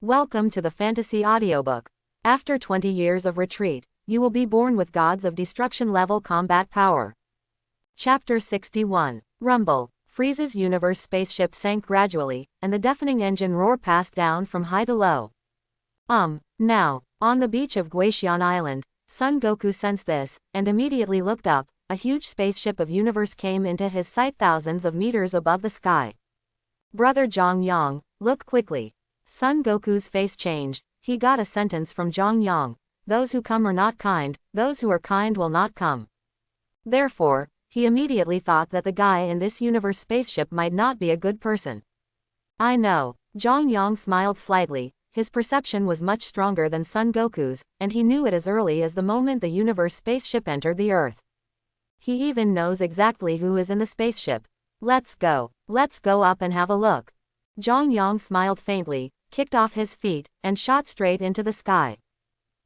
Welcome to the fantasy audiobook. After 20 years of retreat, you will be born with gods of destruction level combat power. Chapter 61. Rumble. Frieza's universe spaceship sank gradually, and the deafening engine roar passed down from high to low. Now, on the beach of Guaxian Island, Son Goku sensed this, and immediately looked up. A huge spaceship of universe came into his sight thousands of meters above the sky. Brother Zhang Yang, look quickly. Son Goku's face changed. He got a sentence from Zhang Yang. Those who come are not kind, those who are kind will not come. Therefore, he immediately thought that the guy in this universe spaceship might not be a good person. I know. Zhang Yang smiled slightly. His perception was much stronger than Son Goku's, and he knew it as early as the moment the universe spaceship entered the Earth. He even knows exactly who is in the spaceship. Let's go up and have a look. Zhang Yang smiled faintly, kicked off his feet, and shot straight into the sky.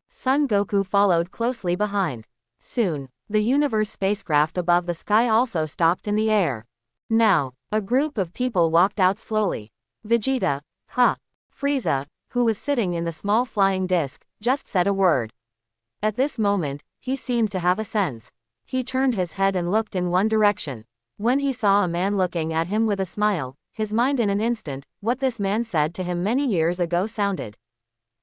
Son Goku followed closely behind. Soon, the universe spacecraft above the sky also stopped in the air. Now, a group of people walked out slowly. Vegeta, Frieza, who was sitting in the small flying disc, just said a word. At this moment, he seemed to have a sense. He turned his head and looked in one direction. When he saw a man looking at him with a smile, his mind in an instant, what this man said to him many years ago sounded.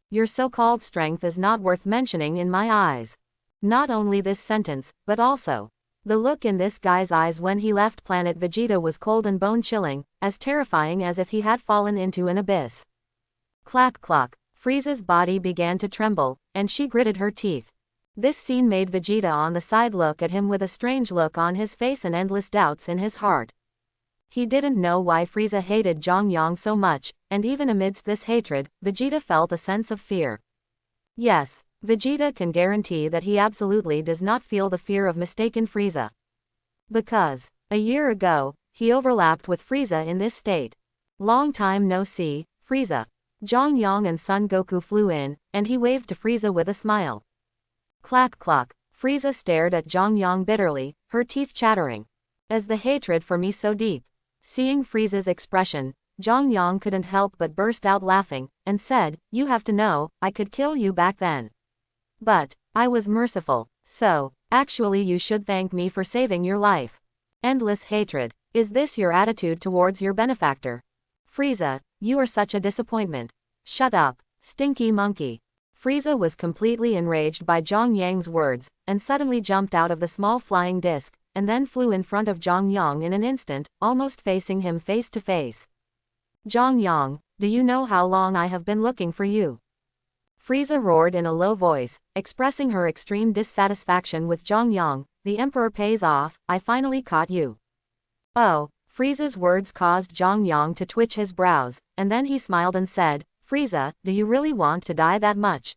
Your so-called strength is not worth mentioning in my eyes. Not only this sentence, but also, the look in this guy's eyes when he left planet Vegeta was cold and bone-chilling, as terrifying as if he had fallen into an abyss. Clack clack, Frieza's body began to tremble, and she gritted her teeth. This scene made Vegeta on the side look at him with a strange look on his face and endless doubts in his heart. He didn't know why Frieza hated Zhang Yang so much, and even amidst this hatred, Vegeta felt a sense of fear. Yes, Vegeta can guarantee that he absolutely does not feel the fear of mistaken Frieza. Because, a year ago, he overlapped with Frieza in this state. Long time no see, Frieza. Zhang Yang and Son Goku flew in, and he waved to Frieza with a smile. Clack clack, Frieza stared at Zhang Yang bitterly, her teeth chattering. Is the hatred for me so deep? Seeing Frieza's expression, Zhang Yang couldn't help but burst out laughing, and said, you have to know, I could kill you back then. But, I was merciful, so, actually you should thank me for saving your life. Endless hatred. Is this your attitude towards your benefactor? Frieza, you are such a disappointment. Shut up, stinky monkey. Frieza was completely enraged by Zhang Yang's words, and suddenly jumped out of the small flying disc, and then flew in front of Zhang Yang in an instant, almost facing him face to face. Zhang Yang, do you know how long I have been looking for you? Frieza roared in a low voice, expressing her extreme dissatisfaction with Zhang Yang. The Emperor pays off, I finally caught you. Oh, Frieza's words caused Zhang Yang to twitch his brows, and then he smiled and said, Frieza, do you really want to die that much?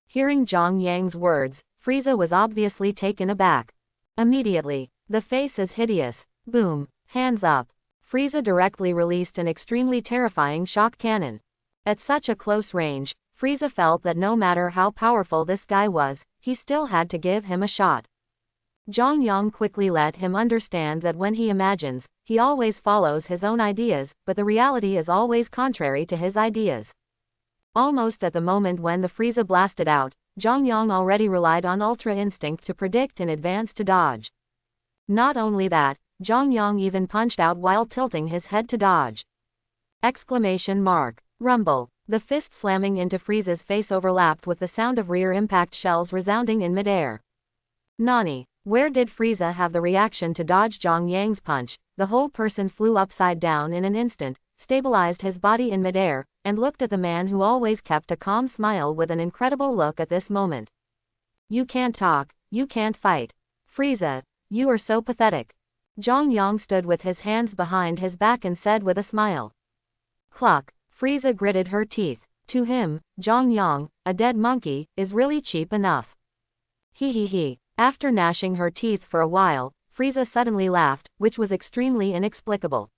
Hearing Zhang Yang's words, Frieza was obviously taken aback. Immediately, the face is hideous. Boom, hands up. Frieza directly released an extremely terrifying shock cannon. At such a close range, Frieza felt that no matter how powerful this guy was, he still had to give him a shot. Zhang Yang quickly let him understand that when he imagines, he always follows his own ideas, but the reality is always contrary to his ideas. Almost at the moment when the Frieza blasted out, Zhang Yang already relied on Ultra Instinct to predict in advance to dodge. Not only that, Zhang Yang even punched out while tilting his head to dodge. Exclamation mark. Rumble. The fist slamming into Frieza's face overlapped with the sound of rear impact shells resounding in midair. Nani, where did Frieza have the reaction to dodge Zhang Yang's punch? The whole person flew upside down in an instant, stabilized his body in midair, and looked at the man who always kept a calm smile with an incredible look at this moment. You can't talk, you can't fight. Frieza, you are so pathetic. Zhang Yang stood with his hands behind his back and said with a smile. Cluck, Frieza gritted her teeth. To him, Zhang Yang, a dead monkey, is really cheap enough. He. After gnashing her teeth for a while, Frieza suddenly laughed, which was extremely inexplicable.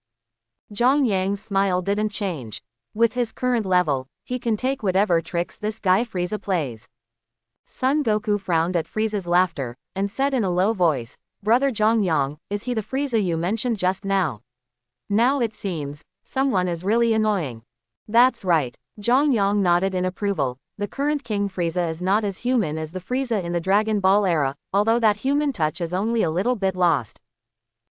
Zhang Yang's smile didn't change. With his current level, he can take whatever tricks this guy Frieza plays. Son Goku frowned at Frieza's laughter, and said in a low voice, Brother Zhang Yang, is he the Frieza you mentioned just now? Now it seems, someone is really annoying. That's right, Zhang Yang nodded in approval. The current King Frieza is not as human as the Frieza in the Dragon Ball era, although that human touch is only a little bit lost.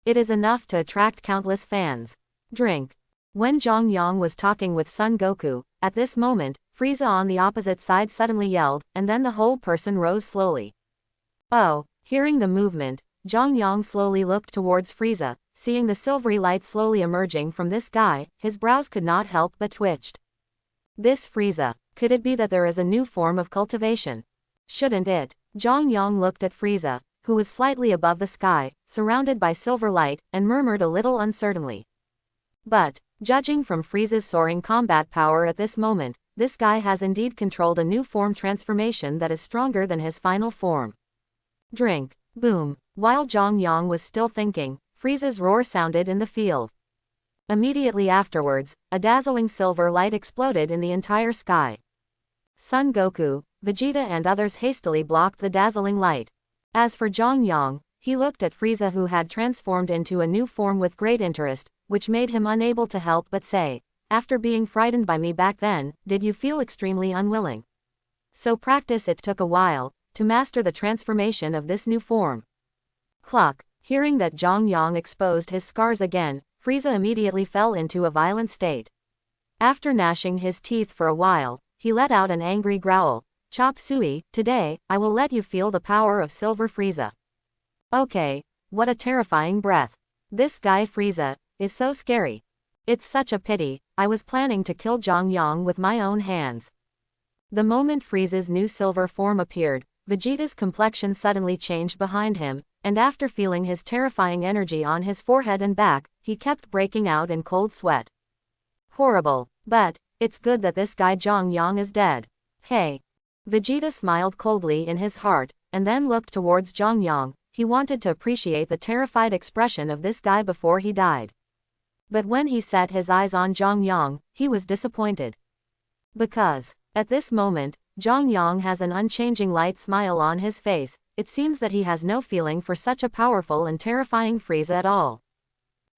It is enough to attract countless fans. Drink. When Zhang Yang was talking with Son Goku, at this moment, Frieza on the opposite side suddenly yelled, and then the whole person rose slowly. Oh, hearing the movement, Zhang Yang slowly looked towards Frieza, seeing the silvery light slowly emerging from this guy, his brows could not help but twitched. This Frieza, could it be that there is a new form of cultivation? Shouldn't it? Zhang Yang looked at Frieza, who was slightly above the sky, surrounded by silver light, and murmured a little uncertainly. But, judging from Frieza's soaring combat power at this moment, this guy has indeed controlled a new form transformation that is stronger than his final form. Drink. Boom. While Zhang Yang was still thinking, Frieza's roar sounded in the field. Immediately afterwards, a dazzling silver light exploded in the entire sky. Son Goku, Vegeta and others hastily blocked the dazzling light. As for Zhang Yang, he looked at Frieza who had transformed into a new form with great interest, which made him unable to help but say, "After being frightened by me back then, did you feel extremely unwilling?" So practice it took a while, to master the transformation of this new form. Cluck. Hearing that Zhang Yang exposed his scars again, Frieza immediately fell into a violent state. After gnashing his teeth for a while, he let out an angry growl. Chop Suey, today, I will let you feel the power of Silver Frieza. Okay, what a terrifying breath. This guy Frieza is so scary. It's such a pity, I was planning to kill Zhang Yang with my own hands. The moment Frieza's new silver form appeared, Vegeta's complexion suddenly changed behind him, and after feeling his terrifying energy on his forehead and back, he kept breaking out in cold sweat. Horrible. But, it's good that this guy Zhang Yang is dead. Hey. Vegeta smiled coldly in his heart, and then looked towards Zhang Yang. He wanted to appreciate the terrified expression of this guy before he died. But when he set his eyes on Zhang Yang, he was disappointed. Because, at this moment, Zhang Yang has an unchanging light smile on his face. It seems that he has no feeling for such a powerful and terrifying Frieza at all.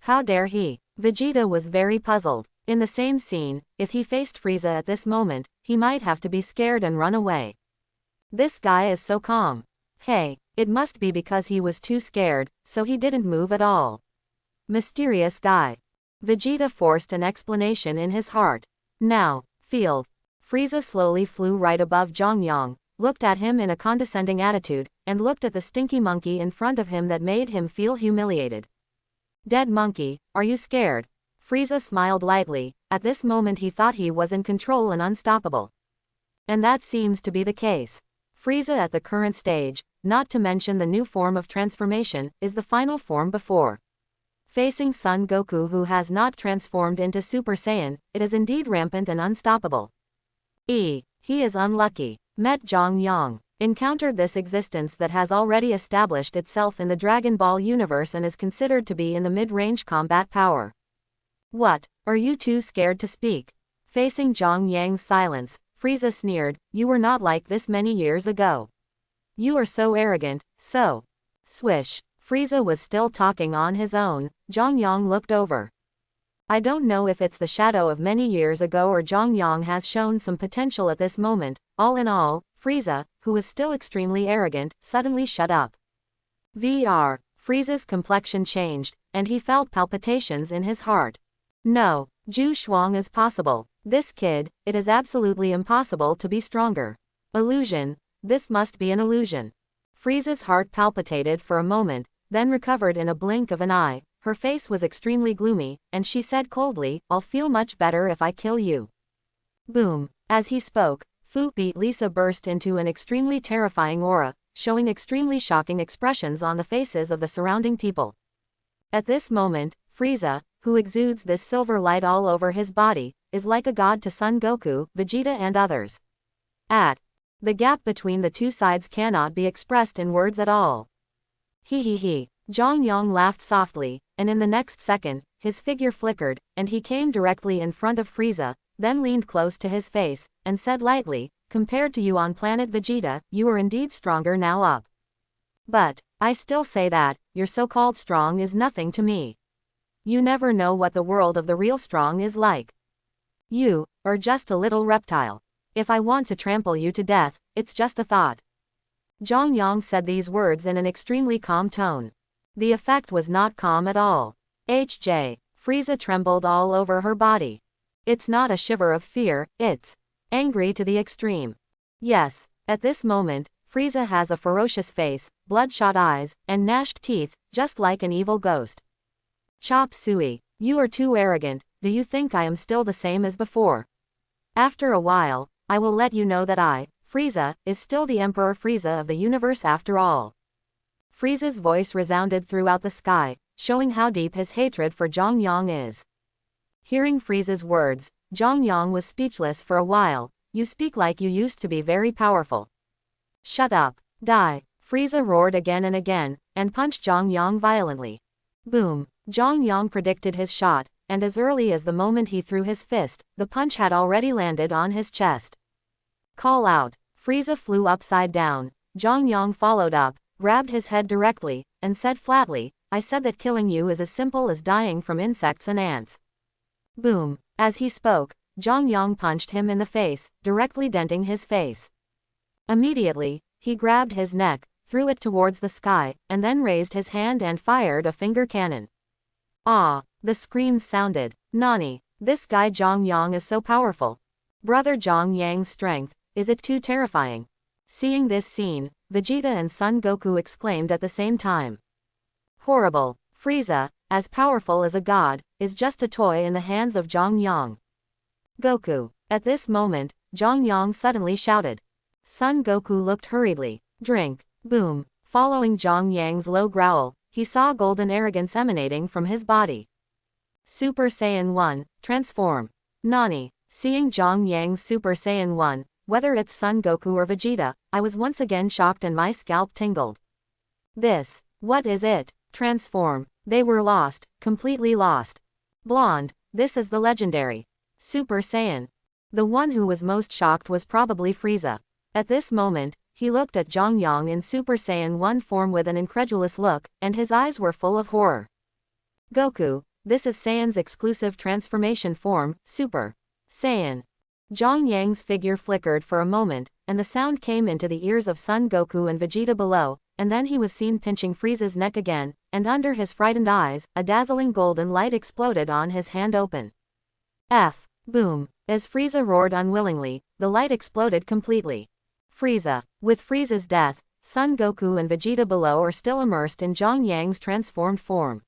How dare he? Vegeta was very puzzled. In the same scene, if he faced Frieza at this moment, he might have to be scared and run away. This guy is so calm. Hey, it must be because he was too scared, so he didn't move at all. Mysterious guy. Vegeta forced an explanation in his heart. Now, field. Frieza slowly flew right above Zhang Yang, looked at him in a condescending attitude, and looked at the stinky monkey in front of him that made him feel humiliated. Dead monkey, are you scared? Frieza smiled lightly. At this moment he thought he was in control and unstoppable. And that seems to be the case. Frieza at the current stage, not to mention the new form of transformation, is the final form before facing Son Goku who has not transformed into Super Saiyan. It is indeed rampant and unstoppable. He is unlucky. Met Zhang Yang. Encountered this existence that has already established itself in the Dragon Ball universe and is considered to be in the mid-range combat power. What, are you too scared to speak? Facing Zhang Yang's silence, Frieza sneered, you were not like this many years ago. You are so arrogant, so. Swish. Frieza was still talking on his own. Zhang Yang looked over. I don't know if it's the shadow of many years ago or Zhang Yang has shown some potential at this moment. All in all, Frieza, who was still extremely arrogant, suddenly shut up. Frieza's complexion changed, and he felt palpitations in his heart. No, Zhu Shuang is possible. This kid, it is absolutely impossible to be stronger. Illusion, this must be an illusion. Frieza's heart palpitated for a moment, then recovered in a blink of an eye. Her face was extremely gloomy, and she said coldly, I'll feel much better if I kill you. Boom. As he spoke, Fu Beat Lisa burst into an extremely terrifying aura, showing extremely shocking expressions on the faces of the surrounding people. At this moment, Frieza, who exudes this silver light all over his body, is like a god to Son Goku, Vegeta and others. The gap between the two sides cannot be expressed in words at all. He. Zhang Yang laughed softly, and in the next second, his figure flickered, and he came directly in front of Frieza, then leaned close to his face, and said lightly, compared to you on planet Vegeta, you are indeed stronger now up. But, I still say that, your so-called strong is nothing to me. You never know what the world of the real strong is like. You or just a little reptile. If I want to trample you to death, it's just a thought. Zhang Yang said these words in an extremely calm tone. The effect was not calm at all. HJ, Frieza trembled all over her body. It's not a shiver of fear, it's angry to the extreme. Yes, at this moment, Frieza has a ferocious face, bloodshot eyes, and gnashed teeth, just like an evil ghost. Chop Suey, you are too arrogant. Do you think I am still the same as before? After a while, I will let you know that I, Frieza, is still the Emperor Frieza of the universe after all. Frieza's voice resounded throughout the sky, showing how deep his hatred for Zhang Yang is. Hearing Frieza's words, Zhang Yang was speechless for a while. You speak like you used to be very powerful. Shut up, die, Frieza roared again and punched Zhang Yang violently. Boom, Zhang Yang predicted his shot, and as early as the moment he threw his fist, the punch had already landed on his chest. Call out, Frieza flew upside down. Zhang Yang followed up, grabbed his head directly, and said flatly, I said that killing you is as simple as dying from insects and ants. Boom, as he spoke, Zhang Yang punched him in the face, directly denting his face. Immediately, he grabbed his neck, threw it towards the sky, and then raised his hand and fired a finger cannon. Ah, the screams sounded. Nani, this guy Zhang Yang is so powerful. Brother Zhang Yang's strength, is it too terrifying? Seeing this scene, Vegeta and Son Goku exclaimed at the same time. Horrible, Frieza, as powerful as a god, is just a toy in the hands of Zhang Yang. Goku. At this moment, Zhang Yang suddenly shouted. Son Goku looked hurriedly. Drink. Boom. Following Zhang Yang's low growl, he saw golden arrogance emanating from his body. Super Saiyan 1, transform. Nani. Seeing Zhang Yang's Super Saiyan 1, whether it's Son Goku or Vegeta, I was once again shocked and my scalp tingled. This. What is it? Transform. They were lost, completely lost. Blonde. This is the legendary Super Saiyan. The one who was most shocked was probably Frieza. At this moment, he looked at Zhang Yang in Super Saiyan 1 form with an incredulous look, and his eyes were full of horror. Goku, this is Saiyan's exclusive transformation form, Super Saiyan. Zhang Yang's figure flickered for a moment, and the sound came into the ears of Son Goku and Vegeta below, and then he was seen pinching Frieza's neck again, and under his frightened eyes, a dazzling golden light exploded on his hand open. Boom. As Frieza roared unwillingly, the light exploded completely. Frieza. With Frieza's death, Son Goku and Vegeta below are still immersed in Zhang Yang's transformed form.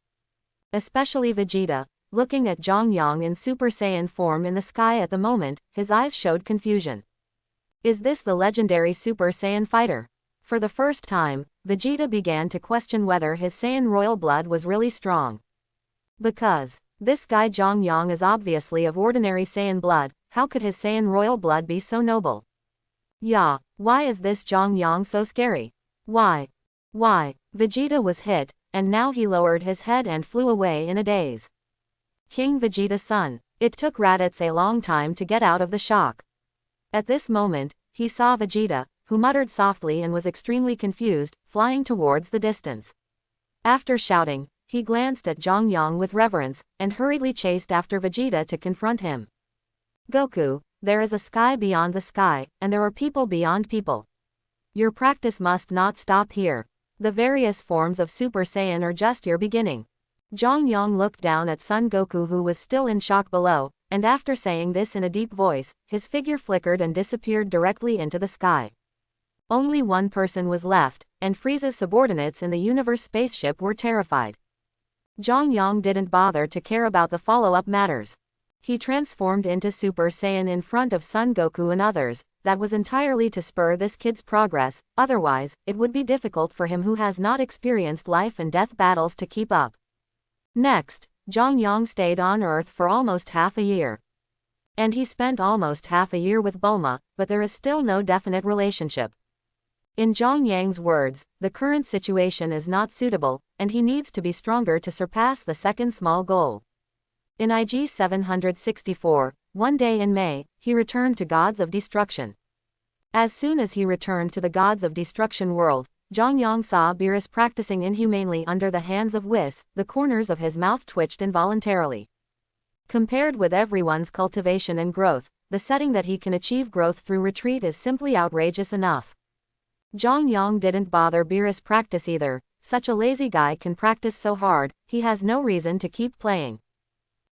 Especially Vegeta, looking at Zhang Yang in Super Saiyan form in the sky at the moment, his eyes showed confusion. Is this the legendary Super Saiyan fighter? For the first time, Vegeta began to question whether his Saiyan royal blood was really strong. Because this guy Zhang Yang is obviously of ordinary Saiyan blood, how could his Saiyan royal blood be so noble? Yeah, why is this Zhang Yang so scary? Why? Vegeta was hit, and now he lowered his head and flew away in a daze. King Vegeta's son. It took Raditz a long time to get out of the shock. At this moment, he saw Vegeta, who muttered softly and was extremely confused, flying towards the distance. After shouting, he glanced at Zhang Yang with reverence, and hurriedly chased after Vegeta to confront him. Goku, there is a sky beyond the sky, and there are people beyond people. Your practice must not stop here. The various forms of Super Saiyan are just your beginning. Zhang Yang looked down at Son Goku who was still in shock below, and after saying this in a deep voice, his figure flickered and disappeared directly into the sky. Only one person was left, and Frieza's subordinates in the universe spaceship were terrified. Zhang Yang didn't bother to care about the follow-up matters. He transformed into Super Saiyan in front of Son Goku and others. That was entirely to spur this kid's progress, otherwise, it would be difficult for him who has not experienced life and death battles to keep up. Next, Zhang Yang stayed on Earth for almost half a year. And he spent almost half a year with Bulma, but there is still no definite relationship. In Zhang Yang's words, the current situation is not suitable, and he needs to be stronger to surpass the second small goal. In IG 764, one day in May, he returned to Gods of Destruction. As soon as he returned to the Gods of Destruction world, Zhang Yang saw Beerus practicing inhumanely under the hands of Whis. The corners of his mouth twitched involuntarily. Compared with everyone's cultivation and growth, the setting that he can achieve growth through retreat is simply outrageous enough. Zhang Yang didn't bother Beerus practice either. Such a lazy guy can practice so hard, he has no reason to keep playing.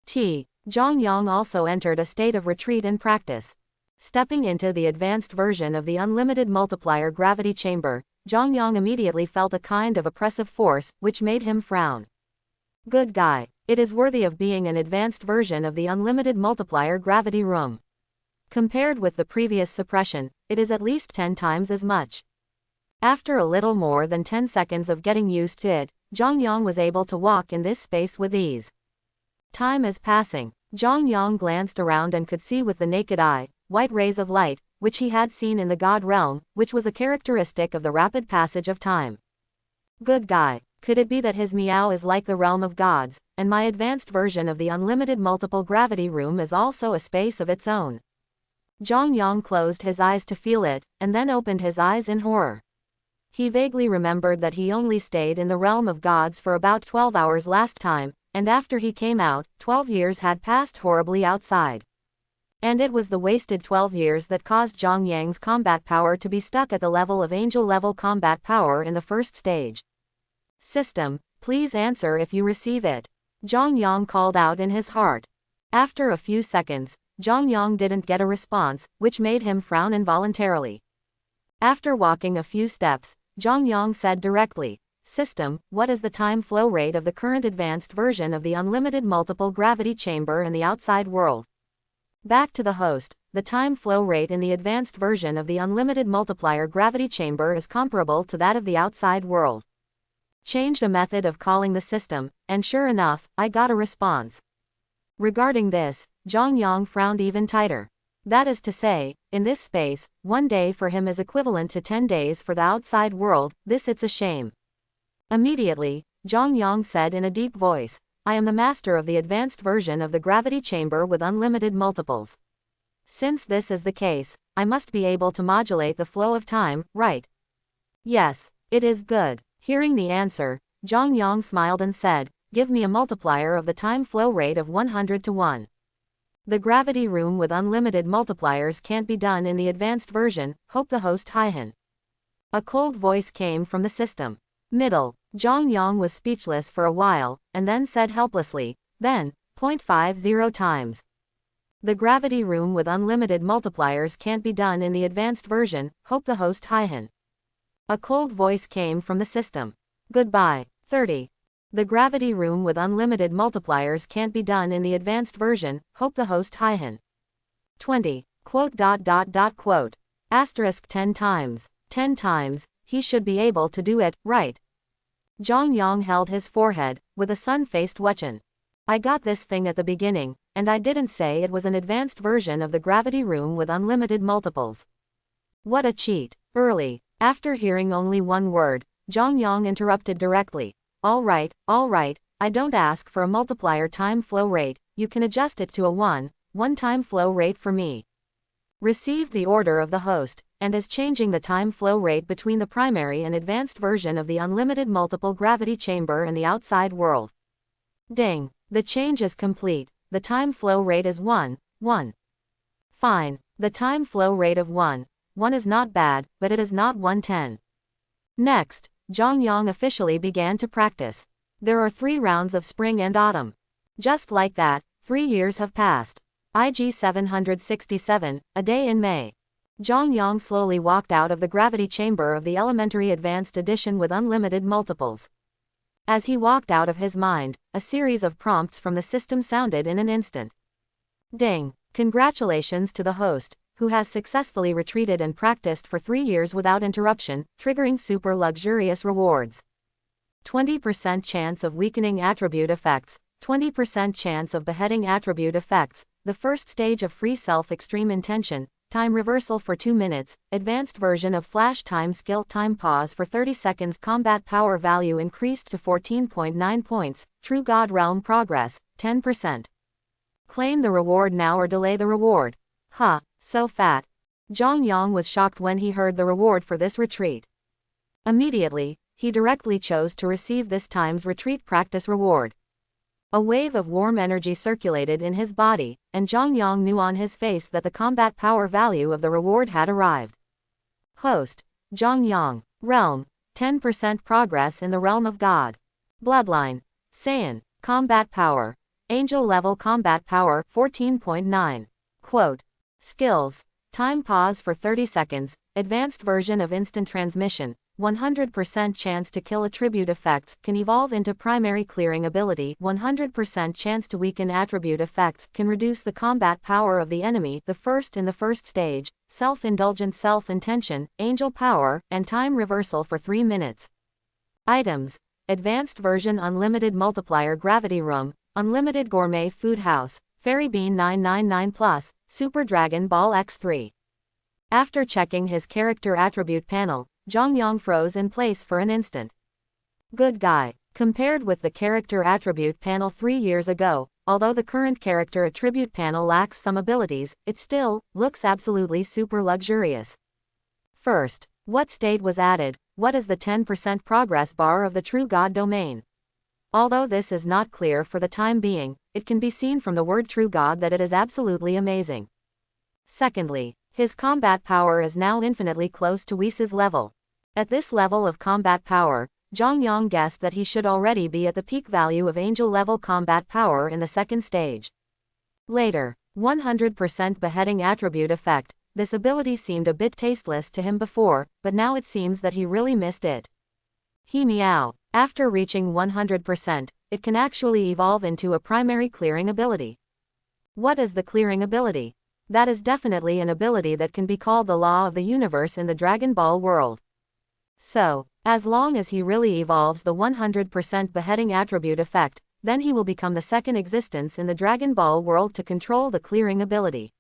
Zhang Yang also entered a state of retreat and practice. Stepping into the advanced version of the unlimited multiplier gravity chamber, Zhang Yang immediately felt a kind of oppressive force, which made him frown. Good guy. It is worthy of being an advanced version of the unlimited multiplier gravity room. Compared with the previous suppression, it is at least 10 times as much. After a little more than 10 seconds of getting used to it, Zhang Yang was able to walk in this space with ease. Time is passing. Zhang Yang glanced around and could see with the naked eye, white rays of light, which he had seen in the God realm, which was a characteristic of the rapid passage of time. Good guy. Could it be that his meow is like the realm of gods, and my advanced version of the unlimited multiple gravity room is also a space of its own? Zhang Yang closed his eyes to feel it, and then opened his eyes in horror. He vaguely remembered that he only stayed in the realm of gods for about 12 hours last time, and after he came out, 12 years had passed horribly outside. And it was the wasted 12 years that caused Zhang Yang's combat power to be stuck at the level of angel-level combat power in the first stage. System, please answer if you receive it. Zhang Yang called out in his heart. After a few seconds, Zhang Yang didn't get a response, which made him frown involuntarily. After walking a few steps, Zhang Yang said directly, System, what is the time flow rate of the current advanced version of the unlimited multiple gravity chamber in the outside world? Back to the host, the time flow rate in the advanced version of the unlimited multiplier gravity chamber is comparable to that of the outside world. Change the method of calling the system, and sure enough, I got a response. Regarding this, Zhang Yang frowned even tighter. That is to say, in this space, 1 day for him is equivalent to 10 days for the outside world. It's a shame. Immediately, Zhang Yang said in a deep voice, I am the master of the advanced version of the gravity chamber with unlimited multiples. Since this is the case, I must be able to modulate the flow of time, right? Yes, it is good. Hearing the answer, Zhang Yang smiled and said, give me a multiplier of the time flow rate of 100 to 1. The gravity room with unlimited multipliers can't be done in the advanced version, hope the host Haihan. A cold voice came from the system. Middle. Zhang Yang was speechless for a while, and then said helplessly, then, 0.50 times. The gravity room with unlimited multipliers can't be done in the advanced version, hope the host Haihan. A cold voice came from the system. Goodbye. 30. The gravity room with unlimited multipliers can't be done in the advanced version, hope the host Haihan. 20. Quote. Asterisk 10 times. 10 times, he should be able to do it, right? Zhang Yang held his forehead, with a sun-faced Wechan. I got this thing at the beginning, and I didn't say it was an advanced version of the gravity room with unlimited multiples. What a cheat. Early. After hearing only one word, Zhang Yang interrupted directly. All right, I don't ask for a multiplier time flow rate, you can adjust it to a 1 time flow rate for me. Received the order of the host, and is changing the time flow rate between the primary and advanced version of the unlimited multiple gravity chamber and the outside world. Ding. The change is complete. The time flow rate is 1. Fine. The time flow rate of 1 is not bad, but it is not 110. Next, Zhang Yang officially began to practice. There are 3 rounds of spring and autumn. Just like that, 3 years have passed. IG 767, a day in May. Zhang Yang slowly walked out of the gravity chamber of the elementary advanced edition with unlimited multiples. As he walked out of his mind, a series of prompts from the system sounded in an instant. Ding. Congratulations to the host, who has successfully retreated and practiced for 3 years without interruption, triggering super luxurious rewards. 20% chance of weakening attribute effects, 20% chance of beheading attribute effects, the first stage of free self extreme intention, time reversal for 2 minutes, advanced version of flash time skill time pause for 30 seconds combat power value increased to 14.9 points, true God realm progress, 10%. Claim the reward now or delay the reward. Huh. So fat. Zhang Yang was shocked when he heard the reward for this retreat. Immediately, he directly chose to receive this time's retreat practice reward. A wave of warm energy circulated in his body, and Zhang Yang knew on his face that the combat power value of the reward had arrived. Host: Zhang Yang. Realm: 10% progress in the realm of God. Bloodline: Saiyan. Combat power: Angel level combat power 14.9. Quote: Skills: Time pause for 30 seconds, advanced version of instant transmission, 100% chance to kill attribute effects, can evolve into primary clearing ability, 100% chance to weaken attribute effects, can reduce the combat power of the enemy, the first in the first stage, self-indulgent self-intention, angel power, and time reversal for 3 minutes. Items: Advanced version unlimited multiplier gravity room, unlimited gourmet food house, fairy bean 999+, super dragon ball x3. After checking his character attribute panel, Zhang Yang froze in place for an instant. Good guy. Compared with the character attribute panel 3 years ago, although the current character attribute panel lacks some abilities, it still looks absolutely super luxurious. First, what state was added? What is the 10% progress bar of the true God domain? Although this is not clear for the time being, it can be seen from the word true God that it is absolutely amazing. Secondly, his combat power is now infinitely close to Whis' level. At this level of combat power, Zhang Yang guessed that he should already be at the peak value of angel level combat power in the second stage. Later, 100% beheading attribute effect. This ability seemed a bit tasteless to him before, but now it seems that he really missed it. He meow. After reaching 100%, it can actually evolve into a primary clearing ability. What is the clearing ability? That is definitely an ability that can be called the law of the universe in the Dragon Ball world. So, as long as he really evolves the 100% beheading attribute effect, then he will become the second existence in the Dragon Ball world to control the clearing ability.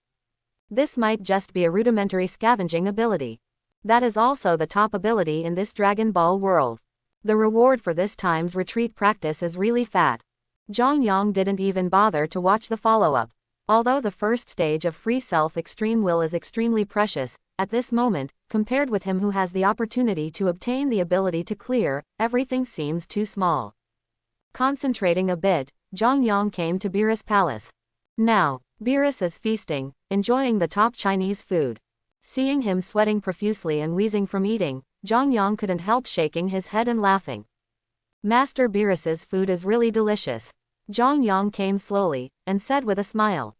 This might just be a rudimentary scavenging ability. That is also the top ability in this Dragon Ball world. The reward for this time's retreat practice is really fat. Zhang Yang didn't even bother to watch the follow-up. Although the first stage of free self-extreme will is extremely precious, at this moment, compared with him who has the opportunity to obtain the ability to clear, everything seems too small. Concentrating a bit, Zhang Yang came to Beerus' palace. Now, Beerus is feasting, enjoying the top Chinese food. Seeing him sweating profusely and wheezing from eating, Zhang Yang couldn't help shaking his head and laughing. Master Beerus's food is really delicious. Zhang Yang came slowly, and said with a smile.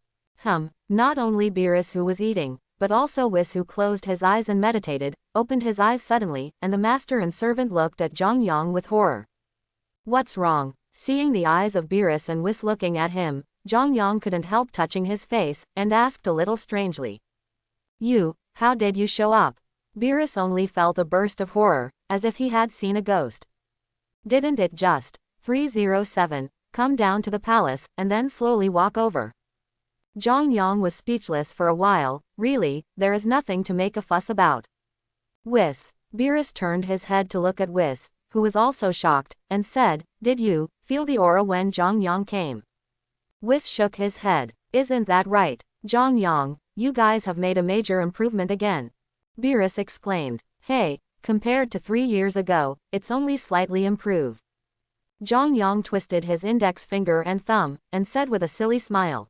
Not only Beerus who was eating, but also Whis who closed his eyes and meditated, opened his eyes suddenly, and the master and servant looked at Zhang Yang with horror. What's wrong? Seeing the eyes of Beerus and Whis looking at him, Zhang Yang couldn't help touching his face, and asked a little strangely. How did you show up? Beerus only felt a burst of horror, as if he had seen a ghost. Didn't it just 307 come down to the palace, and then slowly walk over? Zhang Yang was speechless for a while. Really, there is nothing to make a fuss about. Whis. Beerus turned his head to look at Whis, who was also shocked, and said, did you feel the aura when Zhang Yang came? Whis shook his head. Isn't that right, Zhang Yang? You guys have made a major improvement again. Beerus exclaimed. Hey, compared to 3 years ago, it's only slightly improved. Zhang Yang twisted his index finger and thumb, and said with a silly smile.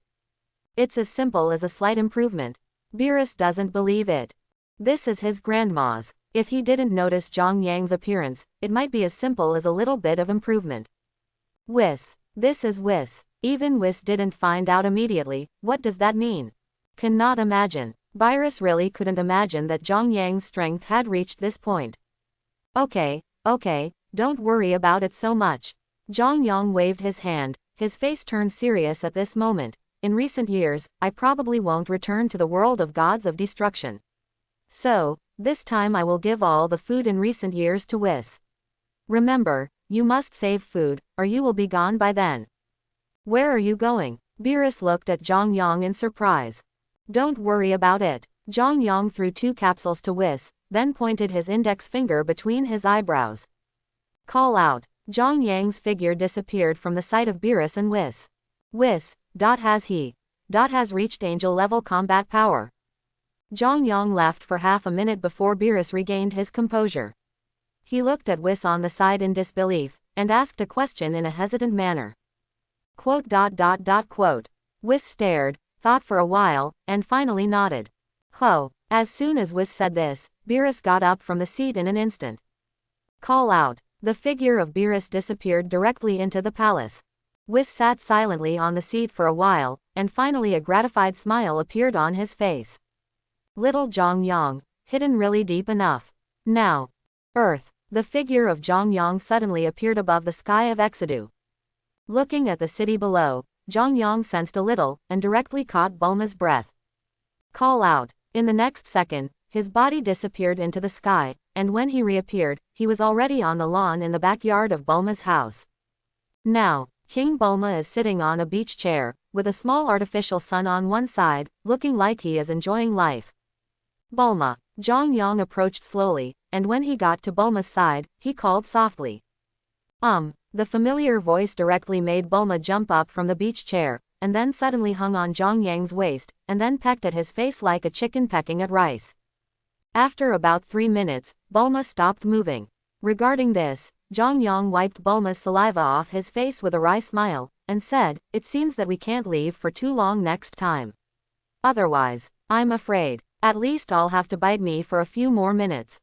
It's as simple as a slight improvement. Beerus doesn't believe it. This is his grandma's. If he didn't notice Zhang Yang's appearance, it might be as simple as a little bit of improvement. Whis. This is Whis. Even Whis didn't find out immediately. What does that mean? Cannot imagine. Beerus really couldn't imagine that Zhang Yang's strength had reached this point. Okay, don't worry about it so much. Zhang Yang waved his hand, his face turned serious at this moment. In recent years, I probably won't return to the world of gods of destruction. So, this time I will give all the food in recent years to Whis. Remember, you must save food, or you will be gone by then. Where are you going? Beerus looked at Zhang Yang in surprise. Don't worry about it. Zhang Yang threw 2 capsules to Whis, then pointed his index finger between his eyebrows. Call out. Zhang Yang's figure disappeared from the sight of Beerus and Whis. Whis. Has reached angel level combat power. Zhang Yang laughed for half a minute before Beerus regained his composure. He looked at Whis on the side in disbelief, and asked a question in a hesitant manner. Quote. Whis stared, thought for a while, and finally nodded. Ho! As soon as Whis said this, Beerus got up from the seat in an instant. Call out. The figure of Beerus disappeared directly into the palace. Whis sat silently on the seat for a while, and finally a gratified smile appeared on his face. Little Zhongyang, hidden really deep enough. Now. Earth. The figure of Zhongyang suddenly appeared above the sky of Exedu. Looking at the city below, Zhongyang sensed a little, and directly caught Bulma's breath. Call out. In the next second, his body disappeared into the sky, and when he reappeared, he was already on the lawn in the backyard of Bulma's house. Now, King Bulma is sitting on a beach chair, with a small artificial sun on one side, looking like he is enjoying life. Bulma. Zhongyang approached slowly, and when he got to Bulma's side, he called softly. The familiar voice directly made Bulma jump up from the beach chair, and then suddenly hung on Zhongyang's waist, and then pecked at his face like a chicken pecking at rice. After about 3 minutes, Bulma stopped moving. Regarding this, Zhongyang wiped Bulma's saliva off his face with a wry smile, and said, "It seems that we can't leave for too long next time. Otherwise, I'm afraid, at least I'll have to bite me for a few more minutes."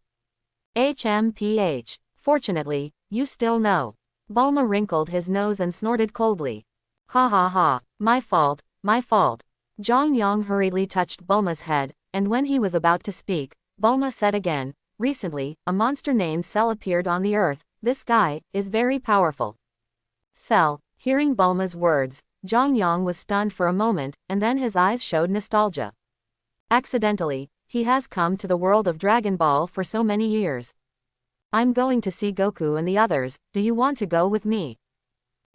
HMPH. Fortunately, you still know. Bulma wrinkled his nose and snorted coldly. Ha ha ha, my fault, my fault. Zhongyang hurriedly touched Bulma's head, and when he was about to speak, Bulma said again, "Recently, a monster named Cell appeared on the earth. This guy is very powerful." Cell. Hearing Bulma's words, Zhongyang was stunned for a moment, and then his eyes showed nostalgia. Accidentally, he has come to the world of Dragon Ball for so many years. "I'm going to see Goku and the others, do you want to go with me?"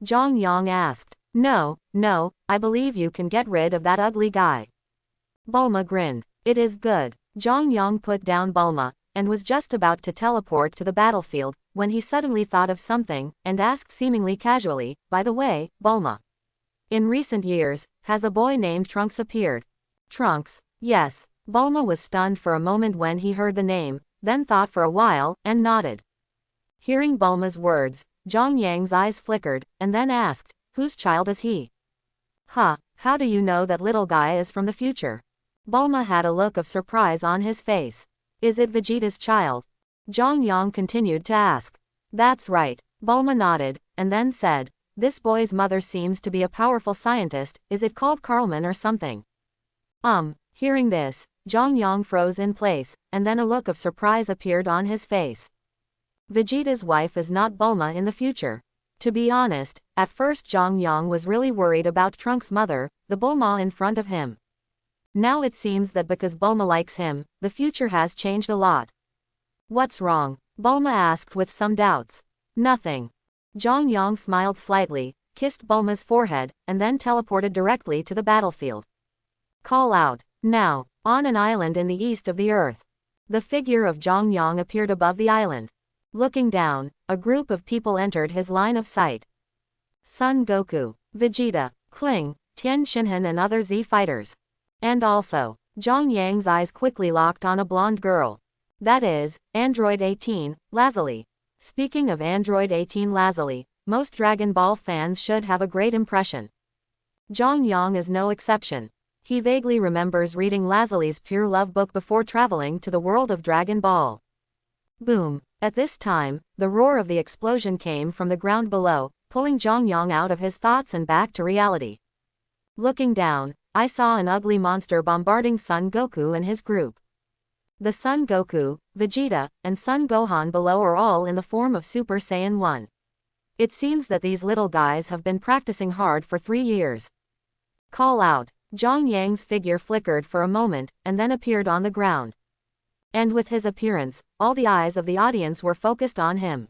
Zhongyang asked. No, I believe you can get rid of that ugly guy." Bulma grinned. "It is good." Zhongyang put down Bulma, and was just about to teleport to the battlefield, when he suddenly thought of something, and asked seemingly casually, "By the way, Bulma, in recent years, has a boy named Trunks appeared?" Trunks? Yes. Bulma was stunned for a moment when he heard the name, then thought for a while, and nodded. Hearing Bulma's words, Zhongyang's eyes flickered, and then asked, "Whose child is he?" "Huh, how do you know that little guy is from the future?" Bulma had a look of surprise on his face. "Is it Vegeta's child?" Zhongyang continued to ask. "That's right." Bulma nodded, and then said, "This boy's mother seems to be a powerful scientist, is it called Carlman or something?" Hearing this, Zhongyang froze in place, and then a look of surprise appeared on his face. Vegeta's wife is not Bulma in the future. To be honest, at first Zhongyang was really worried about Trunks' mother, the Bulma in front of him. Now it seems that because Bulma likes him, the future has changed a lot. "What's wrong?" Bulma asked with some doubts. "Nothing." Zhongyang smiled slightly, kissed Bulma's forehead, and then teleported directly to the battlefield. Call out. Now, on an island in the east of the earth. The figure of Zhongyang appeared above the island. Looking down, a group of people entered his line of sight. Son Goku, Vegeta, Kling, Tien Shinhan and other Z fighters. And also, Zhongyang's eyes quickly locked on a blonde girl. That is, Android 18, Lazuli. Speaking of Android 18 Lazuli, most Dragon Ball fans should have a great impression. Zhongyang is no exception. He vaguely remembers reading Lazuli's Pure Love book before traveling to the world of Dragon Ball. Boom. At this time, the roar of the explosion came from the ground below, pulling Zhongyang out of his thoughts and back to reality. Looking down, I saw an ugly monster bombarding Son Goku and his group. The Son Goku, Vegeta, and Son Gohan below are all in the form of Super Saiyan 1. It seems that these little guys have been practicing hard for 3 years. Call out. Zhongyang's figure flickered for a moment, and then appeared on the ground. And with his appearance, all the eyes of the audience were focused on him.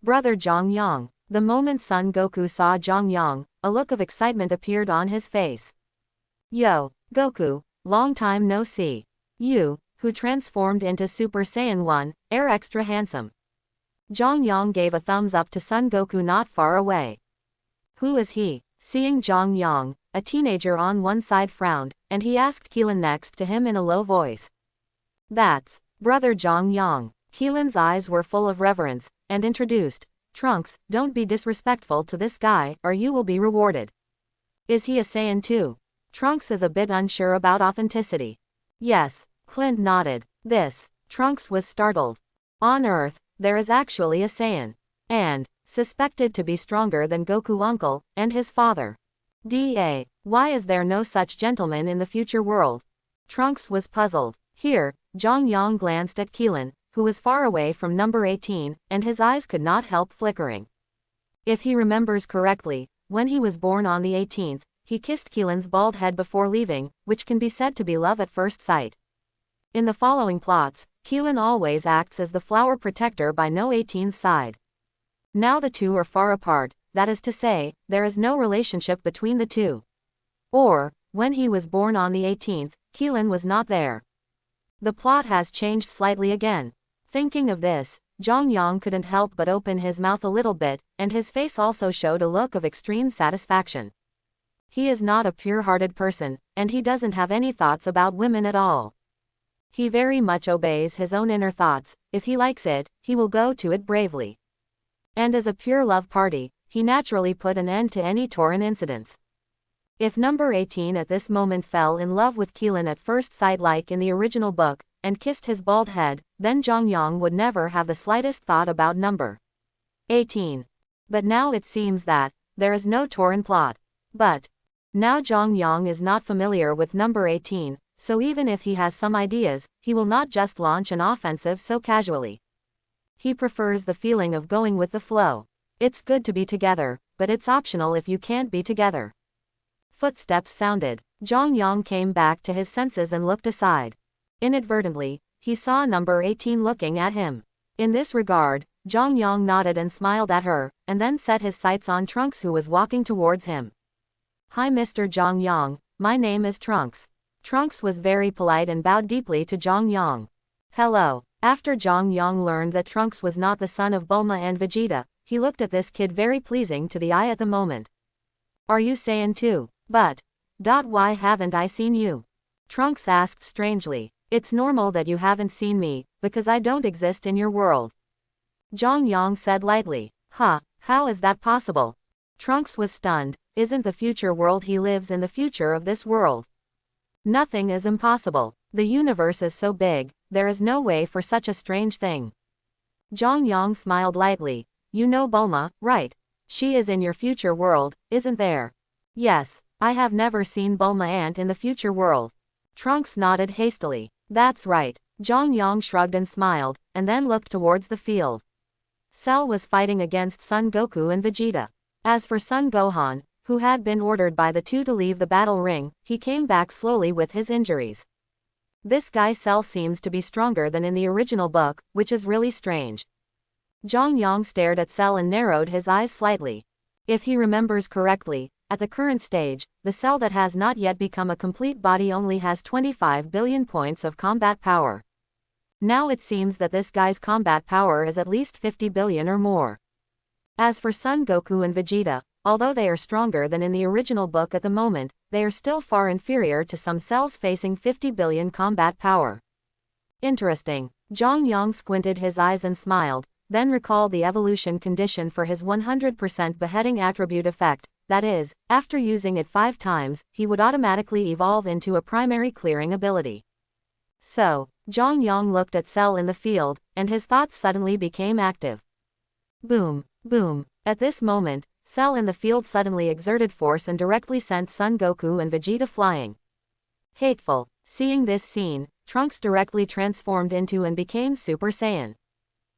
Brother Zhongyang. The moment Son Goku saw Zhongyang, a look of excitement appeared on his face. Yo, Goku, long time no see. You, who transformed into Super Saiyan 1, are extra handsome. Zhongyang gave a thumbs up to Son Goku not far away. Who is he? Seeing Zhongyang, a teenager on one side frowned, and he asked Keelan next to him in a low voice. That's Brother Zhongyang. Keelan's eyes were full of reverence, and introduced, Trunks, don't be disrespectful to this guy, or you will be rewarded. Is he a Saiyan too? Trunks is a bit unsure about authenticity. Yes, Clint nodded. Trunks was startled. On Earth, there is actually a Saiyan. And, suspected to be stronger than Goku uncle, and his father. Why is there no such gentleman in the future world? Trunks was puzzled. Here, Zhang Yang glanced at Keelan, who was far away from number 18, and his eyes could not help flickering. If he remembers correctly, when he was born on the 18th, he kissed Keelan's bald head before leaving, which can be said to be love at first sight. In the following plots, Keelan always acts as the flower protector by No 18's side. Now the two are far apart, that is to say, there is no relationship between the two. Or, when he was born on the 18th, Keelan was not there. The plot has changed slightly again. Thinking of this, Zhang Yang couldn't help but open his mouth a little bit, and his face also showed a look of extreme satisfaction. He is not a pure-hearted person, and he doesn't have any thoughts about women at all. He very much obeys his own inner thoughts. If he likes it, he will go to it bravely. And as a pure love party, he naturally put an end to any Tauren incidents. If number 18 at this moment fell in love with Keelan at first sight like in the original book, and kissed his bald head, then Zhang Yang would never have the slightest thought about number 18. But now it seems that there is no Tauren plot. But now Zhang Yang is not familiar with number 18, so even if he has some ideas, he will not just launch an offensive so casually. He prefers the feeling of going with the flow. It's good to be together, but it's optional if you can't be together. Footsteps sounded. Zhang Yang came back to his senses and looked aside. Inadvertently, he saw number 18 looking at him. In this regard, Zhang Yang nodded and smiled at her, and then set his sights on Trunks, who was walking towards him. Hi Mr. Zhang Yang, my name is Trunks. Trunks was very polite and bowed deeply to Zhang Yang. Hello. After Zhang Yang learned that Trunks was not the son of Bulma and Vegeta, he looked at this kid very pleasing to the eye at the moment. Are you Saiyan too? But why haven't I seen you? Trunks asked strangely. It's normal that you haven't seen me, because I don't exist in your world. Zhang Yang said lightly. How is that possible? Trunks was stunned. Isn't the future world he lives in the future of this world? Nothing is impossible. The universe is so big, there is no way for such a strange thing. Zhang Yang smiled lightly. You know Bulma, right? She is in your future world, isn't there? Yes, I have never seen Bulma aunt in the future world. Trunks nodded hastily. That's right. Zhang Yang shrugged and smiled, and then looked towards the field. Cell was fighting against Son Goku and Vegeta. As for Son Gohan, who had been ordered by the two to leave the battle ring, he came back slowly with his injuries. This guy Cell seems to be stronger than in the original book, which is really strange. Zhang Yang stared at Cell and narrowed his eyes slightly. If he remembers correctly, at the current stage, the Cell that has not yet become a complete body only has 25 billion points of combat power. Now it seems that this guy's combat power is at least 50 billion or more. As for Son Goku and Vegeta, although they are stronger than in the original book at the moment, they are still far inferior to some cells facing 50 billion combat power. Interesting. Zhang Yang squinted his eyes and smiled, then recalled the evolution condition for his 100% beheading attribute effect. That is, after using it 5 times, he would automatically evolve into a primary clearing ability. So, Zhang Yang looked at Cell in the field, and his thoughts suddenly became active. Boom, boom. At this moment, Cell in the field suddenly exerted force and directly sent Son Goku and Vegeta flying. Hateful. Seeing this scene, Trunks directly transformed into and became Super Saiyan.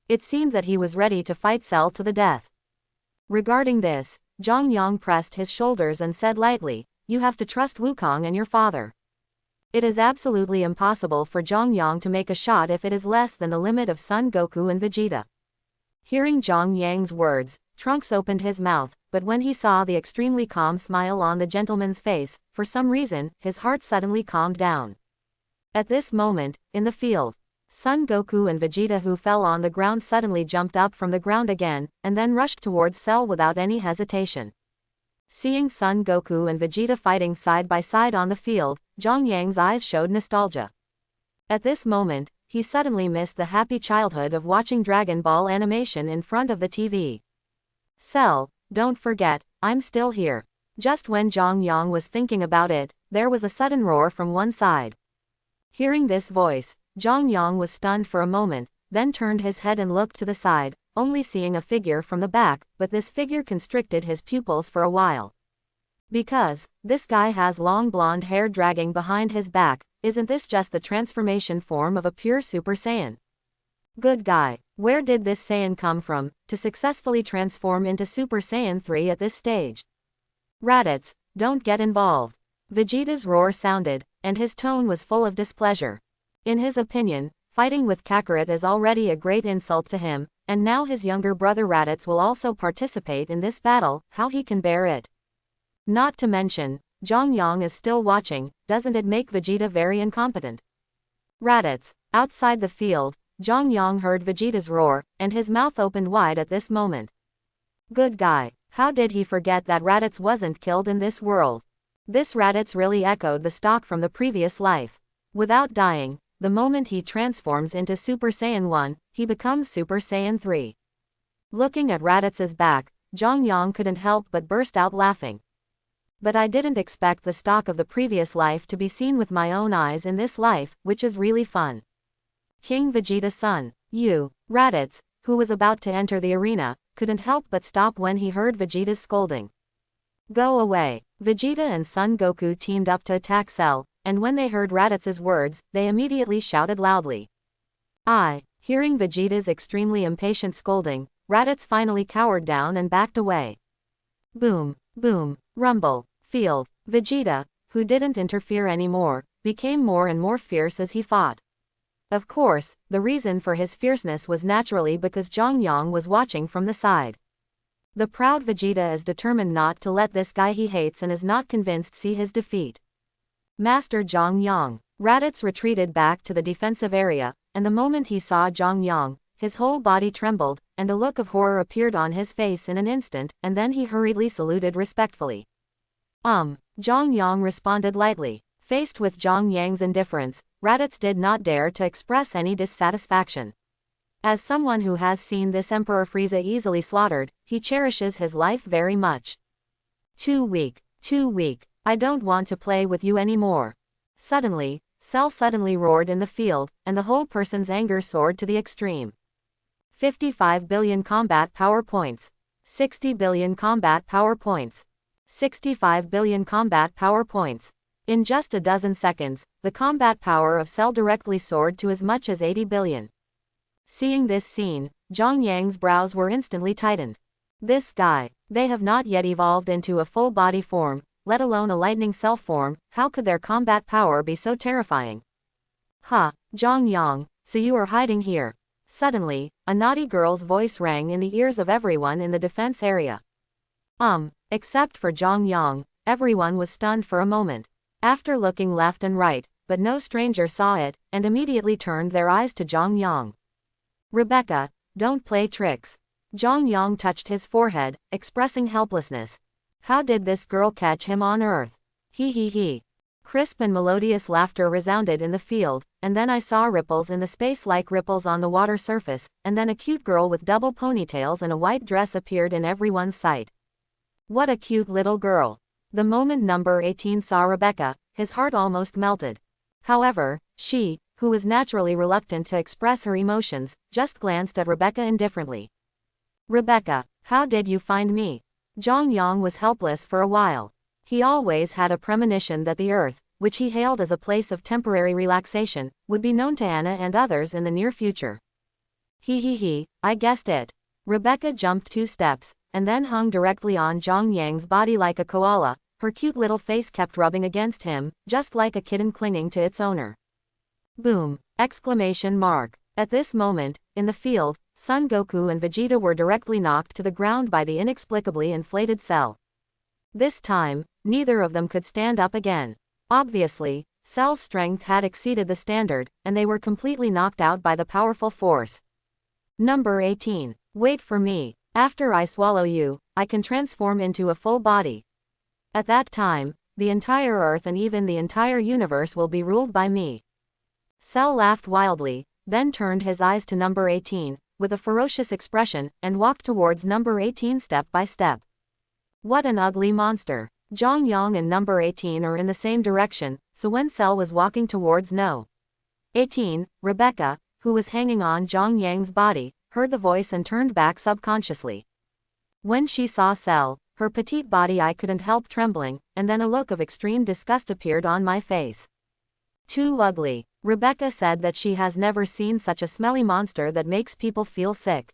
It seemed that he was ready to fight Cell to the death. Regarding this, Zhang Yang pressed his shoulders and said lightly, you have to trust Wukong and your father. It is absolutely impossible for Zhang Yang to make a shot if it is less than the limit of Son Goku and Vegeta. Hearing Zhang Yang's words, Trunks opened his mouth, but when he saw the extremely calm smile on the gentleman's face, for some reason, his heart suddenly calmed down. At this moment, in the field, Son Goku and Vegeta, who fell on the ground, suddenly jumped up from the ground again, and then rushed towards Cell without any hesitation. Seeing Son Goku and Vegeta fighting side by side on the field, Zhang Yang's eyes showed nostalgia. At this moment, he suddenly missed the happy childhood of watching Dragon Ball animation in front of the TV. Cell, don't forget, I'm still here. Just when Zhang Yang was thinking about it, there was a sudden roar from one side. Hearing this voice, Zhang Yang was stunned for a moment, then turned his head and looked to the side, only seeing a figure from the back, but this figure constricted his pupils for a while. Because, this guy has long blonde hair dragging behind his back, isn't this just the transformation form of a pure Super Saiyan? Good guy, where did this Saiyan come from, to successfully transform into Super Saiyan 3 at this stage? Raditz, don't get involved. Vegeta's roar sounded, and his tone was full of displeasure. In his opinion, fighting with Kakarot is already a great insult to him, and now his younger brother Raditz will also participate in this battle, how he can bear it. Not to mention, Zhang Yang is still watching, doesn't it make Vegeta very incompetent? Raditz, outside the field, Zhang Yang heard Vegeta's roar, and his mouth opened wide at this moment. Good guy, how did he forget that Raditz wasn't killed in this world? This Raditz really echoed the stock from the previous life. Without dying, the moment he transforms into Super Saiyan 1, he becomes Super Saiyan 3. Looking at Raditz's back, Zhang Yang couldn't help but burst out laughing. But I didn't expect the stock of the previous life to be seen with my own eyes in this life, which is really fun. King Vegeta's son, you, Raditz, who was about to enter the arena, couldn't help but stop when he heard Vegeta's scolding. Go away. Vegeta and Son Goku teamed up to attack Cell, and when they heard Raditz's words, they immediately shouted loudly. Hearing Vegeta's extremely impatient scolding, Raditz finally cowered down and backed away. Boom, boom, rumble, field. Vegeta, who didn't interfere anymore, became more and more fierce as he fought. Of course, the reason for his fierceness was naturally because Zhang Yang was watching from the side. The proud Vegeta is determined not to let this guy he hates and is not convinced see his defeat. Master Zhang Yang. Raditz retreated back to the defensive area, and the moment he saw Zhang Yang, his whole body trembled, and a look of horror appeared on his face in an instant, and then he hurriedly saluted respectfully. Zhang Yang responded lightly. Faced with Zhang Yang's indifference, Raditz did not dare to express any dissatisfaction. As someone who has seen this Emperor Frieza easily slaughtered, he cherishes his life very much. Too weak, I don't want to play with you anymore. Suddenly, Cell suddenly roared in the field, and the whole person's anger soared to the extreme. 55 billion combat power points. 60 billion combat power points. 65 billion combat power points. In just a dozen seconds, the combat power of Cell directly soared to as much as 80 billion. Seeing this scene, Zhang Yang's brows were instantly tightened. This guy, they have not yet evolved into a full body form, let alone a lightning cell form, how could their combat power be so terrifying? Zhang Yang, so you are hiding here. Suddenly, a naughty girl's voice rang in the ears of everyone in the defense area. Except for Zhang Yang, everyone was stunned for a moment. After looking left and right, but no stranger saw it, and immediately turned their eyes to Zhang Yang. Rebecca, don't play tricks. Zhang Yang touched his forehead, expressing helplessness. How did this girl catch him on Earth? He. Crisp and melodious laughter resounded in the field, and then I saw ripples in the space like ripples on the water surface, and then a cute girl with double ponytails and a white dress appeared in everyone's sight. What a cute little girl. The moment number 18 saw Rebecca, his heart almost melted. However, she, who was naturally reluctant to express her emotions, just glanced at Rebecca indifferently. Rebecca, how did you find me? Zhang Yang was helpless for a while. He always had a premonition that the Earth, which he hailed as a place of temporary relaxation, would be known to Anna and others in the near future. I guessed it. Rebecca jumped 2 steps, and then hung directly on Zhang Yang's body like a koala. Her cute little face kept rubbing against him, just like a kitten clinging to its owner. Boom! Exclamation mark. At this moment, in the field, Son Goku and Vegeta were directly knocked to the ground by the inexplicably inflated Cell. This time, neither of them could stand up again. Obviously, Cell's strength had exceeded the standard, and they were completely knocked out by the powerful force. Number 18. Wait for me. After I swallow you, I can transform into a full body. At that time, the entire Earth and even the entire universe will be ruled by me. Cell laughed wildly, then turned his eyes to number 18, with a ferocious expression, and walked towards number 18 step by step. What an ugly monster. Zhang Yang and number 18 are in the same direction, so when Cell was walking towards no. 18, Rebecca, who was hanging on Zhang Yang's body, heard the voice and turned back subconsciously. When she saw Cell, her petite body, I couldn't help trembling, and then a look of extreme disgust appeared on my face. Too ugly. Rebecca said that she has never seen such a smelly monster that makes people feel sick.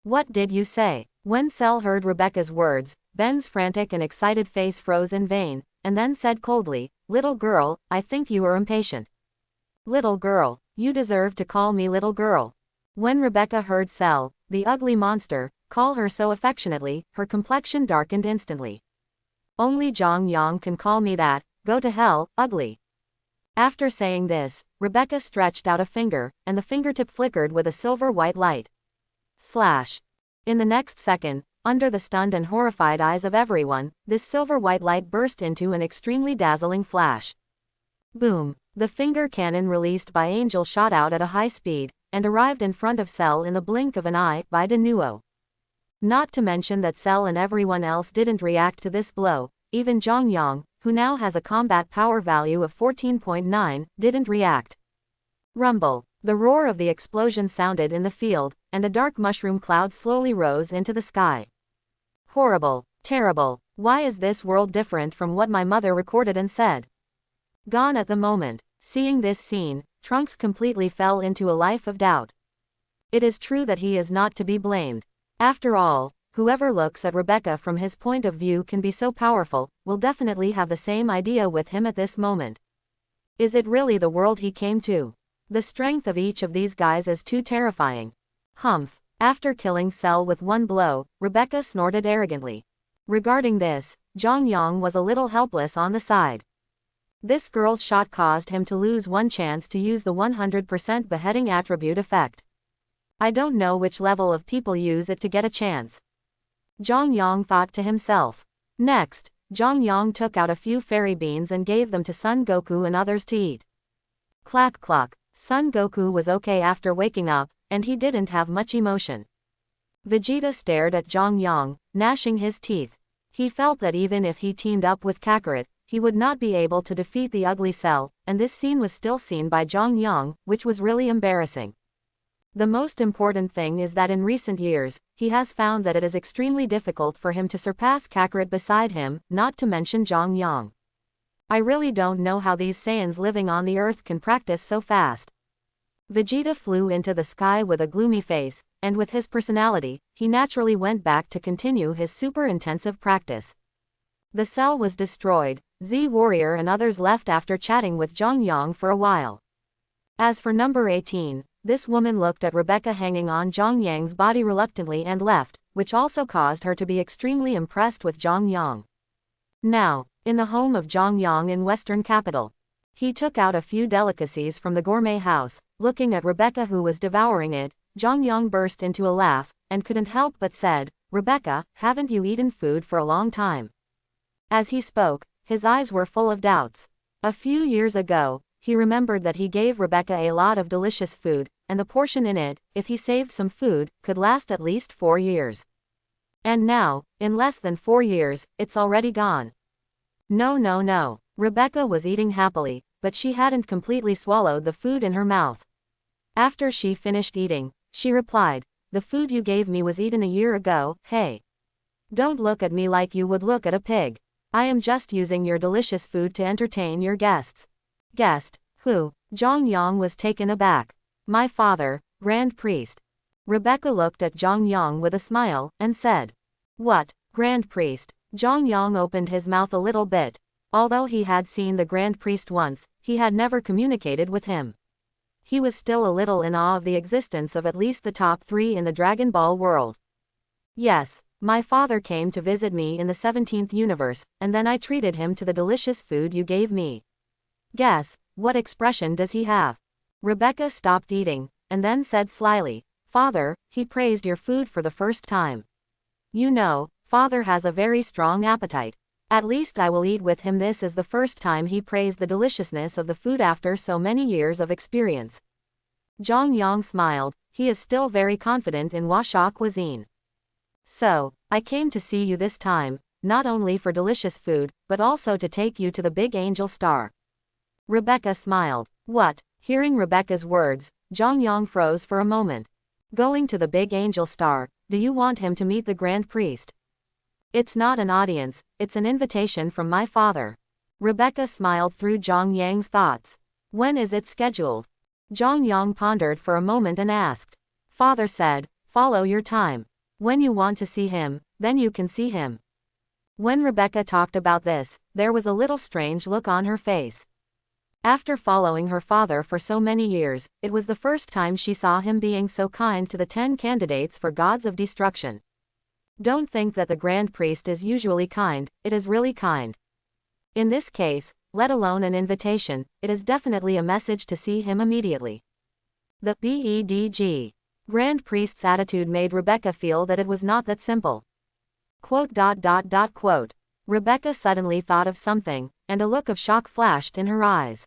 What did you say? When Cell heard Rebecca's words, Ben's frantic and excited face froze in vain, and then said coldly, "Little girl, I think you are impatient." Little girl, you deserve to call me little girl. When Rebecca heard Cell, the ugly monster, call her so affectionately, her complexion darkened instantly. Only Zhang Yang can call me that, go to hell, ugly. After saying this, Rebecca stretched out a finger, and the fingertip flickered with a silver-white light. Slash. In the next second, under the stunned and horrified eyes of everyone, this silver-white light burst into an extremely dazzling flash. Boom. The finger cannon released by Angel shot out at a high speed, and arrived in front of Cell in the blink of an eye, by de nuo. Not to mention that Cell and everyone else didn't react to this blow, even Zhang Yang, who now has a combat power value of 14.9, didn't react. Rumble. The roar of the explosion sounded in the field, and a dark mushroom cloud slowly rose into the sky. Horrible. Terrible. Why is this world different from what my mother recorded and said? Gone at the moment. Seeing this scene, Trunks completely fell into a life of doubt. It is true that he is not to be blamed. After all, whoever looks at Rebecca from his point of view can be so powerful, will definitely have the same idea with him at this moment. Is it really the world he came to? The strength of each of these guys is too terrifying. Humph. After killing Cell with one blow, Rebecca snorted arrogantly. Regarding this, Zhang Yang was a little helpless on the side. This girl's shot caused him to lose one chance to use the 100% beheading attribute effect. I don't know which level of people use it to get a chance. Zhang Yang thought to himself. Next, Zhang Yang took out a few fairy beans and gave them to Son Goku and others to eat. Clack cluck. Son Goku was okay after waking up, and he didn't have much emotion. Vegeta stared at Zhang Yang, gnashing his teeth. He felt that even if he teamed up with Kakarot, he would not be able to defeat the ugly Cell, and this scene was still seen by Zhang Yang, which was really embarrassing. The most important thing is that in recent years, he has found that it is extremely difficult for him to surpass Kakarot beside him, not to mention Zhang Yang. I really don't know how these Saiyans living on the earth can practice so fast. Vegeta flew into the sky with a gloomy face, and with his personality, he naturally went back to continue his super intensive practice. The Cell was destroyed, Z Warrior and others left after chatting with Zhang Yang for a while. As for number 18, this woman looked at Rebecca hanging on Zhang Yang's body reluctantly and left, which also caused her to be extremely impressed with Zhang Yang. Now, in the home of Zhang Yang in Western Capital, he took out a few delicacies from the gourmet house. Looking at Rebecca who was devouring it, Zhang Yang burst into a laugh, and couldn't help but said, "Rebecca, haven't you eaten food for a long time?" As he spoke, his eyes were full of doubts. A few years ago, he remembered that he gave Rebecca a lot of delicious food, and the portion in it, if he saved some food, could last at least 4 years. And now, in less than 4 years, it's already gone. No. Rebecca was eating happily, but she hadn't completely swallowed the food in her mouth. After she finished eating, she replied, "The food you gave me was eaten a year ago, hey. Don't look at me like you would look at a pig. I am just using your delicious food to entertain your guests." Guest? Who? Zhang Yang was taken aback. My father, Grand Priest. Rebecca looked at Zhang Yang with a smile, and said, "What, Grand Priest?" Zhang Yang opened his mouth a little bit. Although he had seen the Grand Priest once, he had never communicated with him. He was still a little in awe of the existence of at least the top 3 in the Dragon Ball world. "Yes, my father came to visit me in the 17th universe, and then I treated him to the delicious food you gave me." Guess, what expression does he have? Rebecca stopped eating, and then said slyly, "Father, he praised your food for the first time. You know, father has a very strong appetite. At least I will eat with him. This is the first time he praised the deliciousness of the food after so many years of experience." Zhang Yang smiled. he is still very confident in Washa cuisine. So, I came to see you this time, not only for delicious food, but also to take you to the big angel star. Rebecca smiled. What? Hearing Rebecca's words, Jongyang froze for a moment. Going to the big angel star, do you want him to meet the Grand Priest? It's not an audience, it's an invitation from my father. Rebecca smiled through Jongyang's thoughts. When is it scheduled? Jongyang pondered for a moment and asked. Father said, follow your time. When you want to see him, then you can see him. When Rebecca talked about this, there was a little strange look on her face. After following her father for so many years, it was the first time she saw him being so kind to the 10 candidates for gods of destruction. Don't think that the Grand Priest is usually kind, it is really kind. In this case, let alone an invitation, it is definitely a message to see him immediately. The BEDG. Grand Priest's attitude made Rebecca feel that it was not that simple. Quote. Rebecca suddenly thought of something, and a look of shock flashed in her eyes.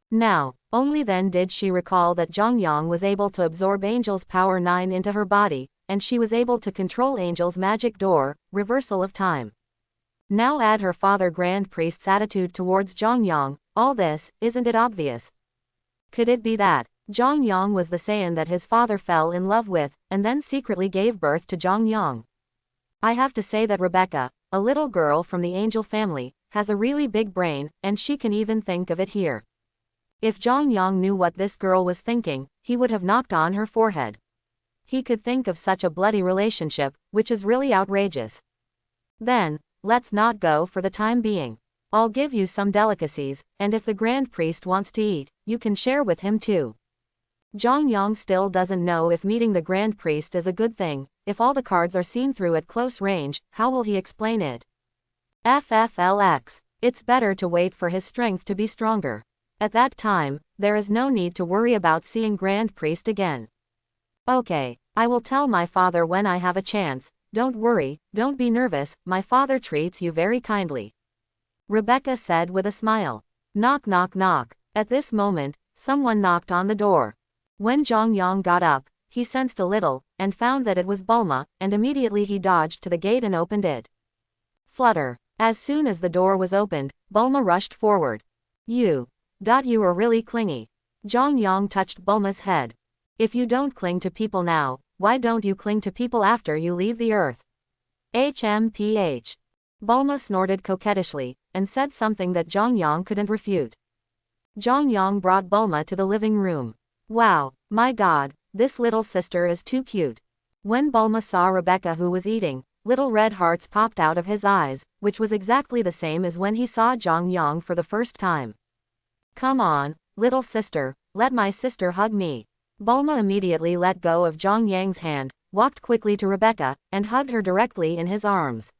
Now, only then did she recall that Jongyang was able to absorb Angel's power 9 into her body, and she was able to control Angel's magic door, reversal of time. Now add her father Grand Priest's attitude towards Jongyang, all this, isn't it obvious? Could it be that Jongyang was the Saiyan that his father fell in love with, and then secretly gave birth to Jongyang? I have to say that Rebecca, a little girl from the angel family, has a really big brain, and she can even think of it here. If Jongyang knew what this girl was thinking, he would have knocked on her forehead. He could think of such a bloody relationship, which is really outrageous. Then, let's not go for the time being. I'll give you some delicacies, and if the Grand Priest wants to eat, you can share with him too. Jongyang still doesn't know if meeting the Grand Priest is a good thing. If all the cards are seen through at close range, how will he explain it? FFLX. It's better to wait for his strength to be stronger. At that time, there is no need to worry about seeing Grand Priest again. Okay, I will tell my father when I have a chance. Don't worry, don't be nervous, my father treats you very kindly. Rebecca said with a smile. Knock knock knock. At this moment, someone knocked on the door. When Jongyang got up, he sensed a little, and found that it was Bulma, and immediately he dodged to the gate and opened it. Flutter. As soon as the door was opened, Bulma rushed forward. You are really clingy. Jongyang touched Bulma's head. If you don't cling to people now, why don't you cling to people after you leave the earth? HMPH. Bulma snorted coquettishly, and said something that Jongyang couldn't refute. Jongyang brought Bulma to the living room. Wow, my god, this little sister is too cute. When Bulma saw Rebecca who was eating, little red hearts popped out of his eyes, which was exactly the same as when he saw Jongyang for the first time. Come on, little sister, let my sister hug me. Bulma immediately let go of Jongyang's hand, walked quickly to Rebecca, and hugged her directly in his arms.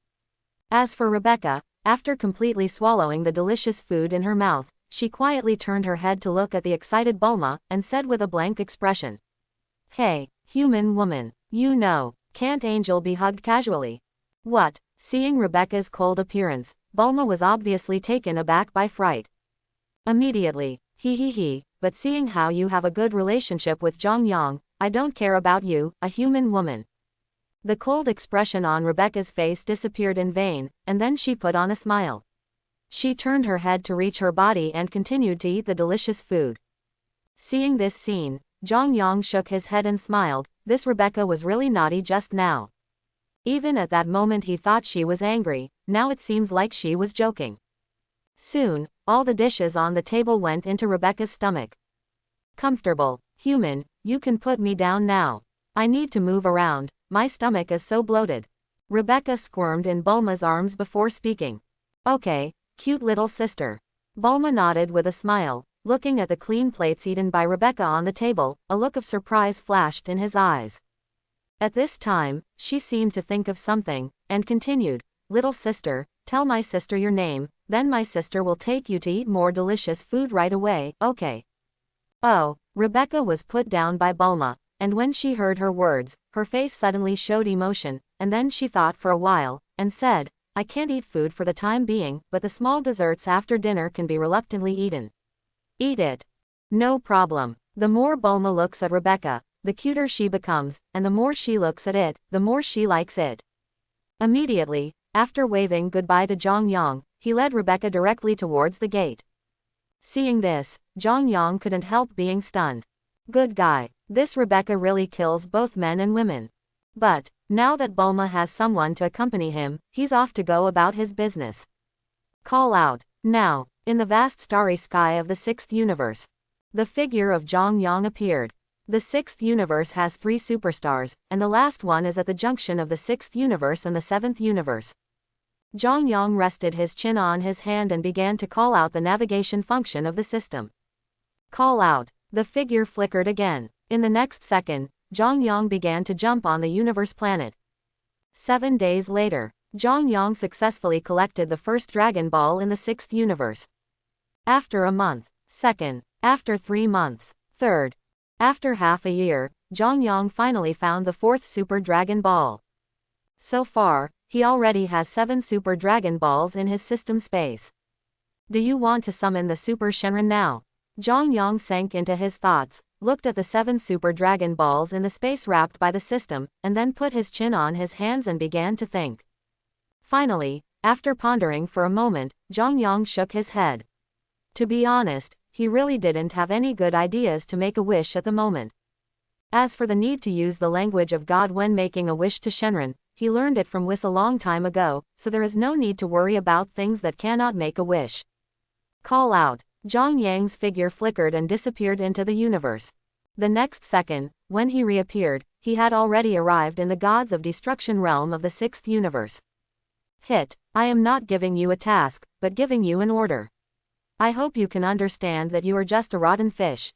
As for Rebecca, after completely swallowing the delicious food in her mouth, she quietly turned her head to look at the excited Bulma, and said with a blank expression. Hey, human woman, can't Angel be hugged casually? What? Seeing Rebecca's cold appearance, Bulma was obviously taken aback by fright. Immediately, but seeing how you have a good relationship with Jongyang, I don't care about you, a human woman. The cold expression on Rebecca's face disappeared in vain, and then she put on a smile. She turned her head to reach her body and continued to eat the delicious food. Seeing this scene, Jongyang shook his head and smiled. This Rebecca was really naughty just now. Even at that moment he thought she was angry, now it seems like she was joking. Soon, all the dishes on the table went into Rebecca's stomach. Comfortable, human, you can put me down now. I need to move around, my stomach is so bloated. Rebecca squirmed in Bulma's arms before speaking. Okay, cute little sister. Bulma nodded with a smile, looking at the clean plates eaten by Rebecca on the table, a look of surprise flashed in his eyes. At this time, she seemed to think of something, and continued, Little sister, tell my sister your name, then my sister will take you to eat more delicious food right away, okay? Oh, Rebecca was put down by Bulma, and when she heard her words, her face suddenly showed emotion, and then she thought for a while, and said, I can't eat food for the time being, but the small desserts after dinner can be reluctantly eaten. Eat it. No problem. The more Bulma looks at Rebecca, the cuter she becomes, and the more she looks at it, the more she likes it. Immediately, after waving goodbye to Zhang Yang, he led Rebecca directly towards the gate. Seeing this, Zhang Yang couldn't help being stunned. Good guy. This Rebecca really kills both men and women. But, now that Bulma has someone to accompany him, he's off to go about his business. Call out. Now, in the vast starry sky of the sixth universe, the figure of Zhang Yang appeared. The sixth universe has 3 superstars, and the last one is at the junction of the sixth universe and the seventh universe. Zhang Yang rested his chin on his hand and began to call out the navigation function of the system. Call out. The figure flickered again. In the next second, Zhang Yang began to jump on the universe planet. 7 days later, Zhang Yang successfully collected the first Dragon Ball in the sixth universe. After a month. Second. After 3 months. Third. After half a year, Zhang Yang finally found the 4th Super Dragon Ball. So far, he already has 7 Super Dragon Balls in his system space. Do you want to summon the Super Shenron now? Zhang Yang sank into his thoughts, looked at the 7 Super Dragon Balls in the space wrapped by the system, and then put his chin on his hands and began to think. Finally, after pondering for a moment, Zhang Yang shook his head. To be honest, he really didn't have any good ideas to make a wish at the moment. As for the need to use the language of God when making a wish to Shenron, he learned it from Whis a long time ago, so there is no need to worry about things that cannot make a wish. Call out. Zhang Yang's figure flickered and disappeared into the universe. The next second, when he reappeared, he had already arrived in the Gods of Destruction realm of the sixth universe. Hit. I am not giving you a task, but giving you an order. I hope you can understand that you are just a rotten fish.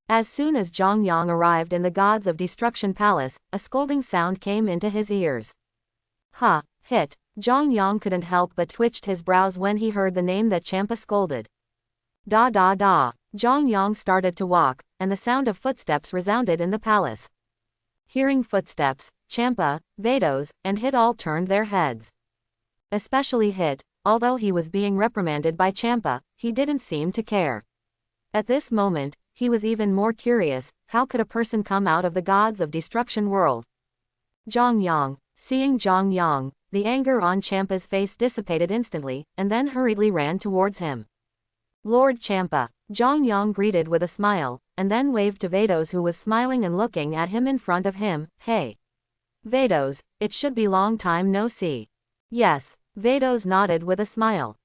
As soon as Zhang Yang arrived in the Gods of Destruction Palace, a scolding sound came into his ears. Hit. Zhang Yang couldn't help but twitched his brows when he heard the name that Champa scolded. Da da da. Zhang Yang started to walk, and the sound of footsteps resounded in the palace. Hearing footsteps, Champa, Vados, and Hit all turned their heads. Especially Hit, although he was being reprimanded by Champa, he didn't seem to care. At this moment, he was even more curious, how could a person come out of the Gods of Destruction world? Zhang Yang. Seeing Zhang Yang, the anger on Champa's face dissipated instantly, and then hurriedly ran towards him. Lord Champa. Zhang Yang greeted with a smile, and then waved to Vados, who was smiling and looking at him in front of him. Hey. Vados, it should be long time no see. Yes. Vados nodded with a smile.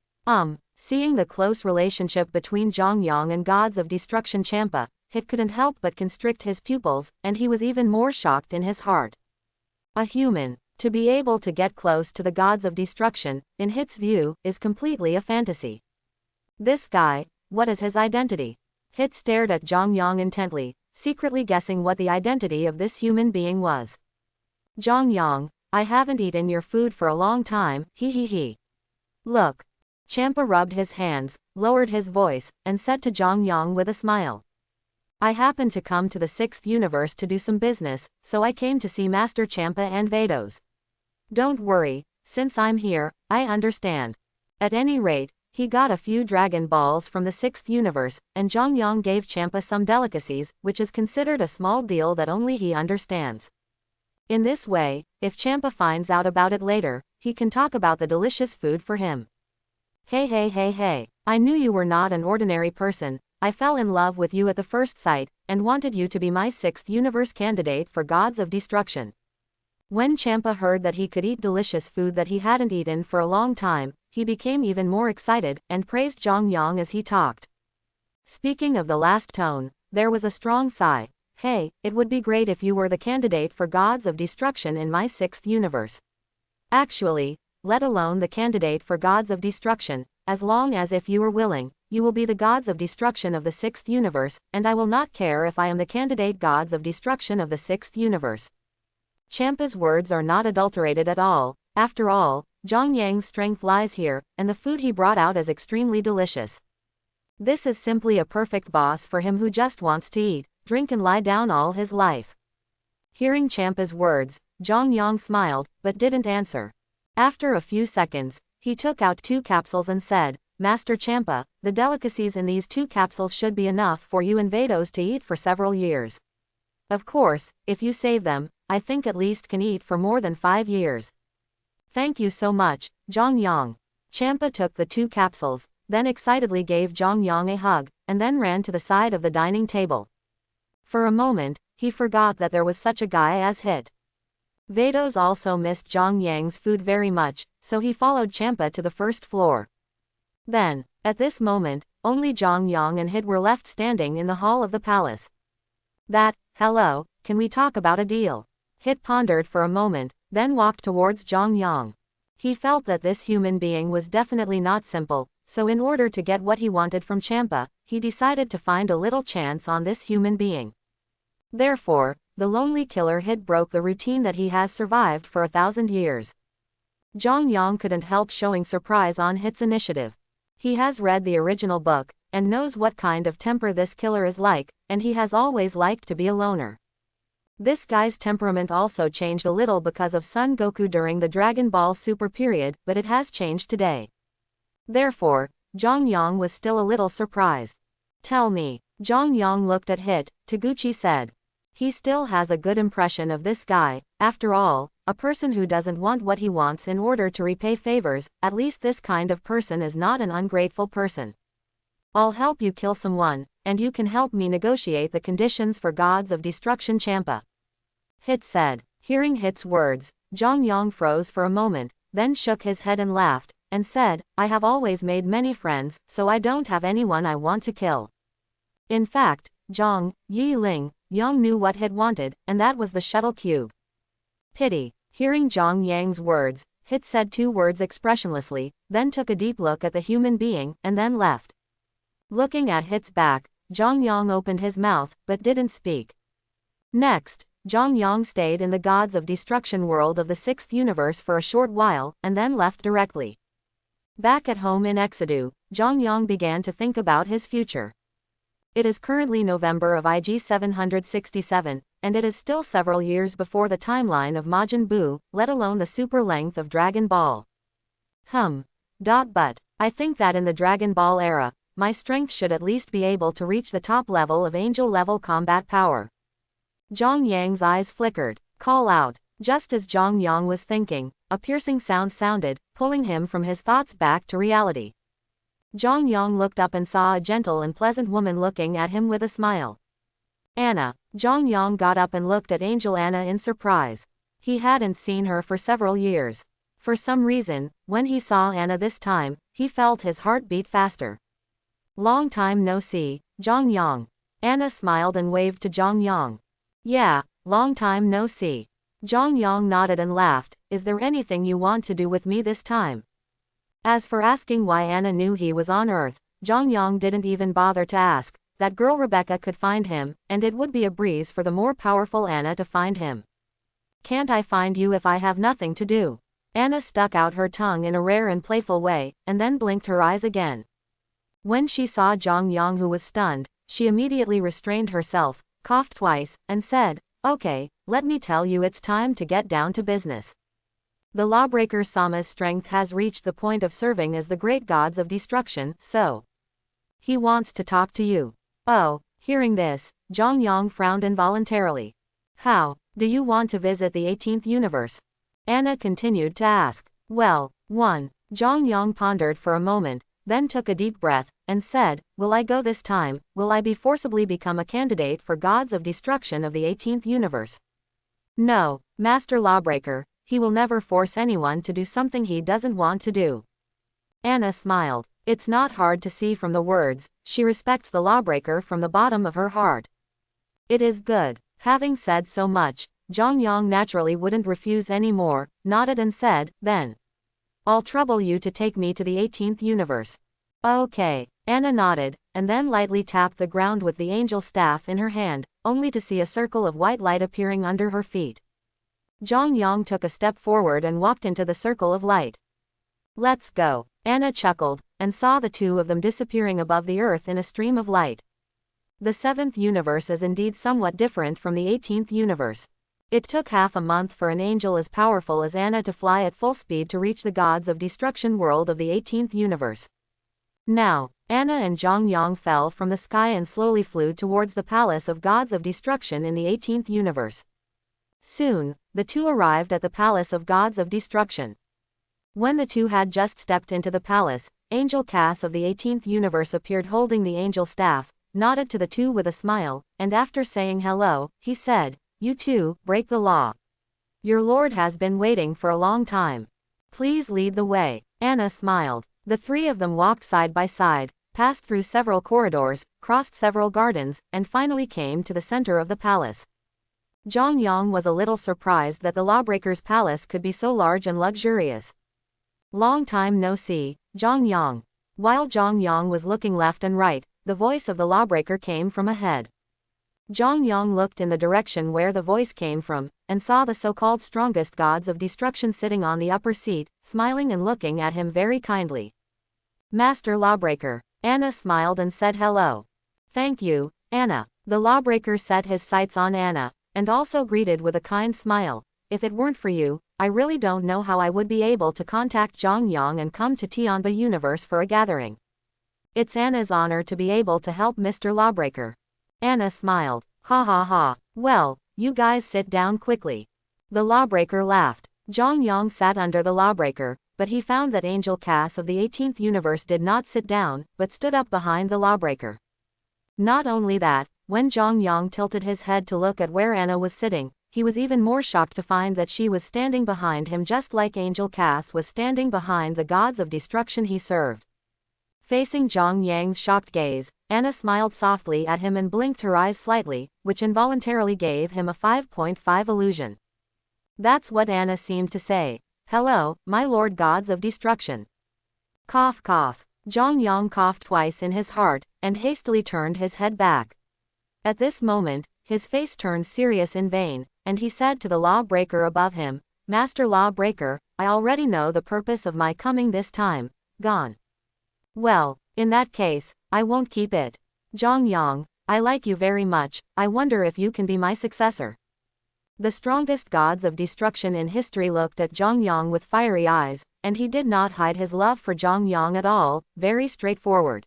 Seeing the close relationship between Zhang Yang and Gods of Destruction Champa, Hit couldn't help but constrict his pupils, and he was even more shocked in his heart. A human, to be able to get close to the Gods of Destruction, in Hit's view, is completely a fantasy. This guy, what is his identity? Hit stared at Zhang Yang intently, secretly guessing what the identity of this human being was. Zhang Yang, I haven't eaten your food for a long time, he. Look. Champa rubbed his hands, lowered his voice, and said to Zhang Yang with a smile. I happened to come to the sixth universe to do some business, so I came to see Master Champa and Vados. Don't worry, since I'm here, I understand. At any rate, he got a few Dragon Balls from the sixth universe, and Zhang Yang gave Champa some delicacies, which is considered a small deal that only he understands. In this way, if Champa finds out about it later, he can talk about the delicious food for him. Hey, I knew you were not an ordinary person. I fell in love with you at the first sight, and wanted you to be my sixth universe candidate for Gods of Destruction. When Champa heard that he could eat delicious food that he hadn't eaten for a long time, he became even more excited, and praised Zhang Yang as he talked. Speaking of the last tone, there was a strong sigh. Hey, it would be great if you were the candidate for Gods of Destruction in my sixth universe. Actually, let alone the candidate for Gods of Destruction, as long as if you are willing, you will be the Gods of Destruction of the sixth universe, and I will not care if I am the candidate Gods of Destruction of the sixth universe. Champa's words are not adulterated at all. After all, Zhang Yang's strength lies here, and the food he brought out is extremely delicious. This is simply a perfect boss for him who just wants to eat, drink and lie down all his life. Hearing Champa's words, Zhang Yang smiled, but didn't answer. After a few seconds, he took out 2 capsules and said, Master Champa, the delicacies in these 2 capsules should be enough for you and Vados to eat for several years. Of course, if you save them, I think at least can eat for more than 5 years. Thank you so much, Zhang Yang. Champa took the 2 capsules, then excitedly gave Zhang Yang a hug, and then ran to the side of the dining table. For a moment, he forgot that there was such a guy as Hit. Vados also missed Zhang Yang's food very much, so he followed Champa to the first floor. Then, at this moment, only Zhang Yang and Hit were left standing in the hall of the palace. Hello, can we talk about a deal? Hit pondered for a moment, then walked towards Zhang Yang. He felt that this human being was definitely not simple, so in order to get what he wanted from Champa, he decided to find a little chance on this human being. Therefore, the lonely killer Hit broke the routine that he has survived for 1,000 years. Zhang Yang couldn't help showing surprise on Hit's initiative. He has read the original book, and knows what kind of temper this killer is like, and he has always liked to be a loner. This guy's temperament also changed a little because of Son Goku during the Dragon Ball Super period, but it has changed today. Therefore, Zhang Yang was still a little surprised. Tell me. Zhang Yang looked at Hit. Taguchi said. He still has a good impression of this guy. After all, a person who doesn't want what he wants in order to repay favors, at least this kind of person is not an ungrateful person. I'll help you kill someone, and you can help me negotiate the conditions for Gods of Destruction Champa. Hit said. Hearing Hit's words, Zhang Yang froze for a moment, then shook his head and laughed, and said, I have always made many friends, so I don't have anyone I want to kill. In fact, Zhang Yiling Yang knew what Hit wanted, and that was the shuttle cube. Pity. Hearing Zhang Yang's words, Hit said 2 words expressionlessly, then took a deep look at the human being, and then left. Looking at Hit's back, Zhang Yang opened his mouth, but didn't speak. Next, Zhang Yang stayed in the Gods of Destruction world of the 6th universe for a short while, and then left directly. Back at home in Exedu, Zhang Yang began to think about his future. It is currently November of IG 767, and it is still several years before the timeline of Majin Buu, let alone the super length of Dragon Ball. But I think that in the Dragon Ball era, my strength should at least be able to reach the top level of angel level combat power. Zhang Yang's eyes flickered. Call out. Just as Zhang Yang was thinking, a piercing sound sounded, pulling him from his thoughts back to reality. Zhang Yang looked up and saw a gentle and pleasant woman looking at him with a smile. Anna. Zhang Yang got up and looked at Angel Anna in surprise. He hadn't seen her for several years. For some reason, when he saw Anna this time, he felt his heart beat faster. Long time no see, Zhang Yang. Anna smiled and waved to Zhang Yang. Yeah, long time no see. Zhang Yang nodded and laughed. Is there anything you want to do with me this time? As for asking why Anna knew he was on Earth, Zhang Yang didn't even bother to ask. That girl Rebecca could find him, and it would be a breeze for the more powerful Anna to find him. Can't I find you if I have nothing to do? Anna stuck out her tongue in a rare and playful way, and then blinked her eyes again. When she saw Zhang Yang, who was stunned, she immediately restrained herself, coughed twice, and said, Okay, let me tell you, it's time to get down to business. The lawbreaker Sama's strength has reached the point of serving as the great gods of destruction, so he wants to talk to you. Oh, hearing this, Zhang Yang frowned involuntarily. How do you want to visit the 18th universe? Anna continued to ask. Well, 1. Zhang Yang pondered for a moment, then took a deep breath, and said, Will I go this time? Will I be forcibly become a candidate for gods of destruction of the 18th universe? No, Master Lawbreaker, he will never force anyone to do something he doesn't want to do. Anna smiled. It's not hard to see from the words, she respects the lawbreaker from the bottom of her heart. It is good. Having said so much, Zhang Yang naturally wouldn't refuse any more, nodded and said, Then I'll trouble you to take me to the 18th universe. Okay. Anna nodded, and then lightly tapped the ground with the angel staff in her hand, only to see a circle of white light appearing under her feet. Zhang Yang took a step forward and walked into the circle of light. Let's go. Anna chuckled, and saw the 2 of them disappearing above the earth in a stream of light. The 7th universe is indeed somewhat different from the 18th universe. It took half a month for an angel as powerful as Anna to fly at full speed to reach the gods of destruction world of the 18th universe. Now, Anna and Zhongyang fell from the sky and slowly flew towards the palace of gods of destruction in the 18th universe. Soon, the two arrived at the palace of gods of destruction. When the two had just stepped into the palace, Angel Cass of the 18th universe appeared holding the angel staff, nodded to the two with a smile, and after saying hello, he said, "You two, break the law. Your lord has been waiting for a long time. Please lead the way." Anna smiled. The three of them walked side by side, passed through several corridors, crossed several gardens, and finally came to the center of the palace. Zhongyang was a little surprised that the lawbreaker's palace could be so large and luxurious. "Long time no see, Zhongyang." While Zhongyang was looking left and right, the voice of the lawbreaker came from ahead. Zhongyang looked in the direction where the voice came from, and saw the so-called strongest gods of destruction sitting on the upper seat, smiling and looking at him very kindly. "Master Lawbreaker." Anna smiled and said hello. "Thank you, Anna." The lawbreaker set his sights on Anna, and also greeted with a kind smile. "If it weren't for you, I really don't know how I would be able to contact Zhongyang and come to Tianba Universe for a gathering. It's Anna's honor to be able to help Mr. Lawbreaker." Anna smiled. "Ha ha ha. Well, you guys sit down quickly." The lawbreaker laughed. Zhongyang sat under the lawbreaker, but he found that Angel Cass of the 18th universe did not sit down, but stood up behind the lawbreaker. Not only that, when Zhongyang tilted his head to look at where Anna was sitting, he was even more shocked to find that she was standing behind him just like Angel Cass was standing behind the gods of destruction he served. Facing Zhongyang's shocked gaze, Anna smiled softly at him and blinked her eyes slightly, which involuntarily gave him a 5.5 illusion. That's what Anna seemed to say. "Hello, my lord gods of destruction." Cough cough. Zhongyang coughed twice in his heart, and hastily turned his head back. At this moment, his face turned serious in vain, and he said to the lawbreaker above him, "Master Lawbreaker, I already know the purpose of my coming this time. Gone. Well, in that case, I won't keep it. Zhongyang, I like you very much, I wonder if you can be my successor." The strongest gods of destruction in history looked at Zhongyang with fiery eyes, and he did not hide his love for Zhongyang at all, very straightforward.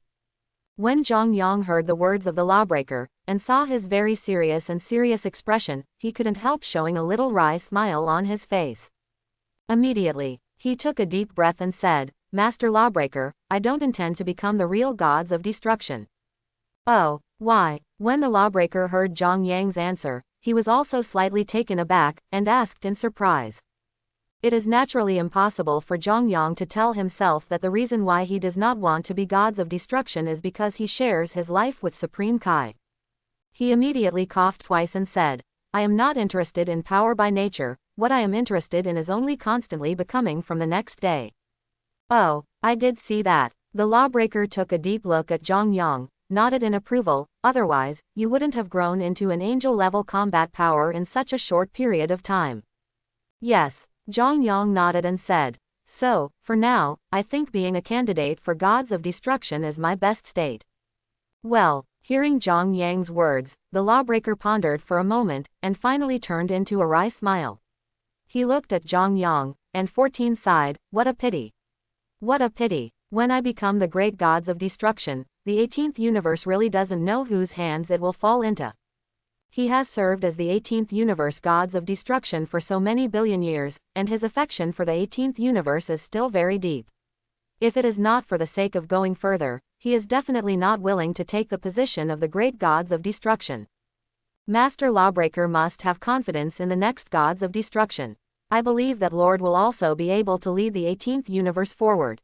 When Zhongyang heard the words of the lawbreaker, and saw his very serious expression, he couldn't help showing a little wry smile on his face. Immediately, he took a deep breath and said, "Master Lawbreaker, I don't intend to become the real gods of destruction." "Oh, why?" When the lawbreaker heard Zhongyang's answer, he was also slightly taken aback, and asked in surprise. It is naturally impossible for Zhongyang to tell himself that the reason why he does not want to be gods of destruction is because he shares his life with Supreme Kai. He immediately coughed twice and said, "I am not interested in power by nature, what I am interested in is only constantly becoming from the next day." "Oh, I did see that." The lawbreaker took a deep look at Zhongyang, nodded in approval, "Otherwise, you wouldn't have grown into an angel-level combat power in such a short period of time." "Yes." Zhongyang nodded and said, "So, for now, I think being a candidate for gods of destruction is my best state." Well, hearing Zhongyang's words, the lawbreaker pondered for a moment, and finally turned into a wry smile. He looked at Zhongyang, and 14 sighed, "What a pity. What a pity. When I become the great gods of destruction, the 18th universe really doesn't know whose hands it will fall into." He has served as the 18th universe gods of destruction for so many billion years, and his affection for the 18th universe is still very deep. If it is not for the sake of going further, he is definitely not willing to take the position of the great gods of destruction. Master Lawbreaker must have confidence in the next gods of destruction. I believe that Lord will also be able to lead the 18th universe forward.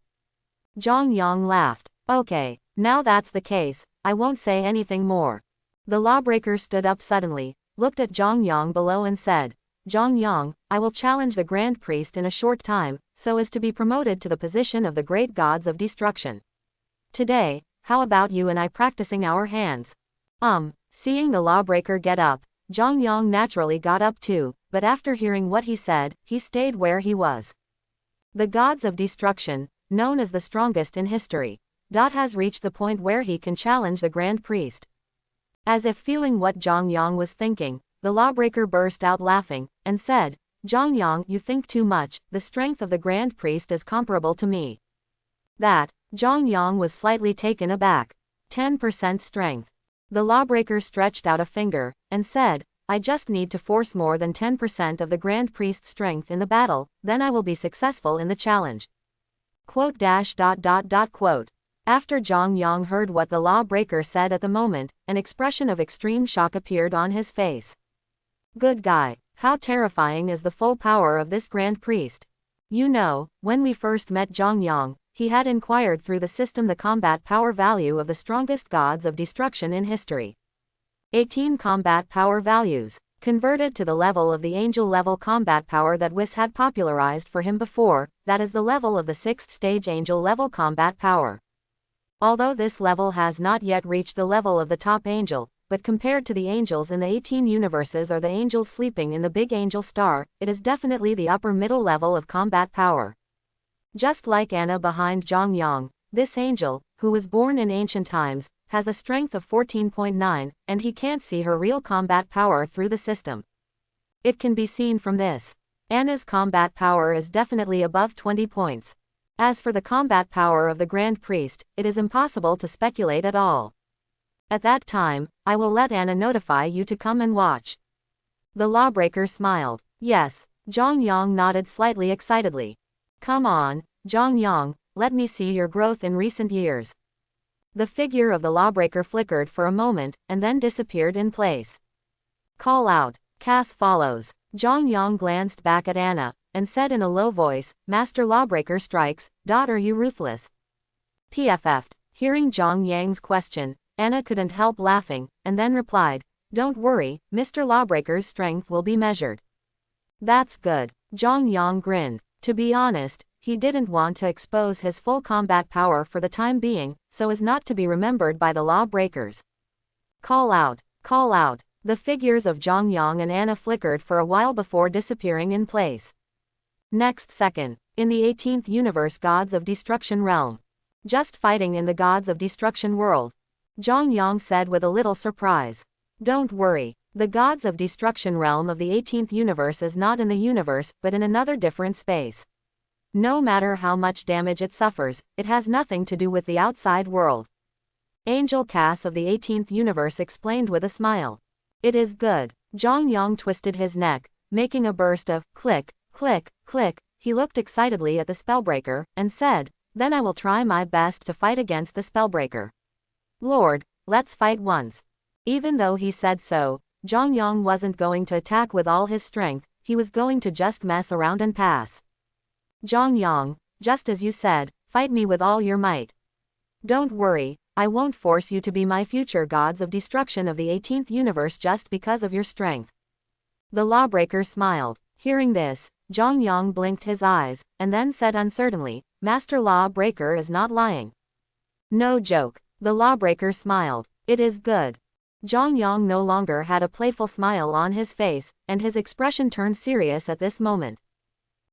Zhongyang laughed. "Okay, now that's the case, I won't say anything more." The lawbreaker stood up suddenly, looked at Zhongyang below and said, "Zhongyang, I will challenge the Grand Priest in a short time, so as to be promoted to the position of the great gods of destruction. Today, how about you and I practicing our hands?" Seeing the lawbreaker get up, Zhongyang naturally got up too, but after hearing what he said, he stayed where he was. The gods of destruction, known as the strongest in history, has reached the point where he can challenge the Grand Priest. As if feeling what Zhongyang was thinking, the lawbreaker burst out laughing, and said, "Zhongyang, you think too much, the strength of the Grand Priest is comparable to me." That, Zhang Yang was slightly taken aback. 10% strength. The lawbreaker stretched out a finger, and said, I just need to force more than 10% of the Grand Priest's strength in the battle, then I will be successful in the challenge. Quote. After Zhang Yang heard what the lawbreaker said at the moment, an expression of extreme shock appeared on his face. Good guy, how terrifying is the full power of this Grand Priest. You know, when we first met Zhang Yang, he had inquired through the system the combat power value of the strongest gods of destruction in history. 18 combat power values, converted to the level of the angel level combat power that Whis had popularized for him before, that is the level of the 6th stage angel level combat power. Although this level has not yet reached the level of the top angel, but compared to the angels in the 18 universes or the angels sleeping in the big angel star, it is definitely the upper middle level of combat power. Just like Anna behind Zhang Yang, this angel, who was born in ancient times, has a strength of 14.9, and he can't see her real combat power through the system. It can be seen from this. Anna's combat power is definitely above 20 points. As for the combat power of the Grand Priest, it is impossible to speculate at all. At that time, I will let Anna notify you to come and watch. The lawbreaker smiled. Yes, Zhang Yang nodded slightly excitedly. Come on, Zhang Yang, let me see your growth in recent years. The figure of the lawbreaker flickered for a moment, and then disappeared in place. Call out. Cass follows. Zhang Yang glanced back at Anna, and said in a low voice, Master Lawbreaker strikes, are you ruthless? PFF'd. Hearing Zhang Yang's question, Anna couldn't help laughing, and then replied, Don't worry, Mr. Lawbreaker's strength will be measured. That's good. Zhang Yang grinned. To be honest, he didn't want to expose his full combat power for the time being, so as not to be remembered by the lawbreakers. Call out. Call out. The figures of Zhang Yang and Anna flickered for a while before disappearing in place. Next second, in the 18th universe Gods of Destruction realm. Just fighting in the Gods of Destruction world. Zhang Yang said with a little surprise. Don't worry, the Gods of Destruction realm of the 18th universe is not in the universe but in another different space. No matter how much damage it suffers, it has nothing to do with the outside world. Angel Cass of the 18th universe explained with a smile. It is good. Zhang Yang twisted his neck, making a burst of click, click, click. He looked excitedly at the spellbreaker, and said, Then I will try my best to fight against the spellbreaker. Lord, let's fight once. Even though he said so, Zhang Yang wasn't going to attack with all his strength, he was going to just mess around and pass. Zhang Yang, just as you said, fight me with all your might. Don't worry, I won't force you to be my future gods of destruction of the 18th universe just because of your strength. The lawbreaker smiled. Hearing this, Zhang Yang blinked his eyes, and then said uncertainly, Master Lawbreaker is not lying. No joke. The lawbreaker smiled. It is good. Zhang Yang no longer had a playful smile on his face, and his expression turned serious at this moment.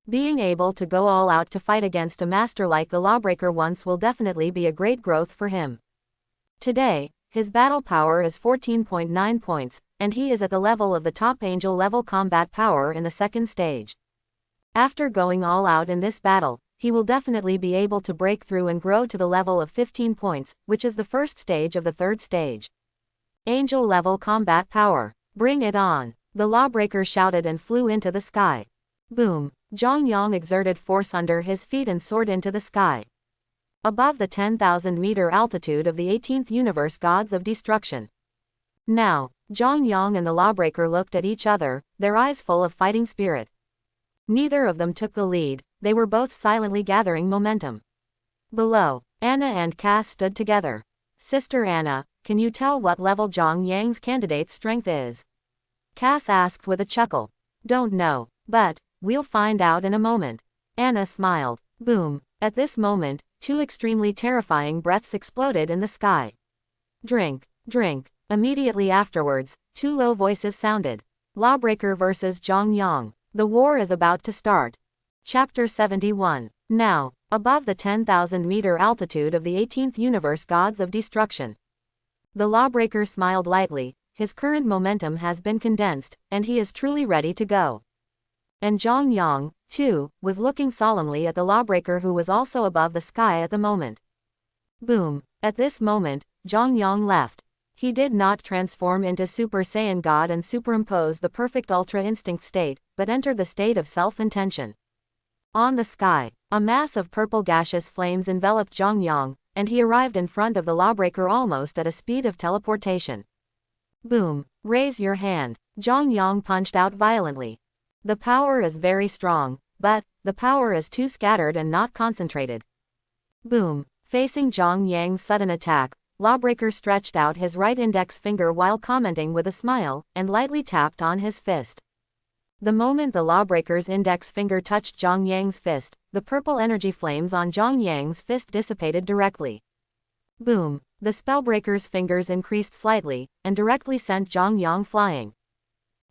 Being able to go all out to fight against a master like the lawbreaker once will definitely be a great growth for him. Today, his battle power is 14.9 points, and he is at the level of the top angel level combat power in the 2nd stage. After going all out in this battle, he will definitely be able to break through and grow to the level of 15 points, which is the 1st stage of the 3rd stage. Angel level combat power. Bring it on. The lawbreaker shouted and flew into the sky. Boom. Zhang Yang exerted force under his feet and soared into the sky. Above the 10,000-meter altitude of the 18th universe Gods of Destruction. Now, Zhang Yang and the lawbreaker looked at each other, their eyes full of fighting spirit. Neither of them took the lead, they were both silently gathering momentum. Below, Anna and Cass stood together. Sister Anna, can you tell what level Zhang Yang's candidate's strength is? Cass asked with a chuckle. Don't know, but we'll find out in a moment. Anna smiled. Boom. At this moment, 2 extremely terrifying breaths exploded in the sky. Drink, drink. Immediately afterwards, 2 low voices sounded. Lawbreaker versus Zhang Yang. The war is about to start. Chapter 71. Now, above the 10,000-meter altitude of the 18th universe Gods of Destruction. The lawbreaker smiled lightly. His current momentum has been condensed, and he is truly ready to go. And Zhang Yang, too, was looking solemnly at the lawbreaker who was also above the sky at the moment. Boom. At this moment, Zhang Yang left. He did not transform into Super Saiyan God and superimpose the perfect Ultra Instinct state, but entered the state of self-intention. On the sky, a mass of purple gaseous flames enveloped Zhang Yang, and he arrived in front of the lawbreaker almost at a speed of teleportation. Boom. Raise your hand. Zhang Yang punched out violently. The power is very strong, but the power is too scattered and not concentrated. Boom. Facing Zhang Yang's sudden attack, Lawbreaker stretched out his right index finger while commenting with a smile, and lightly tapped on his fist. The moment the Lawbreaker's index finger touched Zhang Yang's fist, the purple energy flames on Zhang Yang's fist dissipated directly. Boom. The Spellbreaker's fingers increased slightly, and directly sent Zhang Yang flying.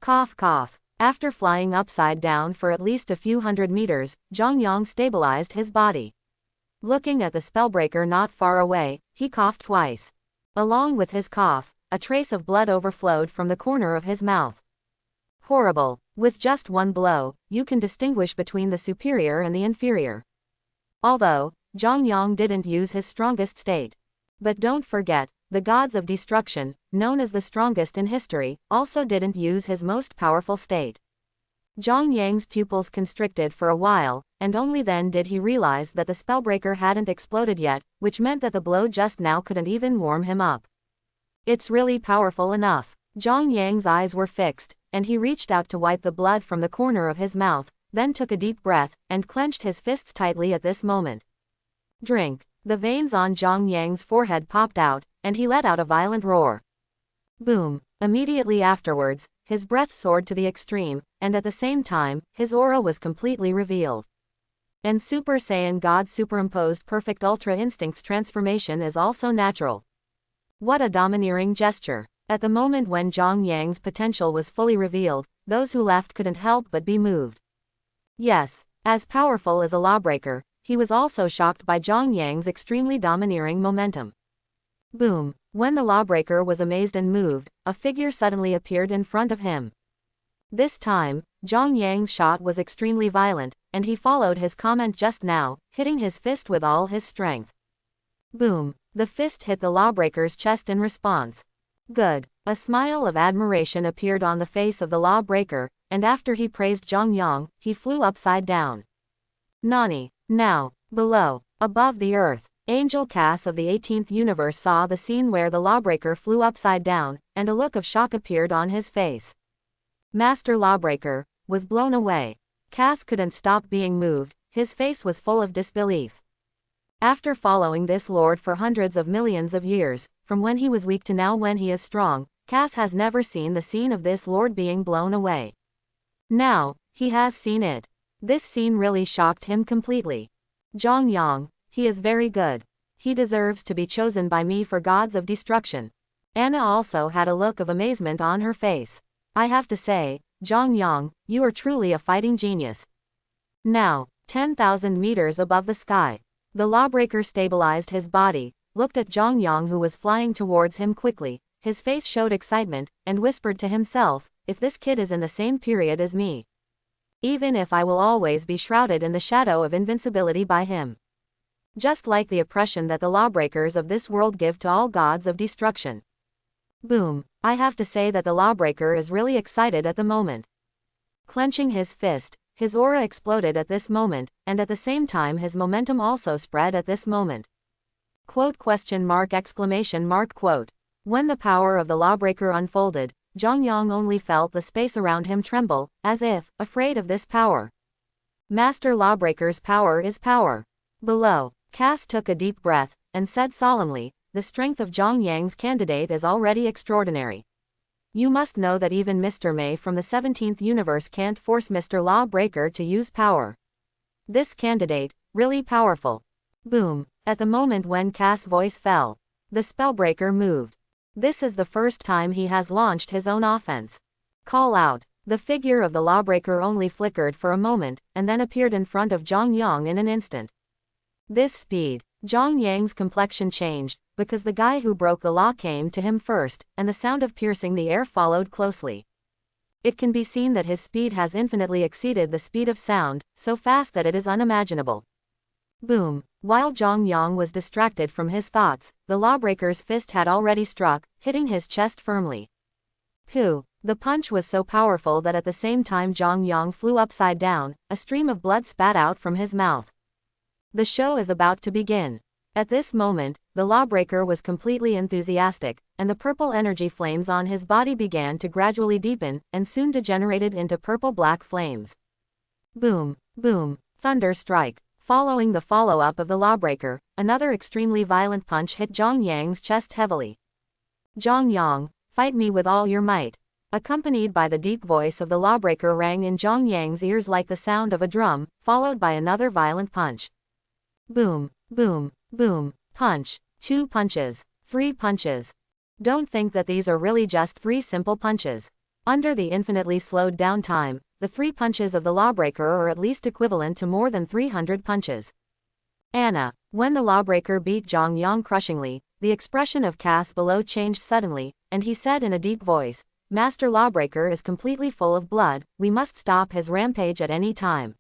Cough cough. After flying upside down for at least a few hundred meters, Zhang Yang stabilized his body. Looking at the Spellbreaker not far away, he coughed twice. Along with his cough, a trace of blood overflowed from the corner of his mouth. Horrible. With just one blow, you can distinguish between the superior and the inferior. Although, Zhang Yang didn't use his strongest state. But don't forget, the gods of destruction, known as the strongest in history, also didn't use his most powerful state. Zhang Yang's pupils constricted for a while, and only then did he realize that the Spellbreaker hadn't exploded yet, which meant that the blow just now couldn't even warm him up. It's really powerful enough. Zhang Yang's eyes were fixed, and he reached out to wipe the blood from the corner of his mouth, then took a deep breath, and clenched his fists tightly at this moment. Drink. The veins on Zhang Yang's forehead popped out, and he let out a violent roar. Boom. Immediately afterwards, his breath soared to the extreme, and at the same time, his aura was completely revealed. And Super Saiyan God superimposed perfect Ultra Instinct's transformation is also natural. What a domineering gesture. At the moment when Zhang Yang's potential was fully revealed, those who left couldn't help but be moved. Yes, as powerful as a lawbreaker, he was also shocked by Zhang Yang's extremely domineering momentum. Boom. When the lawbreaker was amazed and moved, a figure suddenly appeared in front of him. This time, Zhang Yang's shot was extremely violent, and he followed his comment just now, hitting his fist with all his strength. Boom. The fist hit the lawbreaker's chest in response. Good. A smile of admiration appeared on the face of the lawbreaker, and after he praised Zhang Yang, he flew upside down. Nani. Now, below, above the earth, Angel Cass of the 18th universe saw the scene where the lawbreaker flew upside down, and a look of shock appeared on his face. Master Lawbreaker was blown away. Cass couldn't stop being moved, his face was full of disbelief. After following this lord for hundreds of millions of years, from when he was weak to now when he is strong, Cass has never seen the scene of this lord being blown away. Now, he has seen it. This scene really shocked him completely. Zhang Yang, he is very good. He deserves to be chosen by me for gods of destruction. Anna also had a look of amazement on her face. I have to say, Zhang Yang, you are truly a fighting genius. Now, 10,000 meters above the sky, the lawbreaker stabilized his body, looked at Zhang Yang who was flying towards him quickly, his face showed excitement, and whispered to himself, if this kid is in the same period as me. Even if I will always be shrouded in the shadow of invincibility by him. Just like the oppression that the lawbreakers of this world give to all gods of destruction. Boom. I have to say that the lawbreaker is really excited at the moment. Clenching his fist, his aura exploded at this moment, and at the same time his momentum also spread at this moment. Quote question mark exclamation mark quote. When the power of the lawbreaker unfolded, Zhang Yang only felt the space around him tremble, as if, afraid of this power. Master Lawbreaker's power is power. Below, Cass took a deep breath, and said solemnly, the strength of Zhang Yang's candidate is already extraordinary. You must know that even Mr. May from the 17th universe can't force Mr. Lawbreaker to use power. This candidate, really powerful. Boom. At the moment when Cass' voice fell, the spellbreaker moved. This is the first time he has launched his own offense. Call out. The figure of the lawbreaker only flickered for a moment, and then appeared in front of Zhang Yang in an instant. This speed, Zhang Yang's complexion changed, because the guy who broke the law came to him first, and the sound of piercing the air followed closely. It can be seen that his speed has infinitely exceeded the speed of sound, so fast that it is unimaginable. Boom. While Zhang Yang was distracted from his thoughts, the lawbreaker's fist had already struck, hitting his chest firmly. Phew. The punch was so powerful that at the same time Zhang Yang flew upside down, a stream of blood spat out from his mouth. The show is about to begin. At this moment, the lawbreaker was completely enthusiastic, and the purple energy flames on his body began to gradually deepen, and soon degenerated into purple-black flames. Boom, boom, thunder strike. Following the follow-up of the lawbreaker, another extremely violent punch hit Zhang Yang's chest heavily. Zhang Yang, fight me with all your might. Accompanied by the deep voice of the lawbreaker rang in Zhang Yang's ears like the sound of a drum, followed by another violent punch. Boom, boom, boom, punch, 2 punches, 3 punches. Don't think that these are really just 3 simple punches. Under the infinitely slowed down time, the 3 punches of the lawbreaker are at least equivalent to more than 300 punches. Anna. When the lawbreaker beat Zhang Yang crushingly, the expression of Cass below changed suddenly, and he said in a deep voice, Master Lawbreaker is completely full of blood, we must stop his rampage at any time.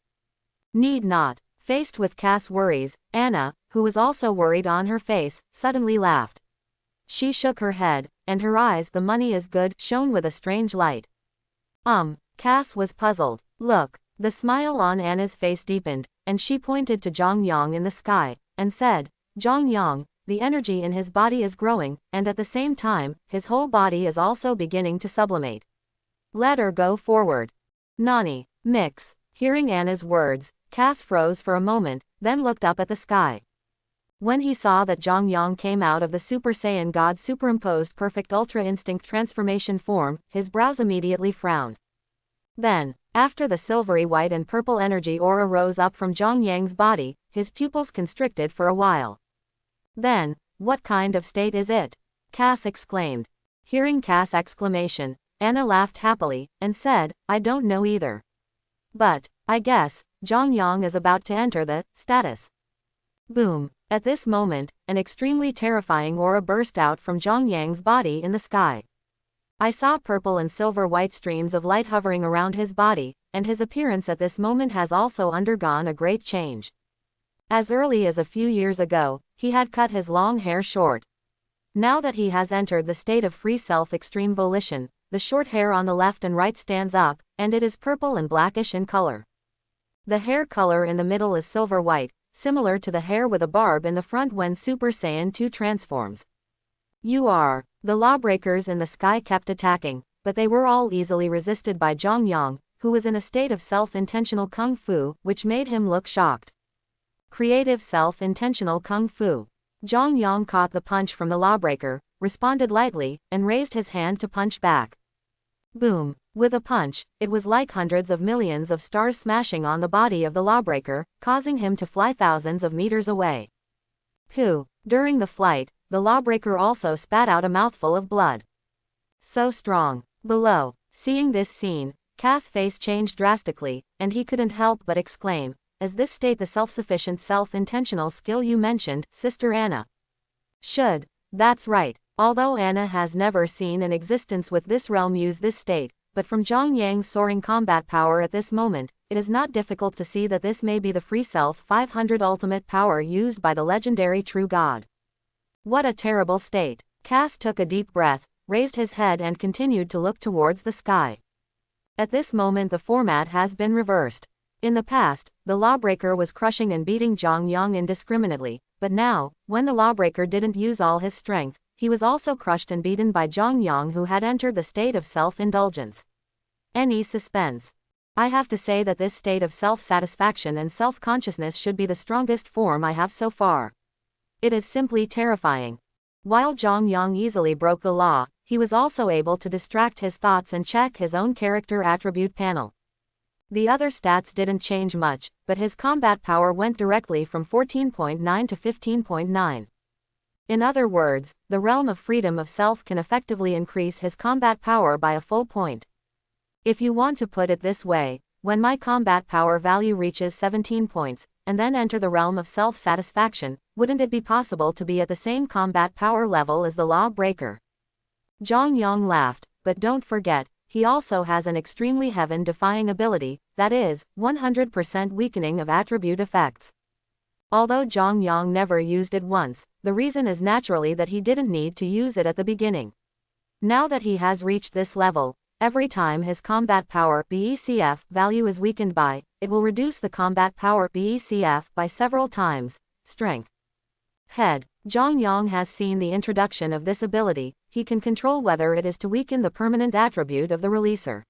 Need not. Faced with Cass' worries, Anna, who was also worried on her face, suddenly laughed. She shook her head, and her eyes, the money is good, shone with a strange light. Cass was puzzled. Look. The smile on Anna's face deepened, and she pointed to Zhang Yang in the sky, and said, Zhang Yang, the energy in his body is growing, and at the same time, his whole body is also beginning to sublimate. Let her go forward. Nani, mix. Hearing Anna's words, Cass froze for a moment, then looked up at the sky. When he saw that Zhang Yang came out of the Super Saiyan God superimposed perfect Ultra Instinct transformation form, his brows immediately frowned. Then, after the silvery white and purple energy aura rose up from Zhang Yang's body, his pupils constricted for a while. Then, what kind of state is it? Cass exclaimed. Hearing Cass' exclamation, Anna laughed happily, and said, I don't know either. But, I guess, Zhang Yang is about to enter the status. Boom. At this moment, an extremely terrifying aura burst out from Zhang Yang's body in the sky. I saw purple and silver white streams of light hovering around his body, and his appearance at this moment has also undergone a great change. As early as a few years ago, he had cut his long hair short. Now that he has entered the state of free self-extreme volition, the short hair on the left and right stands up, and it is purple and blackish in color. The hair color in the middle is silver white, similar to the hair with a barb in the front when Super Saiyan 2 transforms. The lawbreakers in the sky kept attacking, but they were all easily resisted by Zhang Yang, who was in a state of self-intentional kung fu, which made him look shocked. Creative self-intentional kung fu. Zhang Yang caught the punch from the lawbreaker, responded lightly, and raised his hand to punch back. Boom. With a punch, it was like hundreds of millions of stars smashing on the body of the lawbreaker, causing him to fly thousands of meters away. Phew. During the flight, the lawbreaker also spat out a mouthful of blood. So strong. Below. Seeing this scene, Cass' face changed drastically, and he couldn't help but exclaim, is this state the self-sufficient self-intentional skill you mentioned, Sister Anna? That's right. Although Anna has never seen an existence with this realm use this state, but from Zhang Yang's soaring combat power at this moment, it is not difficult to see that this may be the Free Self 500 ultimate power used by the legendary True God. What a terrible state. Cass took a deep breath, raised his head and continued to look towards the sky. At this moment the format has been reversed. In the past, the lawbreaker was crushing and beating Zhang Yang indiscriminately, but now, when the lawbreaker didn't use all his strength, he was also crushed and beaten by Zhang Yang, who had entered the state of self-indulgence. Any suspense. I have to say that this state of self-satisfaction and self-consciousness should be the strongest form I have so far. It is simply terrifying. While Zhang Yang easily broke the law, he was also able to distract his thoughts and check his own character attribute panel. The other stats didn't change much, but his combat power went directly from 14.9 to 15.9. In other words, the realm of freedom of self can effectively increase his combat power by a full point. If you want to put it this way, when my combat power value reaches 17 points, and then enter the realm of self-satisfaction, wouldn't it be possible to be at the same combat power level as the lawbreaker? Zhang Yang laughed, but don't forget, he also has an extremely heaven-defying ability, that is, 100% weakening of attribute effects. Although Zhang Yang never used it once, the reason is naturally that he didn't need to use it at the beginning. Now that he has reached this level, every time his combat power BECF value is weakened by, it will reduce the combat power BECF by several times. Strength. Head. Zhang Yang has seen the introduction of this ability. He can control whether it is to weaken the permanent attribute of the releaser.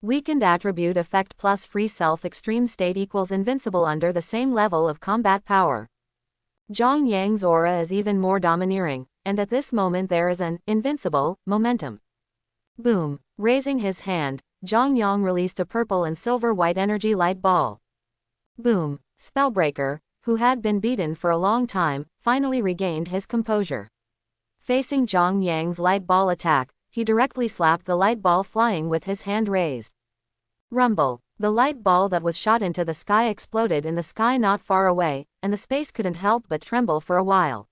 Weakened attribute effect plus free self extreme state equals invincible under the same level of combat power. Zhang Yang's aura is even more domineering, and at this moment there is an invincible momentum. Boom. Raising his hand, Zhang Yang released a purple and silver-white energy light ball. Boom. Spellbreaker, who had been beaten for a long time, finally regained his composure. Facing Zhang Yang's light ball attack, he directly slapped the light ball flying with his hand raised. Rumble. The light ball that was shot into the sky exploded in the sky not far away, and the space couldn't help but tremble for a while.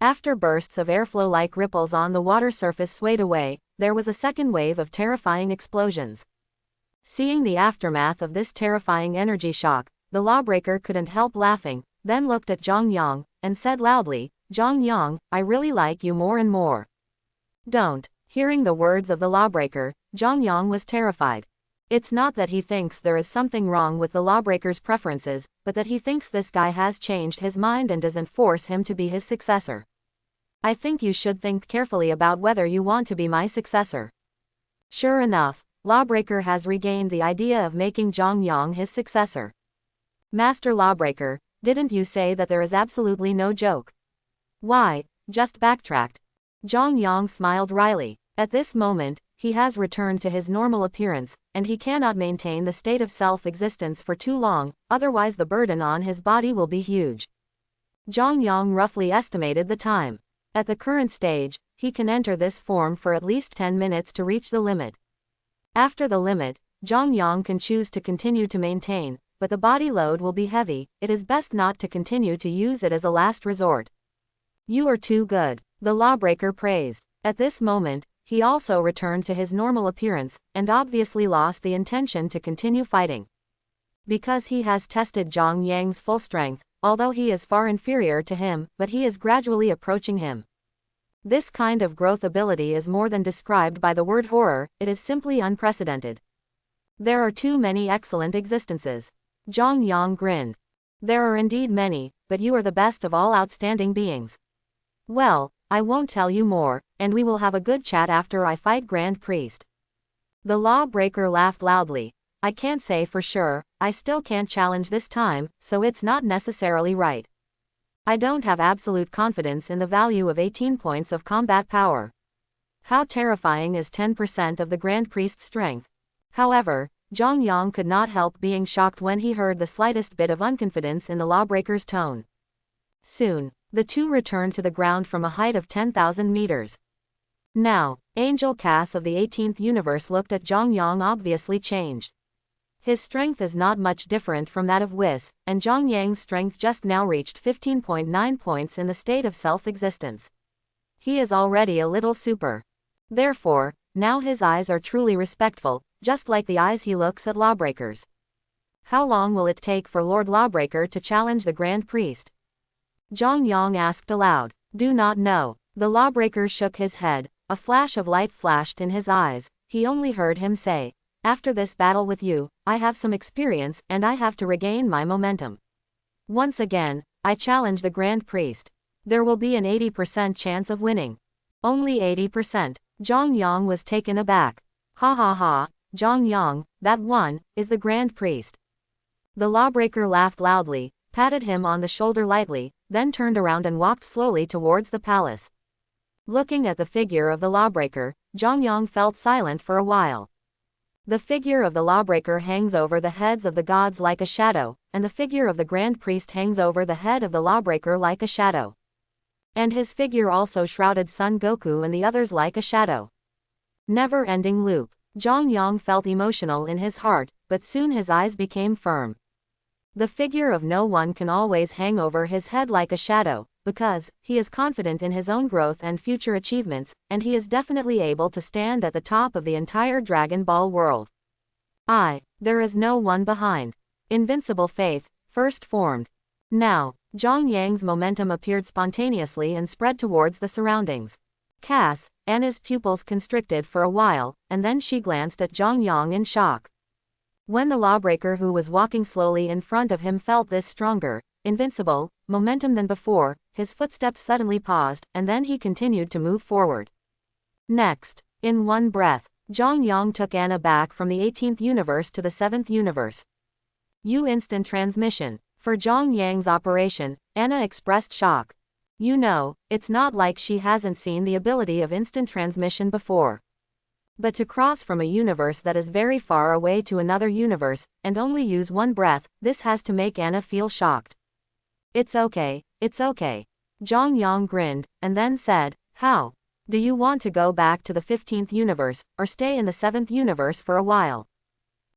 After bursts of airflow like ripples on the water surface swayed away, there was a second wave of terrifying explosions. Seeing the aftermath of this terrifying energy shock, the lawbreaker couldn't help laughing, then looked at Zhang Yang, and said loudly, "Zhang Yang, I really like you more and more." Don't. Hearing the words of the lawbreaker, Zhang Yang was terrified. It's not that he thinks there is something wrong with the lawbreaker's preferences, but that he thinks this guy has changed his mind and doesn't force him to be his successor. I think you should think carefully about whether you want to be my successor. Sure enough, Lawbreaker has regained the idea of making Zhang Yang his successor. Master Lawbreaker, didn't you say that there is absolutely no joke? Why, just backtracked. Zhang Yang smiled wryly. At this moment, he has returned to his normal appearance, and he cannot maintain the state of self-existence for too long, otherwise the burden on his body will be huge. Zhang Yang roughly estimated the time. At the current stage, he can enter this form for at least 10 minutes to reach the limit. After the limit, Zhang Yang can choose to continue to maintain, but the body load will be heavy. It is best not to continue to use it as a last resort. You are too good, the lawbreaker praised. At this moment, he also returned to his normal appearance, and obviously lost the intention to continue fighting. Because he has tested Zhang Yang's full strength, although he is far inferior to him, but he is gradually approaching him. This kind of growth ability is more than described by the word horror, it is simply unprecedented. There are too many excellent existences. Zhang Yang grinned. There are indeed many, but you are the best of all outstanding beings. Well, I won't tell you more, and we will have a good chat after I fight Grand Priest. The lawbreaker laughed loudly. I can't say for sure, I still can't challenge this time, so it's not necessarily right. I don't have absolute confidence in the value of 18 points of combat power. How terrifying is 10% of the Grand Priest's strength? However, Zhang Yang could not help being shocked when he heard the slightest bit of unconfidence in the lawbreaker's tone. Soon, the two returned to the ground from a height of 10,000 meters. Now, Angel Cass of the 18th universe looked at Zhang Yang obviously changed. His strength is not much different from that of Whis, and Zhang Yang's strength just now reached 15.9 points in the state of self-existence. He is already a little super. Therefore, now his eyes are truly respectful, just like the eyes he looks at lawbreakers. How long will it take for Lord Lawbreaker to challenge the Grand Priest? Zhang Yang asked aloud. Do not know. The lawbreaker shook his head, a flash of light flashed in his eyes. He only heard him say, after this battle with you, I have some experience, and I have to regain my momentum. Once again, I challenge the Grand Priest. There will be an 80% chance of winning. Only 80%. Zhang Yang was taken aback. Ha ha ha, Zhang Yang, that one, is the Grand Priest. The lawbreaker laughed loudly, patted him on the shoulder lightly, then turned around and walked slowly towards the palace. Looking at the figure of the lawbreaker, Zhang Yang felt silent for a while. The figure of the lawbreaker hangs over the heads of the gods like a shadow, and the figure of the Grand Priest hangs over the head of the lawbreaker like a shadow. And his figure also shrouded Son Goku and the others like a shadow. Never-ending loop. Zhang Yang felt emotional in his heart, but soon his eyes became firm. The figure of no one can always hang over his head like a shadow, because he is confident in his own growth and future achievements, and he is definitely able to stand at the top of the entire Dragon Ball world. There is no one behind. Invincible faith, first formed. Now, Zhang Yang's momentum appeared spontaneously and spread towards the surroundings. Anna's pupils constricted for a while, and then she glanced at Zhang Yang in shock. When the lawbreaker who was walking slowly in front of him felt this stronger, invincible, momentum than before, his footsteps suddenly paused, and then he continued to move forward. Next, in one breath, Zhang Yang took Anna back from the 18th universe to the 7th universe. Instant transmission. For Zhang Yang's operation, Anna expressed shock. It's not like she hasn't seen the ability of instant transmission before. But to cross from a universe that is very far away to another universe, and only use one breath, this has to make Anna feel shocked. It's okay. Zhang Yang grinned, and then said, how? Do you want to go back to the 15th universe, or stay in the 7th universe for a while?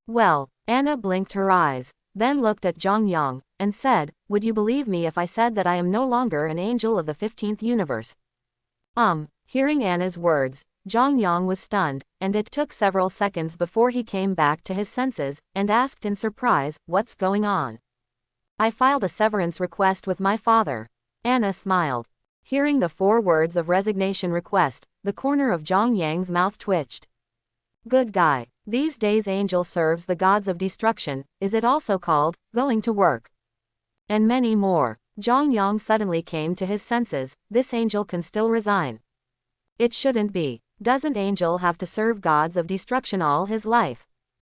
Well, Anna blinked her eyes, then looked at Zhang Yang, and said, would you believe me if I said that I am no longer an angel of the 15th universe? Hearing Anna's words, Zhang Yang was stunned, and it took several seconds before he came back to his senses, and asked in surprise, what's going on? I filed a severance request with my father. Anna smiled. Hearing the 4 words of resignation request, the corner of Zhang Yang's mouth twitched. Good guy. These days angel serves the gods of destruction, is it also called, going to work? And many more. Zhang Yang suddenly came to his senses, this angel can still resign. It shouldn't be. Doesn't angel have to serve gods of destruction all his life?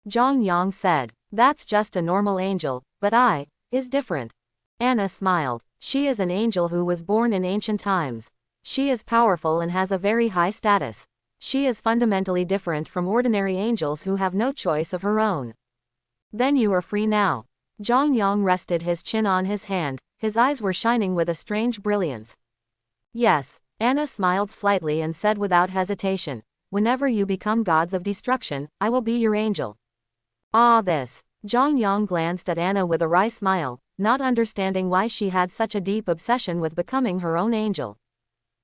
Zhang Yang said, that's just a normal angel, but I, is different. Anna smiled. She is an angel who was born in ancient times. She is powerful and has a very high status. She is fundamentally different from ordinary angels who have no choice of her own. Then you are free now. Zhang Yang rested his chin on his hand, his eyes were shining with a strange brilliance. Yes. Anna smiled slightly and said without hesitation, whenever you become gods of destruction, I will be your angel. This. Zhang Yang glanced at Anna with a wry smile, not understanding why she had such a deep obsession with becoming her own angel.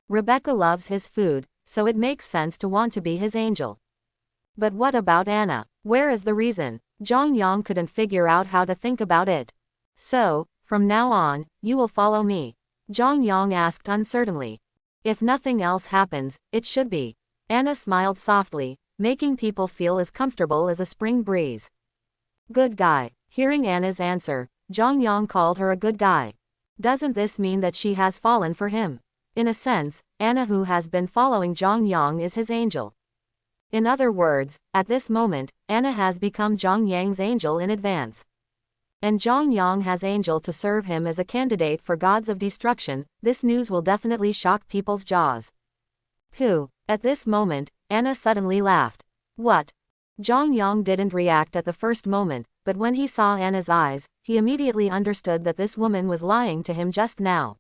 Rebecca loves his food, so it makes sense to want to be his angel. But what about Anna? Where is the reason? Zhang Yang couldn't figure out how to think about it. So, from now on, you will follow me? Zhang Yang asked uncertainly. If nothing else happens, it should be. Anna smiled softly, making people feel as comfortable as a spring breeze. Good guy. Hearing Anna's answer, Zhang Yang called her a good guy. Doesn't this mean that she has fallen for him? In a sense, Anna who has been following Zhang Yang is his angel. In other words, at this moment, Anna has become Zhang Yang's angel in advance. And Zhang Yang has angel to serve him as a candidate for gods of destruction. This news will definitely shock people's jaws. Pooh. At this moment, Anna suddenly laughed. What? Zhang Yang didn't react at the first moment, but when he saw Anna's eyes, he immediately understood that this woman was lying to him just now.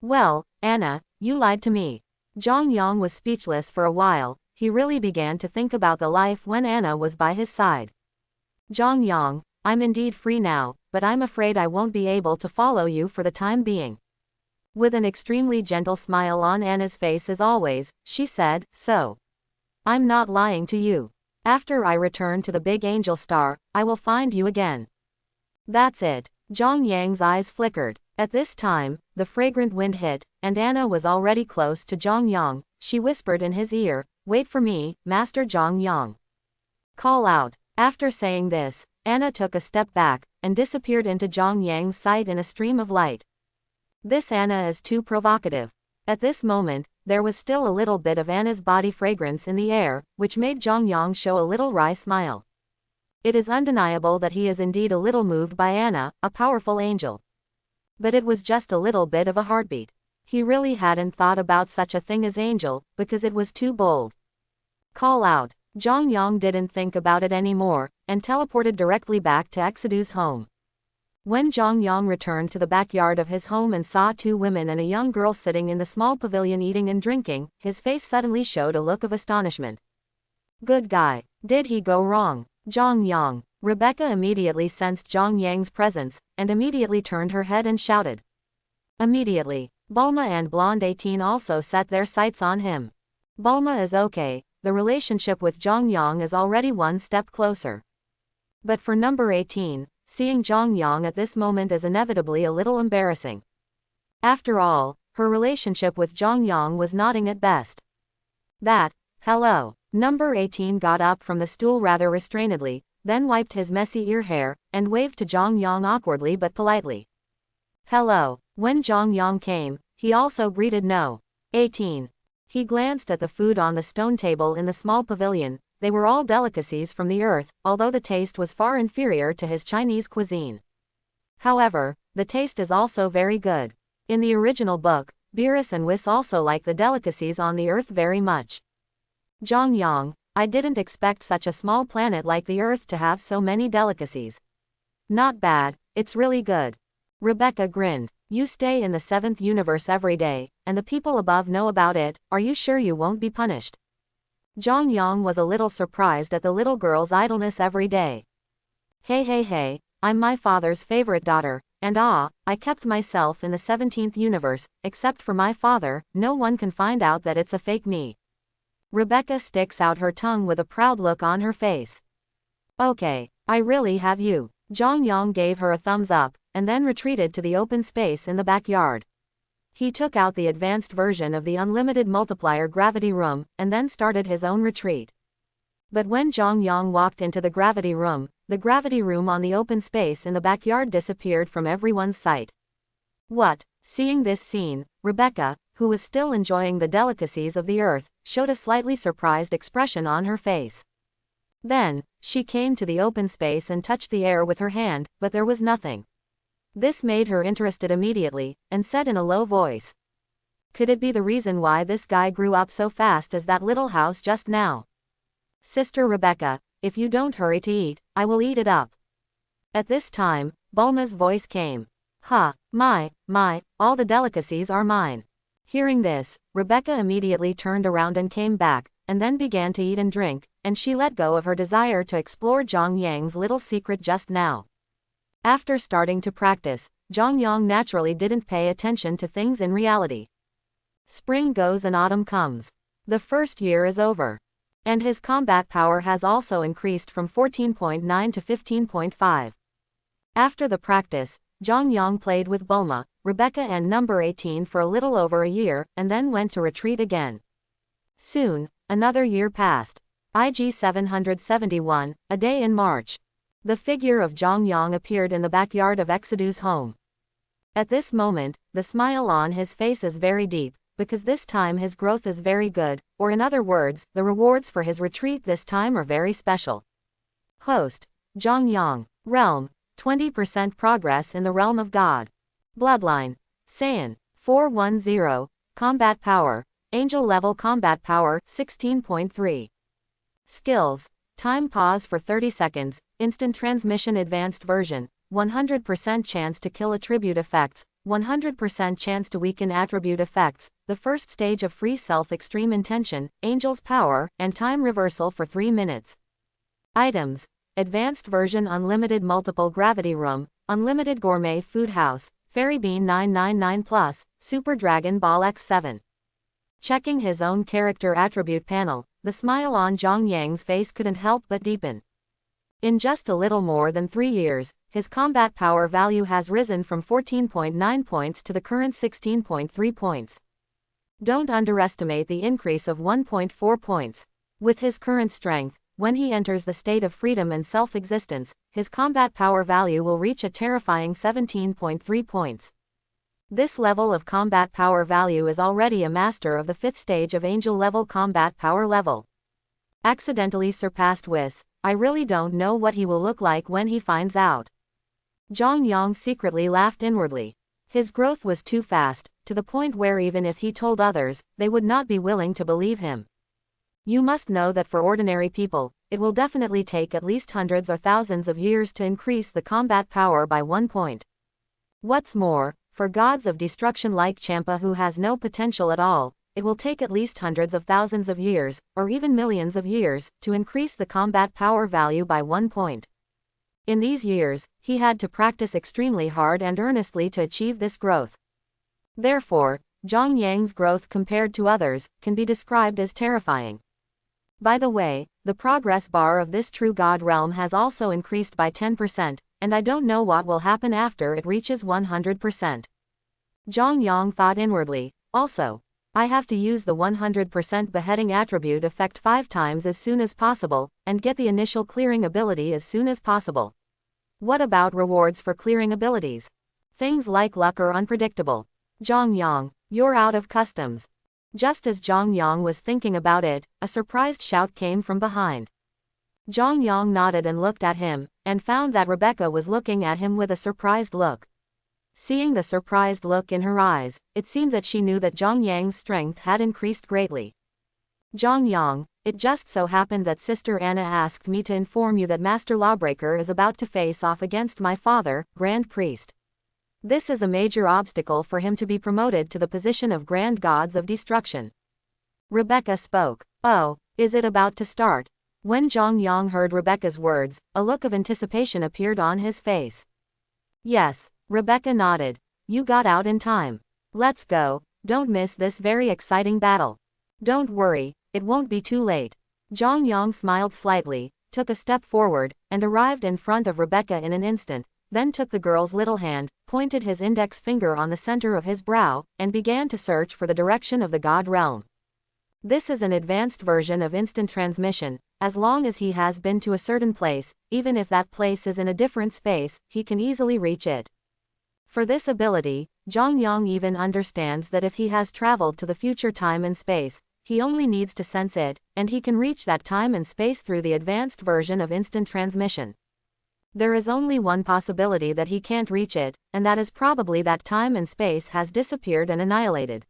Well, Anna, you lied to me. Zhang Yang was speechless for a while. He really began to think about the life when Anna was by his side. Zhang Yang, I'm indeed free now, but I'm afraid I won't be able to follow you for the time being. With an extremely gentle smile on Anna's face as always, she said, so. I'm not lying to you. After I return to the big angel star, I will find you again. That's it. Zhang Yang's eyes flickered. At this time, the fragrant wind hit, and Anna was already close to Zhang Yang. She whispered in his ear, wait for me, Master Zhang Yang. Call out. After saying this, Anna took a step back, and disappeared into Zhang Yang's sight in a stream of light. This Anna is too provocative. At this moment, there was still a little bit of Anna's body fragrance in the air, which made Zhang Yang show a little wry smile. It is undeniable that he is indeed a little moved by Anna, a powerful angel. But it was just a little bit of a heartbeat. He really hadn't thought about such a thing as angel, because it was too bold. Call out. Zhang Yang didn't think about it anymore, and teleported directly back to Exedu's home. When Zhang Yang returned to the backyard of his home and saw 2 women and a young girl sitting in the small pavilion eating and drinking, his face suddenly showed a look of astonishment. Good guy. Did he go wrong? Zhang Yang. Rebecca immediately sensed Zhang Yang's presence, and immediately turned her head and shouted. Immediately, Bulma and Blonde 18 also set their sights on him. Bulma is okay. The relationship with Zhang Yang is already one step closer. But for number 18, seeing Zhongyang at this moment is inevitably a little embarrassing. After all, her relationship with Zhongyang was nodding at best. Hello. Number 18 got up from the stool rather restrainedly, then wiped his messy ear hair, and waved to Zhongyang awkwardly but politely. Hello. When Zhongyang came, he also greeted No. 18. He glanced at the food on the stone table in the small pavilion. They were all delicacies from the earth, although the taste was far inferior to his Chinese cuisine. However, the taste is also very good. In the original book, Beerus and Whis also like the delicacies on the earth very much. Zhongyang, I didn't expect such a small planet like the earth to have so many delicacies. Not bad, it's really good. Rebecca grinned. You stay in the 7th universe every day, and the people above know about it. Are you sure you won't be punished? Zhongyang was a little surprised at the little girl's idleness every day. Hey, I'm my father's favorite daughter, and I kept myself in the 17th universe, except for my father. No one can find out that it's a fake me. Rebecca sticks out her tongue with a proud look on her face. Okay, I really have you. Zhongyang gave her a thumbs up, and then retreated to the open space in the backyard. He took out the advanced version of the unlimited multiplier gravity room, and then started his own retreat. But when Zhongyang walked into the gravity room on the open space in the backyard disappeared from everyone's sight. What? Seeing this scene, Rebecca, who was still enjoying the delicacies of the earth, showed a slightly surprised expression on her face. Then, she came to the open space and touched the air with her hand, but there was nothing. This made her interested immediately, and said in a low voice. Could it be the reason why this guy grew up so fast as that little house just now? Sister Rebecca, if you don't hurry to eat, I will eat it up. At this time, Bulma's voice came. My, all the delicacies are mine. Hearing this, Rebecca immediately turned around and came back, and then began to eat and drink, and she let go of her desire to explore Zhongyang's little secret just now. After starting to practice, Zhongyang naturally didn't pay attention to things in reality. Spring goes and autumn comes. The first year is over. And his combat power has also increased from 14.9 to 15.5. After the practice, Zhongyang played with Bulma, Rebecca and number 18 for a little over a year, and then went to retreat again. Soon, another year passed. IG 771, a day in March. The figure of Zhongyang appeared in the backyard of Exodu's home. At this moment, the smile on his face is very deep, because this time his growth is very good, or in other words, the rewards for his retreat this time are very special. Host: Zhongyang. Realm: 20% progress in the realm of God. Bloodline: Saiyan. 410. Combat power: Angel level combat power 16.3. Skills: Time pause for 30 seconds, instant transmission advanced version, 100% chance to kill attribute effects, 100% chance to weaken attribute effects, the first stage of free self extreme intention, angel's power, and time reversal for 3 minutes. Items: Advanced version unlimited multiple gravity room, unlimited gourmet food house, fairy bean 999+, super dragon ball x7. Checking his own character attribute panel, the smile on Zhongyang's face couldn't help but deepen. In just a little more than 3 years, his combat power value has risen from 14.9 points to the current 16.3 points. Don't underestimate the increase of 1.4 points. With his current strength, when he enters the state of freedom and self-existence, his combat power value will reach a terrifying 17.3 points. This level of combat power value is already a master of the 5th stage of angel level combat power level. Accidentally surpassed Whis. I really don't know what he will look like when he finds out. Zhongyang secretly laughed inwardly. His growth was too fast, to the point where even if he told others, they would not be willing to believe him. You must know that for ordinary people, it will definitely take at least hundreds or thousands of years to increase the combat power by 1 point. What's more, for gods of destruction like Champa who has no potential at all, it will take at least hundreds of thousands of years, or even millions of years, to increase the combat power value by 1 point. In these years, he had to practice extremely hard and earnestly to achieve this growth. Therefore, Zhongyang's growth compared to others, can be described as terrifying. By the way, the progress bar of this true god realm has also increased by 10%, and I don't know what will happen after it reaches 100%. Zhang Yang thought inwardly. Also, I have to use the 100% beheading attribute effect 5 times as soon as possible, and get the initial clearing ability as soon as possible. What about rewards for clearing abilities? Things like luck are unpredictable. Zhang Yang, you're out of customs. Just as Zhang Yang was thinking about it, a surprised shout came from behind. Zhang Yang nodded and looked at him, and found that Rebecca was looking at him with a surprised look. Seeing the surprised look in her eyes, it seemed that she knew that Zhang Yang's strength had increased greatly. Zhang Yang, it just so happened that Sister Anna asked me to inform you that Master Lawbreaker is about to face off against my father, Grand Priest. This is a major obstacle for him to be promoted to the position of Grand Gods of Destruction. Rebecca spoke. Oh, is it about to start? When Zhang Yang heard Rebecca's words, a look of anticipation appeared on his face. Yes, Rebecca nodded. You got out in time. Let's go, don't miss this very exciting battle. Don't worry, it won't be too late. Zhang Yang smiled slightly, took a step forward, and arrived in front of Rebecca in an instant, then took the girl's little hand, pointed his index finger on the center of his brow, and began to search for the direction of the God realm. This is an advanced version of instant transmission. As long as he has been to a certain place, even if that place is in a different space, he can easily reach it. For this ability, Zhang Yang even understands that if he has traveled to the future time and space, he only needs to sense it, and he can reach that time and space through the advanced version of instant transmission. There is only one possibility that he can't reach it, and that is probably that time and space has disappeared and annihilated.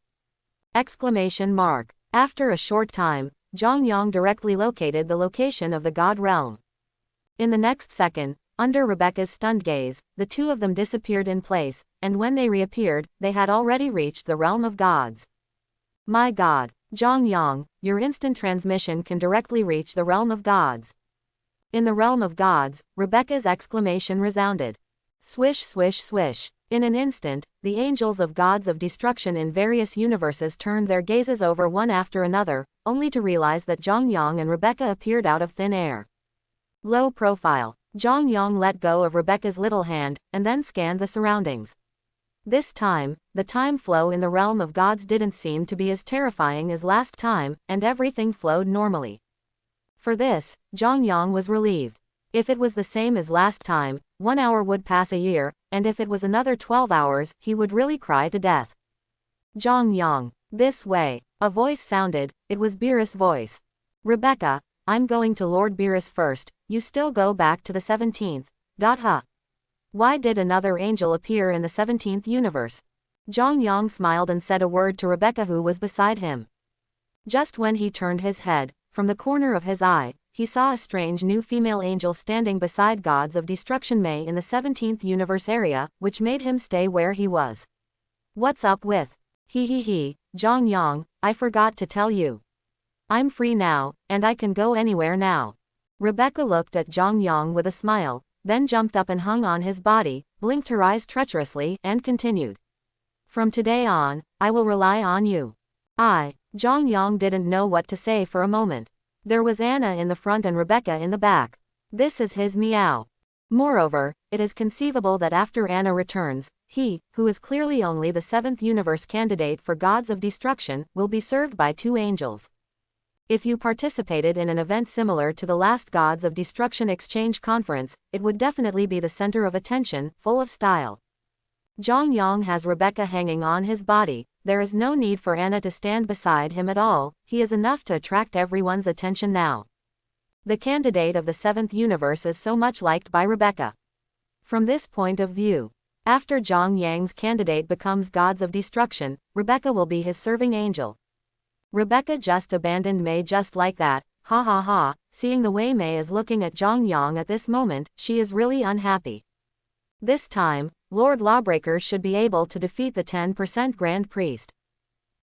Exclamation mark. After a short time, Zhang Yang directly located the location of the God realm. In the next second, under Rebecca's stunned gaze, the two of them disappeared in place, and when they reappeared, they had already reached the realm of gods. My God, Zhang Yang, your instant transmission can directly reach the realm of gods. In the realm of gods, Rebecca's exclamation resounded. Swish, swish, swish. In an instant, the angels of gods of destruction in various universes turned their gazes over one after another, only to realize that Zhang Yang and Rebecca appeared out of thin air. Low profile. Zhang Yang let go of Rebecca's little hand, and then scanned the surroundings. This time, the time flow in the realm of gods didn't seem to be as terrifying as last time, and everything flowed normally. For this, Zhang Yang was relieved. If it was the same as last time, 1 hour would pass a year, and if it was another 12 hours, he would really cry to death. Zhang Yang, this way. A voice sounded, it was Beerus' voice. Rebecca, I'm going to Lord Beerus first, you still go back to the 17th. Huh? Why did another angel appear in the 17th universe? Zhang Yang smiled and said a word to Rebecca who was beside him. Just when he turned his head, from the corner of his eye, he saw a strange new female angel standing beside gods of destruction May in the 17th universe area, which made him stay where he was. What's up with? Zhang Yang, I forgot to tell you. I'm free now, and I can go anywhere now. Rebecca looked at Zhang Yang with a smile, then jumped up and hung on his body, blinked her eyes treacherously, and continued. From today on, I will rely on you. Zhang Yang didn't know what to say for a moment. There was Anna in the front and Rebecca in the back. This is his meow. Moreover, it is conceivable that after Anna returns, he, who is clearly only the 7th universe candidate for gods of destruction, will be served by 2 angels. If you participated in an event similar to the last Gods of Destruction Exchange Conference, it would definitely be the center of attention, full of style. Zhang Yang has Rebecca hanging on his body. There is no need for Anna to stand beside him at all, he is enough to attract everyone's attention now. The candidate of the 7th universe is so much liked by Rebecca. From this point of view, after Zhang Yang's candidate becomes Gods of Destruction, Rebecca will be his serving angel. Rebecca just abandoned May just like that, ha ha ha. Seeing the way May is looking at Zhang Yang at this moment, she is really unhappy. This time, Lord Lawbreaker should be able to defeat the 10% Grand Priest.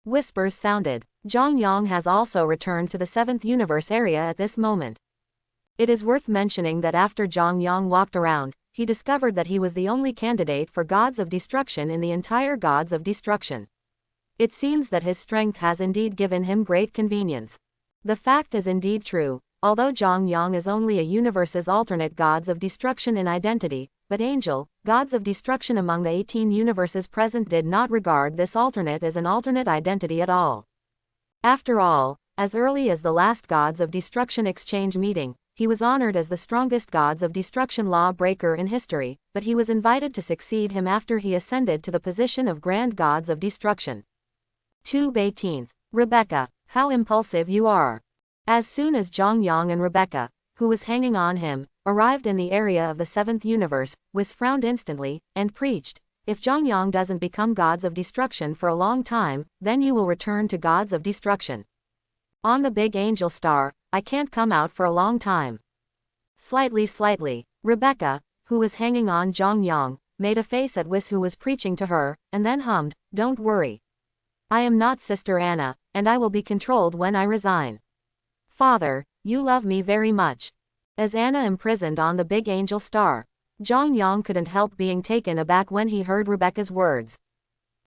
Whispers sounded. Zhang Yang has also returned to the 7th universe area at this moment. It is worth mentioning that after Zhang Yang walked around, he discovered that he was the only candidate for Gods of Destruction in the entire Gods of Destruction. It seems that his strength has indeed given him great convenience. The fact is indeed true, although Zhang Yang is only a universe's alternate Gods of Destruction in identity, but angel, gods of destruction among the 18 universes present did not regard this alternate as an alternate identity at all. After all, as early as the last gods of destruction exchange meeting, he was honored as the strongest gods of destruction lawbreaker in history, but he was invited to succeed him after he ascended to the position of grand gods of destruction. Tube 18th. Rebecca, how impulsive you are. As soon as Zhongyang and Rebecca, who was hanging on him, arrived in the area of the 7th universe, Whis frowned instantly, and preached, if Zhongyang doesn't become gods of destruction for a long time, then you will return to gods of destruction. On the big angel star, I can't come out for a long time. Slightly, Rebecca, who was hanging on Zhongyang, made a face at Whis who was preaching to her, and then hummed, don't worry. I am not Sister Anna, and I will be controlled when I resign. Father, you love me very much. As Anna imprisoned on the big angel star, Zhongyang couldn't help being taken aback when he heard Rebecca's words.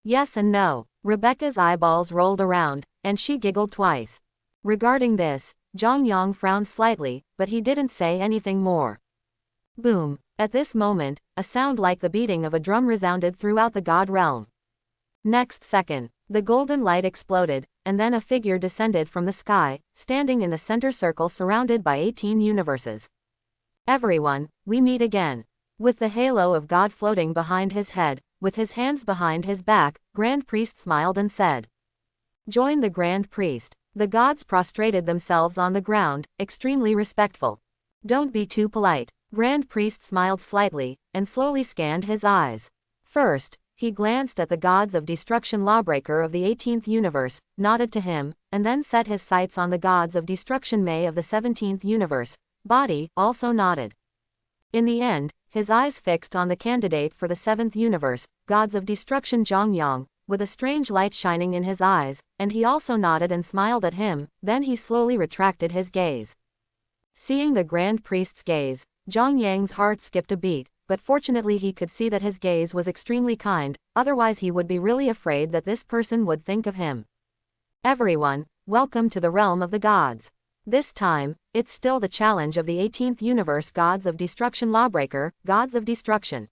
Yes and no. Rebecca's eyeballs rolled around, and she giggled twice. Regarding this, Zhongyang frowned slightly, but he didn't say anything more. Boom. At this moment, a sound like the beating of a drum resounded throughout the god realm. Next second, the golden light exploded, and then a figure descended from the sky, standing in the center circle surrounded by 18 universes. Everyone, we meet again. With the halo of God floating behind his head, with his hands behind his back, Grand Priest smiled and said, join the Grand Priest. The gods prostrated themselves on the ground, extremely respectful. Don't be too polite. Grand Priest smiled slightly, and slowly scanned his eyes. First, he glanced at the gods of destruction lawbreaker of the 18th universe, nodded to him, and then set his sights on the gods of destruction May of the 17th universe. Body also nodded. In the end, his eyes fixed on the candidate for the 7th universe, gods of destruction Zhongyang, with a strange light shining in his eyes, and he also nodded and smiled at him, then he slowly retracted his gaze. Seeing the Grand Priest's gaze, Zhongyang's heart skipped a beat, but fortunately he could see that his gaze was extremely kind, otherwise he would be really afraid that this person would think of him. Everyone, welcome to the realm of the gods. This time, it's still the challenge of the 18th universe gods of destruction lawbreaker, gods of destruction.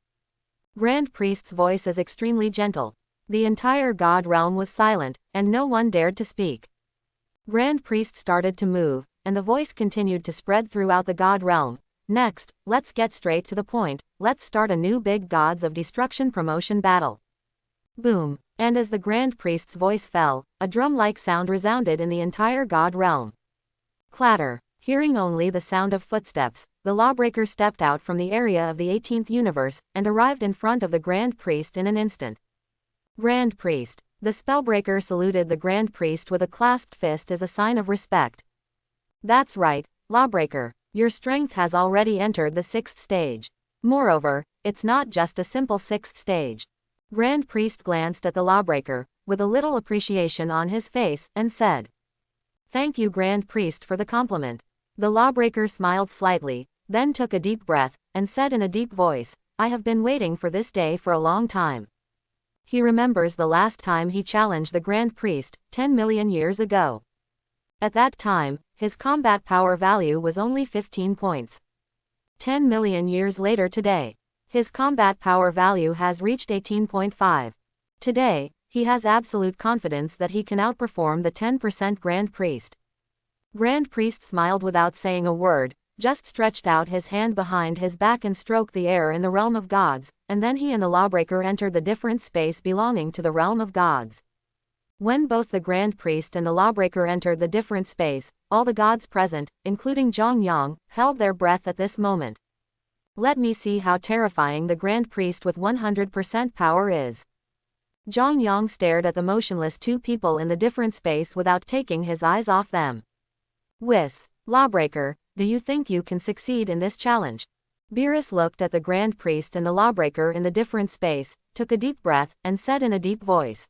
Grand Priest's voice is extremely gentle. The entire god realm was silent, and no one dared to speak. Grand Priest started to move, and the voice continued to spread throughout the god realm. Next, let's get straight to the point, let's start a new big gods of destruction promotion battle. Boom, and as the Grand Priest's voice fell, a drum-like sound resounded in the entire god realm. Clatter. Hearing only the sound of footsteps, the lawbreaker stepped out from the area of the 18th universe, and arrived in front of the Grand Priest in an instant. Grand Priest. The spellbreaker saluted the Grand Priest with a clasped fist as a sign of respect. That's right, lawbreaker. Your strength has already entered the 6th stage. Moreover, it's not just a simple 6th stage. Grand Priest glanced at the lawbreaker, with a little appreciation on his face, and said, thank you Grand Priest for the compliment. The lawbreaker smiled slightly, then took a deep breath, and said in a deep voice, I have been waiting for this day for a long time. He remembers the last time he challenged the Grand Priest, 10 million years ago. At that time, his combat power value was only 15 points. 10 million years later today, his combat power value has reached 18.5. Today, he has absolute confidence that he can outperform the 10% Grand Priest. Grand Priest smiled without saying a word, just stretched out his hand behind his back and stroked the air in the realm of gods, and then he and the lawbreaker entered the different space belonging to the realm of gods. When both the Grand Priest and the lawbreaker entered the different space, all the gods present, including Zhongyang, held their breath at this moment. Let me see how terrifying the Grand Priest with 100% power is. Zhongyang stared at the motionless two people in the different space without taking his eyes off them. Whis, lawbreaker, do you think you can succeed in this challenge? Beerus looked at the Grand Priest and the lawbreaker in the different space, took a deep breath, and said in a deep voice,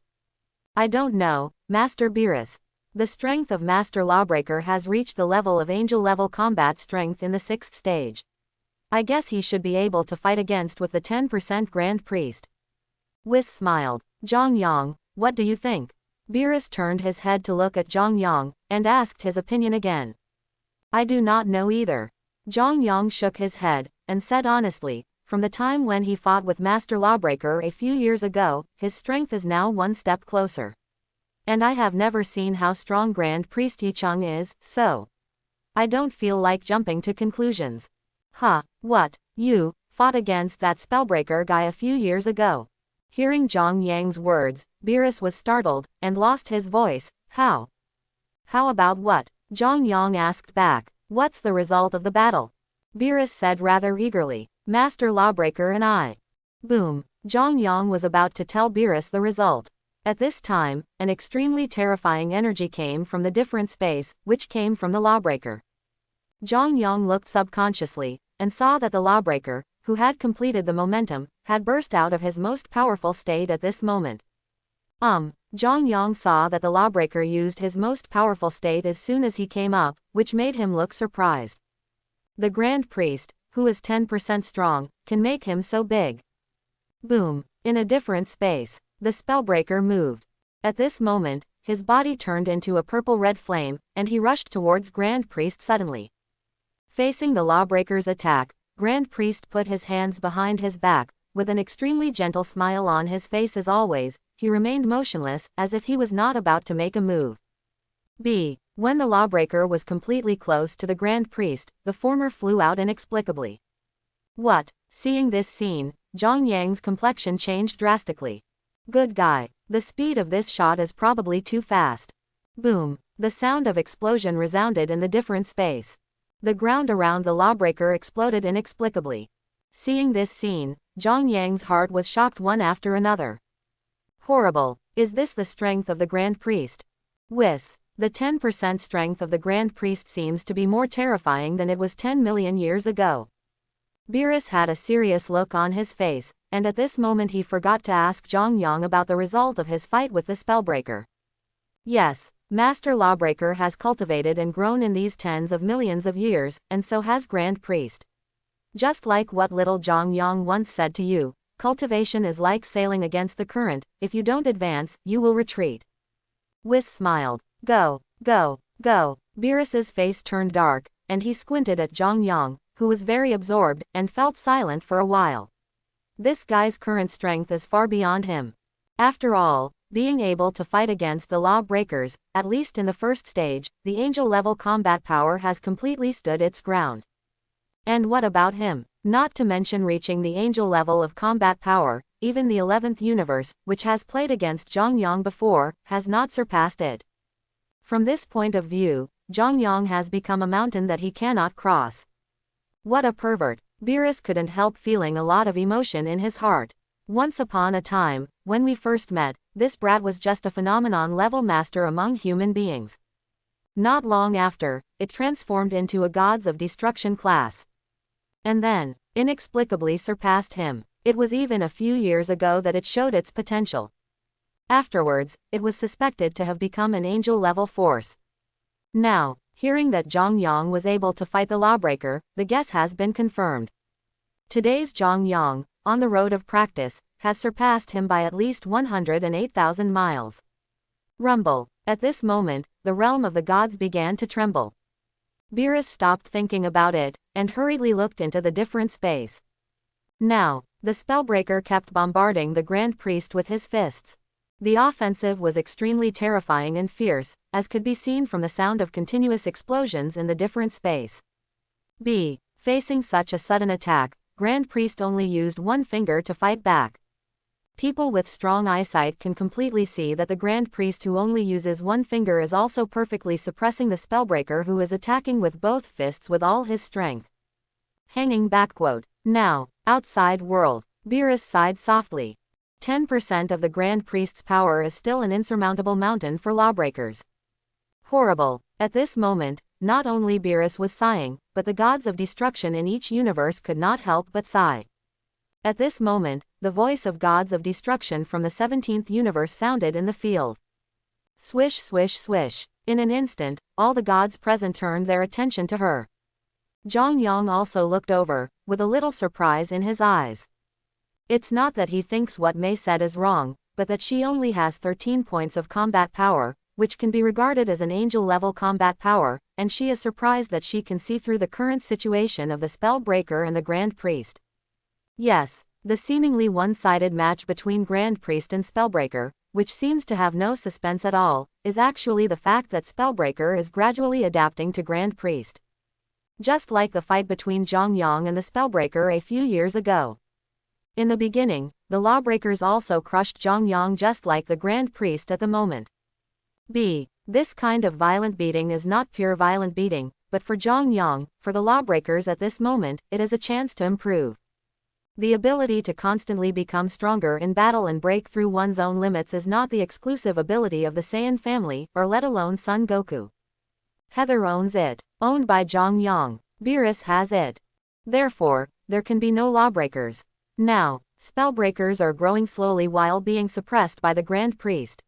I don't know, Master Beerus. The strength of Master Lawbreaker has reached the level of angel-level combat strength in the 6th stage. I guess he should be able to fight against with the 10% Grand Priest. Whis smiled. Zhongyang, what do you think? Beerus turned his head to look at Zhongyang, and asked his opinion again. I do not know either. Zhongyang shook his head, and said honestly, from the time when he fought with Master Lawbreaker a few years ago, his strength is now one step closer. And I have never seen how strong Grand Priest Yicheng is, so I don't feel like jumping to conclusions. Huh, what? You fought against that spellbreaker guy a few years ago? Hearing Zhang Yang's words, Beerus was startled, and lost his voice. How? How about what? Zhang Yang asked back. What's the result of the battle? Beerus said rather eagerly. Master Lawbreaker and I. Boom. Zhang Yang was about to tell Beerus the result. At this time, an extremely terrifying energy came from the different space, which came from the Lawbreaker. Zhang Yang looked subconsciously, and saw that the Lawbreaker, who had completed the momentum, had burst out of his most powerful state at this moment. Zhang Yang saw that the Lawbreaker used his most powerful state as soon as he came up, which made him look surprised. The Grand Priest, who is 10% strong, can make him so big. Boom. In a different space, the spellbreaker moved. At this moment, his body turned into a purple-red flame, and he rushed towards Grand Priest suddenly. Facing the Lawbreaker's attack, Grand Priest put his hands behind his back, with an extremely gentle smile on his face as always. He remained motionless, as if he was not about to make a move. When the Lawbreaker was completely close to the Grand Priest, the former flew out inexplicably. What? Seeing this scene, Zhang Yang's complexion changed drastically. Good guy. The speed of this shot is probably too fast. Boom. The sound of explosion resounded in the different space. The ground around the Lawbreaker exploded inexplicably. Seeing this scene, Zhang Yang's heart was shocked one after another. Horrible. Is this the strength of the Grand Priest? Whis. The 10% strength of the Grand Priest seems to be more terrifying than it was 10 million years ago. Beerus had a serious look on his face, and at this moment he forgot to ask Zhang Yang about the result of his fight with the Spellbreaker. Yes, Master Lawbreaker has cultivated and grown in these tens of millions of years, and so has Grand Priest. Just like what little Zhang Yang once said to you, cultivation is like sailing against the current. If you don't advance, you will retreat. Whis smiled. Go, go, go. Beerus's face turned dark, and he squinted at Zhang Yang, who was very absorbed, and felt silent for a while. This guy's current strength is far beyond him. After all, being able to fight against the Lawbreakers, at least in the first stage, the angel-level combat power has completely stood its ground. And what about him? Not to mention reaching the angel level of combat power, even the 11th universe, which has played against Zhang Yang before, has not surpassed it. From this point of view, Zhang Yang has become a mountain that he cannot cross. What a pervert. Beerus couldn't help feeling a lot of emotion in his heart. Once upon a time, when we first met, this brat was just a phenomenon-level master among human beings. Not long after, it transformed into a gods of destruction class. And then, inexplicably surpassed him. It was even a few years ago that it showed its potential. Afterwards, it was suspected to have become an angel-level force. Now, hearing that Zhang Yang was able to fight the Lawbreaker, the guess has been confirmed. Today's Zhang Yang, on the road of practice, has surpassed him by at least 108,000 miles. Rumble. At this moment, the realm of the gods began to tremble. Beerus stopped thinking about it, and hurriedly looked into the different space. Now, the Spellbreaker kept bombarding the Grand Priest with his fists. The offensive was extremely terrifying and fierce, as could be seen from the sound of continuous explosions in the different space. Facing such a sudden attack, Grand Priest only used one finger to fight back. People with strong eyesight can completely see that the Grand Priest who only uses one finger is also perfectly suppressing the Spellbreaker who is attacking with both fists with all his strength. Hanging back quote. Now, outside world. Beerus sighed softly. 10% of the Grand Priest's power is still an insurmountable mountain for Lawbreakers. Horrible. At this moment, not only Beerus was sighing, but the gods of destruction in each universe could not help but sigh. At this moment, the voice of gods of destruction from the 17th universe sounded in the field. Swish, swish, swish. In an instant, all the gods present turned their attention to her. Zhang Yang also looked over, with a little surprise in his eyes. It's not that he thinks what Mei said is wrong, but that she only has 13 points of combat power, which can be regarded as an angel-level combat power, and she is surprised that she can see through the current situation of the Spellbreaker and the Grand Priest. Yes, the seemingly one-sided match between Grand Priest and Spellbreaker, which seems to have no suspense at all, is actually the fact that Spellbreaker is gradually adapting to Grand Priest. Just like the fight between Zhongyang and the Spellbreaker a few years ago. In the beginning, the Lawbreakers also crushed Zhongyang just like the Grand Priest at the moment. This kind of violent beating is not pure violent beating, but for Zhongyang, for the Lawbreakers at this moment, it is a chance to improve. The ability to constantly become stronger in battle and break through one's own limits is not the exclusive ability of the Saiyan family, or let alone Son Goku. Heather owns it. Owned by Zhongyang. Beerus has it. Therefore, there can be no lawbreakers. Now, spellbreakers are growing slowly while being suppressed by the Grand Priest.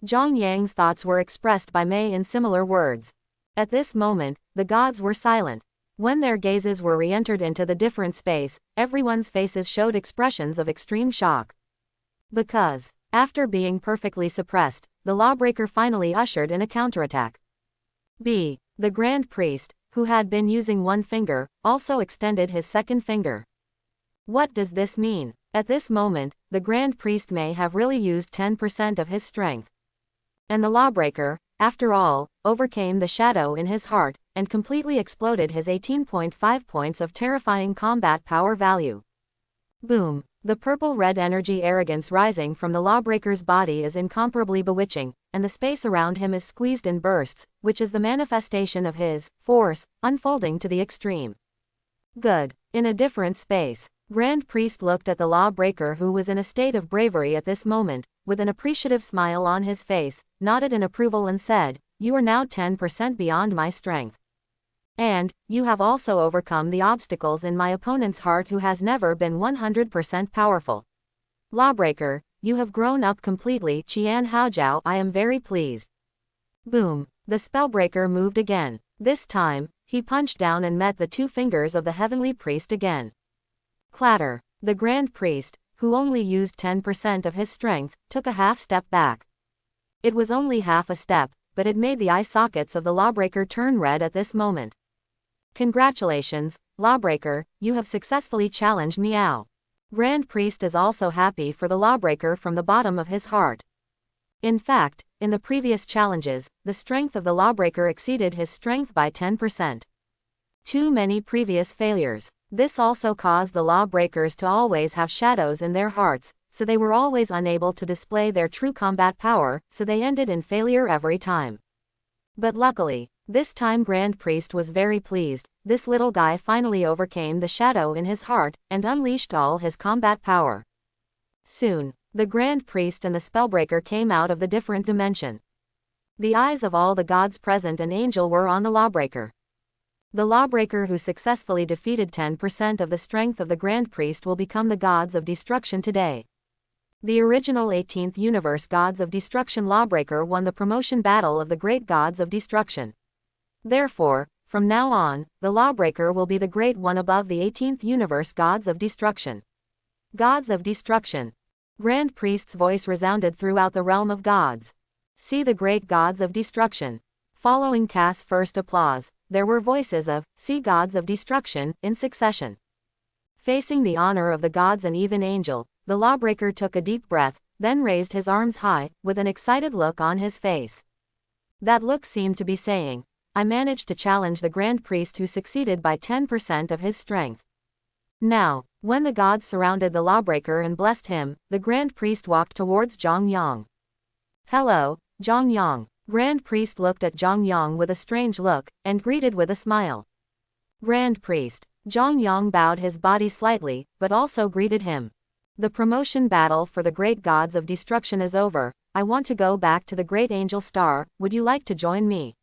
Zhongyang's thoughts were expressed by Mei in similar words. At this moment, the gods were silent. When their gazes were re-entered into the different space, everyone's faces showed expressions of extreme shock. Because, after being perfectly suppressed, the lawbreaker finally ushered in a counterattack. The Grand Priest, who had been using one finger, also extended his second finger. What does this mean? At this moment, the Grand Priest may have really used 10% of his strength. And the lawbreaker, after all, overcame the shadow in his heart, and completely exploded his 18.5 points of terrifying combat power value. Boom! The purple-red energy arrogance rising from the lawbreaker's body is incomparably bewitching, and the space around him is squeezed in bursts, which is the manifestation of his force, unfolding to the extreme. Good. In a different space, Grand Priest looked at the lawbreaker, who was in a state of bravery at this moment, with an appreciative smile on his face, nodded in approval and said, "You are now 10% beyond my strength. And, you have also overcome the obstacles in my opponent's heart, who has never been 100% powerful. Lawbreaker, you have grown up completely. Qian Haojiao, I am very pleased." Boom! The spellbreaker moved again. This time, he punched down and met the two fingers of the heavenly priest again. Clatter! The Grand Priest, who only used 10% of his strength, took a half step back. It was only half a step, but it made the eye sockets of the lawbreaker turn red at this moment. Congratulations, lawbreaker, you have successfully challenged Miao. Grand Priest is also happy for the lawbreaker from the bottom of his heart. In fact, in the previous challenges, the strength of the lawbreaker exceeded his strength by 10%. Too many previous failures. This also caused the lawbreakers to always have shadows in their hearts, so they were always unable to display their true combat power, so they ended in failure every time. But luckily, this time Grand Priest was very pleased. This little guy finally overcame the shadow in his heart, and unleashed all his combat power. Soon, the Grand Priest and the Spellbreaker came out of the different dimension. The eyes of all the gods present and angel were on the lawbreaker. The lawbreaker who successfully defeated 10% of the strength of the Grand Priest will become the gods of destruction today. The original 18th Universe Gods of Destruction lawbreaker won the promotion battle of the Great Gods of Destruction. Therefore, from now on, the lawbreaker will be the Great One above the 18th Universe Gods of Destruction. Gods of Destruction. Grand Priest's voice resounded throughout the realm of gods. See the Great Gods of Destruction. Following Cass' first applause, there were voices of, "See Gods of Destruction," in succession. Facing the honor of the gods and even angel, the lawbreaker took a deep breath, then raised his arms high, with an excited look on his face. That look seemed to be saying, "I managed to challenge the Grand Priest who succeeded by 10% of his strength." Now, when the gods surrounded the lawbreaker and blessed him, the Grand Priest walked towards Zhongyang. "Hello, Zhongyang." Grand Priest looked at Zhongyang with a strange look, and greeted with a smile. Grand Priest. Zhongyang bowed his body slightly, but also greeted him. "The promotion battle for the Great Gods of Destruction is over. I want to go back to the Great Angel Star. Would you like to join me?"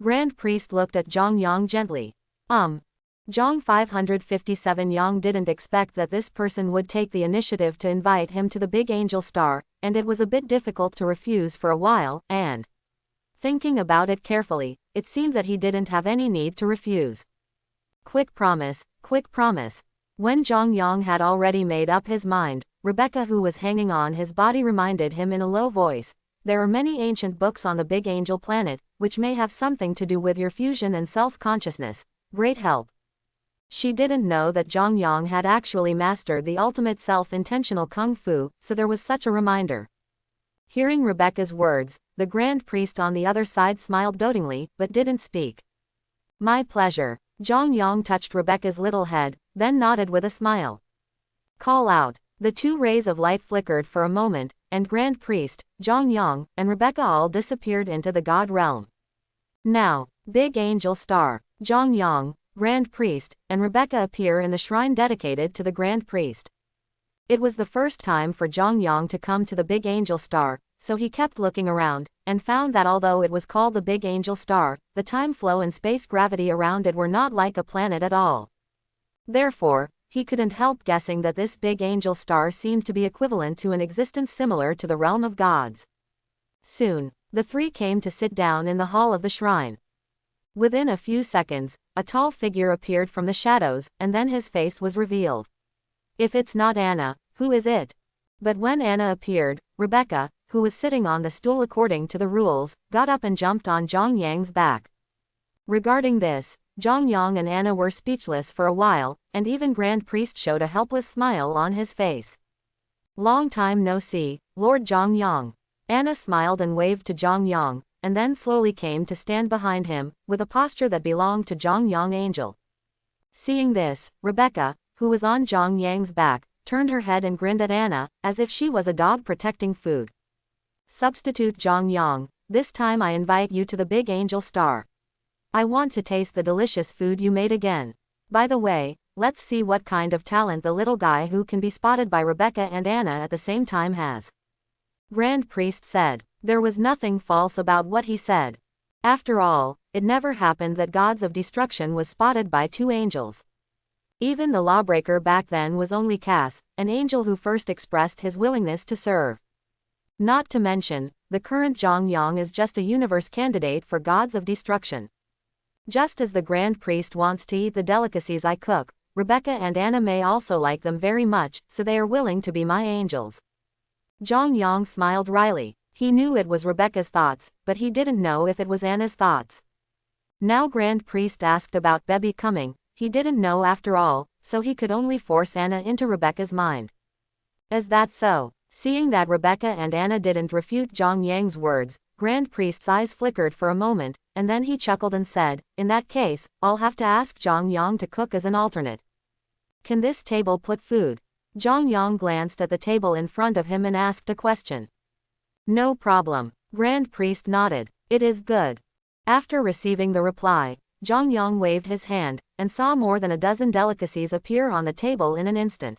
Grand Priest looked at Zhongyang gently. Zhong 557 Yang didn't expect that this person would take the initiative to invite him to the Big Angel Star, and it was a bit difficult to refuse for a while, and thinking about it carefully, it seemed that he didn't have any need to refuse. Quick promise, quick promise. When Zhongyang had already made up his mind, Rebecca, who was hanging on his body, reminded him in a low voice, "There are many ancient books on the Big Angel planet, which may have something to do with your fusion and self-consciousness. Great help." She didn't know that Zhang Yang had actually mastered the ultimate self-intentional kung fu, so there was such a reminder. Hearing Rebecca's words, the Grand Priest on the other side smiled dotingly, but didn't speak. My pleasure. Zhang Yang touched Rebecca's little head, then nodded with a smile. Call out. The two rays of light flickered for a moment, and Grand Priest, Zhang Yang, and Rebecca all disappeared into the God realm. Now, Big Angel Star, Zhang Yang, Grand Priest, and Rebecca appear in the shrine dedicated to the Grand Priest. It was the first time for Zhang Yang to come to the Big Angel Star, so he kept looking around, and found that although it was called the Big Angel Star, the time flow and space gravity around it were not like a planet at all. Therefore, he couldn't help guessing that this Big Angel Star seemed to be equivalent to an existence similar to the realm of gods. Soon, the three came to sit down in the hall of the shrine. Within a few seconds, a tall figure appeared from the shadows, and then his face was revealed. If it's not Anna, who is it? But when Anna appeared, Rebecca, who was sitting on the stool according to the rules, got up and jumped on Zhang Yang's back. Regarding this, Zhang Yang and Anna were speechless for a while, and even Grand Priest showed a helpless smile on his face. Long time no see, Lord Zhang Yang. Anna smiled and waved to Zhang Yang, and then slowly came to stand behind him, with a posture that belonged to Zhang Yang Angel. Seeing this, Rebecca, who was on Zhang Yang's back, turned her head and grinned at Anna, as if she was a dog protecting food. Substitute Zhang Yang, this time I invite you to the Big Angel Star. I want to taste the delicious food you made again. By the way, let's see what kind of talent the little guy who can be spotted by Rebecca and Anna at the same time has. Grand Priest said. There was nothing false about what he said. After all, it never happened that gods of destruction was spotted by two angels. Even the lawbreaker back then was only Cass, an angel who first expressed his willingness to serve. Not to mention, the current Zhang Yang is just a universe candidate for gods of destruction. Just as the Grand Priest wants to eat the delicacies I cook, Rebecca and Anna may also like them very much, so they are willing to be my angels. Zhang Yang smiled wryly. He knew it was Rebecca's thoughts, but he didn't know if it was Anna's thoughts. Now Grand Priest asked about Baby coming, he didn't know after all, so he could only force Anna into Rebecca's mind. Is that so? Seeing that Rebecca and Anna didn't refute Zhang Yang's words, Grand Priest's eyes flickered for a moment, and then he chuckled and said, in that case, I'll have to ask Zhang Yang to cook as an alternate. Can this table put food? Zhang Yang glanced at the table in front of him and asked a question. No problem. Grand Priest nodded. It is good. After receiving the reply, Zhang Yang waved his hand, and saw more than a dozen delicacies appear on the table in an instant.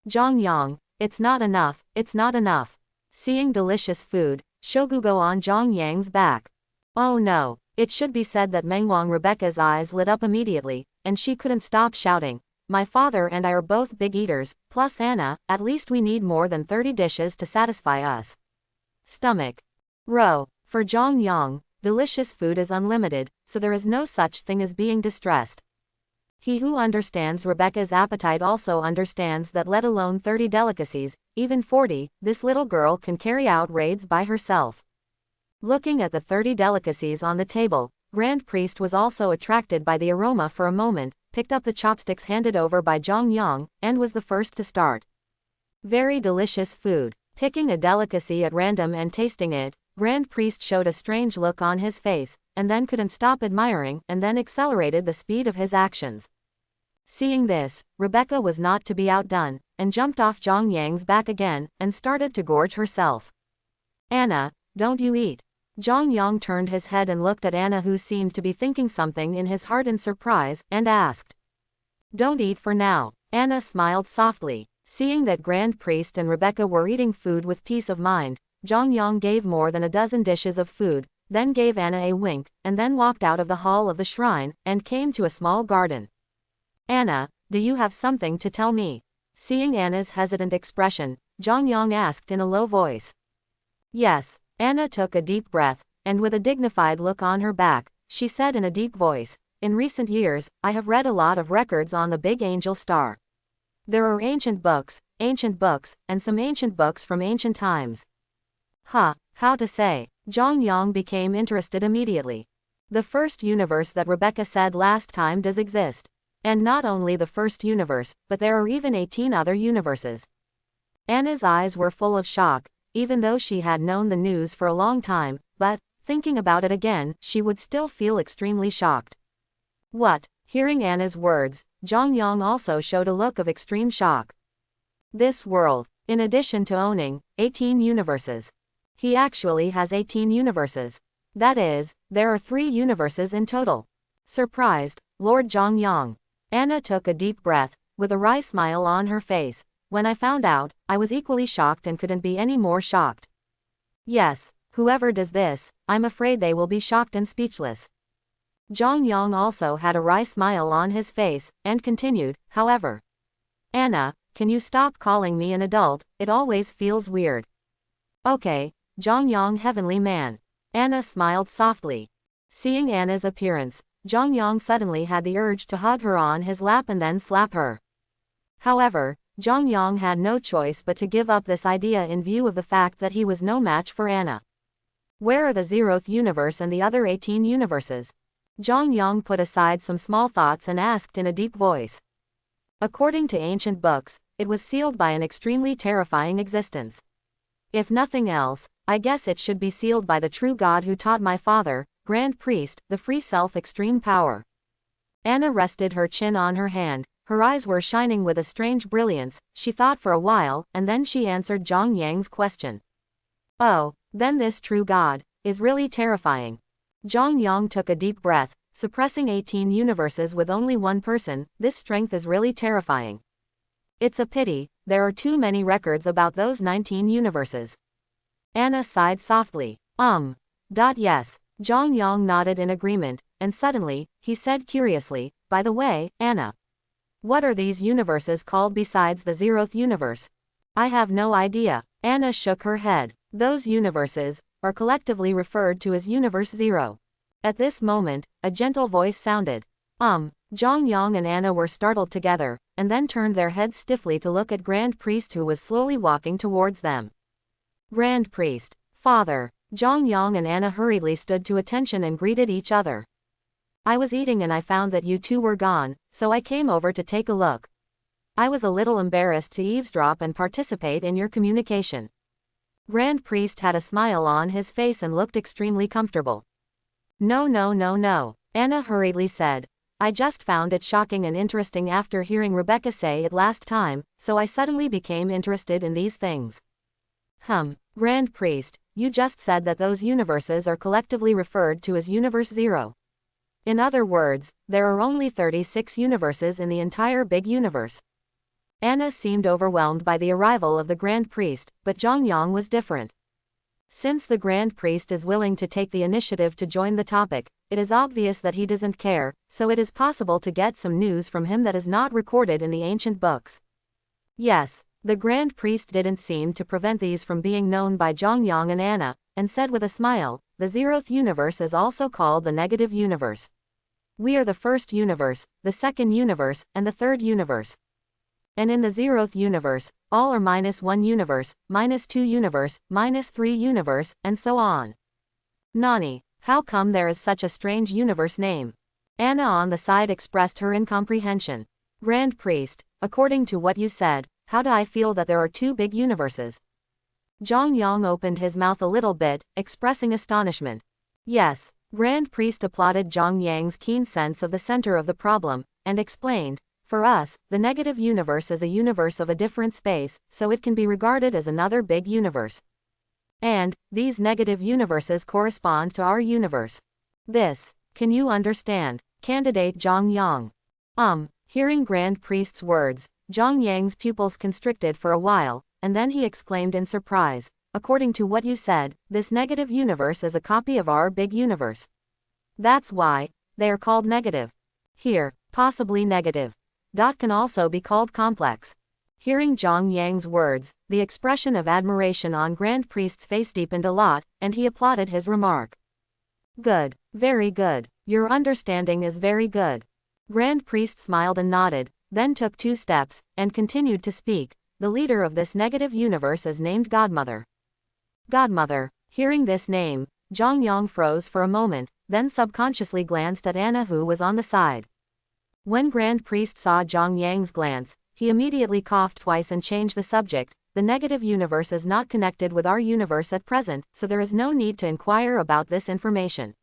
Zhang Yang, it's not enough, it's not enough. Seeing delicious food, Shogugo on Zhang Yang's back. Oh no, it should be said that Mengwang Rebecca's eyes lit up immediately, and she couldn't stop shouting. My father and I are both big eaters, plus Anna, at least we need more than 30 dishes to satisfy us. Stomach. Row. For Zhang Yang, delicious food is unlimited, so there is no such thing as being distressed. He who understands Rebecca's appetite also understands that let alone 30 delicacies, even 40, this little girl can carry out raids by herself. Looking at the 30 delicacies on the table, Grand Priest was also attracted by the aroma for a moment, picked up the chopsticks handed over by Zhang Yang, and was the first to start. Very delicious food. Picking a delicacy at random and tasting it, Grand Priest showed a strange look on his face, and then couldn't stop admiring, and then accelerated the speed of his actions. Seeing this, Rebecca was not to be outdone, and jumped off Zhang Yang's back again, and started to gorge herself. Anna, don't you eat? Zhang Yang turned his head and looked at Anna, who seemed to be thinking something in his heart in surprise, and asked. Don't eat for now. Anna smiled softly. Seeing that Grand Priest and Rebecca were eating food with peace of mind, Zhang Yang gave more than a dozen dishes of food, then gave Anna a wink, and then walked out of the hall of the shrine, and came to a small garden. Anna, do you have something to tell me? Seeing Anna's hesitant expression, Zhang Yang asked in a low voice. Yes. Anna took a deep breath, and with a dignified look on her back, she said in a deep voice, in recent years, I have read a lot of records on the Big Angel Star. There are ancient books, and some ancient books from ancient times. Huh, how to say? Zhang Yang became interested immediately. The first universe that Rebecca said last time does exist. And not only the first universe, but there are even 18 other universes. Anna's eyes were full of shock, even though she had known the news for a long time, but, thinking about it again, she would still feel extremely shocked. What? Hearing Anna's words, Jongyang also showed a look of extreme shock. This world, in addition to owning 18 universes. He actually has 18 universes. That is, there are 3 universes in total. Surprised, Lord Jongyang. Anna took a deep breath, with a wry smile on her face. When I found out, I was equally shocked and couldn't be any more shocked. Yes, whoever does this, I'm afraid they will be shocked and speechless. Jongyang also had a wry smile on his face, and continued, however. Anna, can you stop calling me an adult, it always feels weird. Okay, Jongyang heavenly man. Anna smiled softly. Seeing Anna's appearance, Jongyang suddenly had the urge to hug her on his lap and then slap her. However, Jongyang had no choice but to give up this idea in view of the fact that he was no match for Anna. Where are the 0th universe and the other 18 universes? Jongyang put aside some small thoughts and asked in a deep voice. According to ancient books, it was sealed by an extremely terrifying existence. If nothing else, I guess it should be sealed by the true God who taught my father, Grand Priest, the free self extreme power. Anna rested her chin on her hand, her eyes were shining with a strange brilliance, she thought for a while, and then she answered Jongyang's question. Oh, then this true God is really terrifying. Jongyang took a deep breath, suppressing 18 universes with only one person, this strength is really terrifying. It's a pity, there are too many records about those 19 universes. Anna sighed softly. Yes. Jongyang nodded in agreement, and suddenly, he said curiously, by the way, Anna. What are these universes called besides the 0th universe? I have no idea. Anna shook her head. Those universes are collectively referred to as Universe 0. At this moment, a gentle voice sounded. Jongyang and Anna were startled together, and then turned their heads stiffly to look at Grand Priest who was slowly walking towards them. Grand Priest. Father. Jongyang and Anna hurriedly stood to attention and greeted each other. I was eating and I found that you two were gone, so I came over to take a look. I was a little embarrassed to eavesdrop and participate in your communication. Grand Priest had a smile on his face and looked extremely comfortable. No, Anna hurriedly said. I just found it shocking and interesting after hearing Rebecca say it last time, so I suddenly became interested in these things. Grand Priest, you just said that those universes are collectively referred to as Universe 0. In other words, there are only 36 universes in the entire big universe. Anna seemed overwhelmed by the arrival of the Grand Priest, but Jongyang was different. Since the Grand Priest is willing to take the initiative to join the topic, it is obvious that he doesn't care, so it is possible to get some news from him that is not recorded in the ancient books. Yes, the Grand Priest didn't seem to prevent these from being known by Jongyang and Anna, and said with a smile, the 0th universe is also called the negative universe. We are the first universe, the second universe, and the third universe. And in the 0th universe, all are -1 universe, -2 universe, -3 universe, and so on. Nani, how come there is such a strange universe name? Anna on the side expressed her incomprehension. Grand Priest, according to what you said, how do I feel that there are 2 big universes? Jongyang opened his mouth a little bit, expressing astonishment. Yes, Grand Priest applauded Jongyang's keen sense of the center of the problem, and explained, for us, the negative universe is a universe of a different space, so it can be regarded as another big universe. And, these negative universes correspond to our universe. This, can you understand, candidate Jongyang? Hearing Grand Priest's words, Jongyang's pupils constricted for a while, and then he exclaimed in surprise, according to what you said, this negative universe is a copy of our big universe. That's why they are called negative. Here, possibly negative. Can also be called complex. Hearing Jongyang's words, the expression of admiration on Grand Priest's face deepened a lot, and he applauded his remark. Good, very good. Your understanding is very good. Grand Priest smiled and nodded, then took 2 steps, and continued to speak. The leader of this negative universe is named Godmother. Godmother. Hearing this name, Jongyang froze for a moment, then subconsciously glanced at Anna who was on the side. When Grand Priest saw Zhang Yang's glance, he immediately coughed twice and changed the subject. The negative universe is not connected with our universe at present, so there is no need to inquire about this information.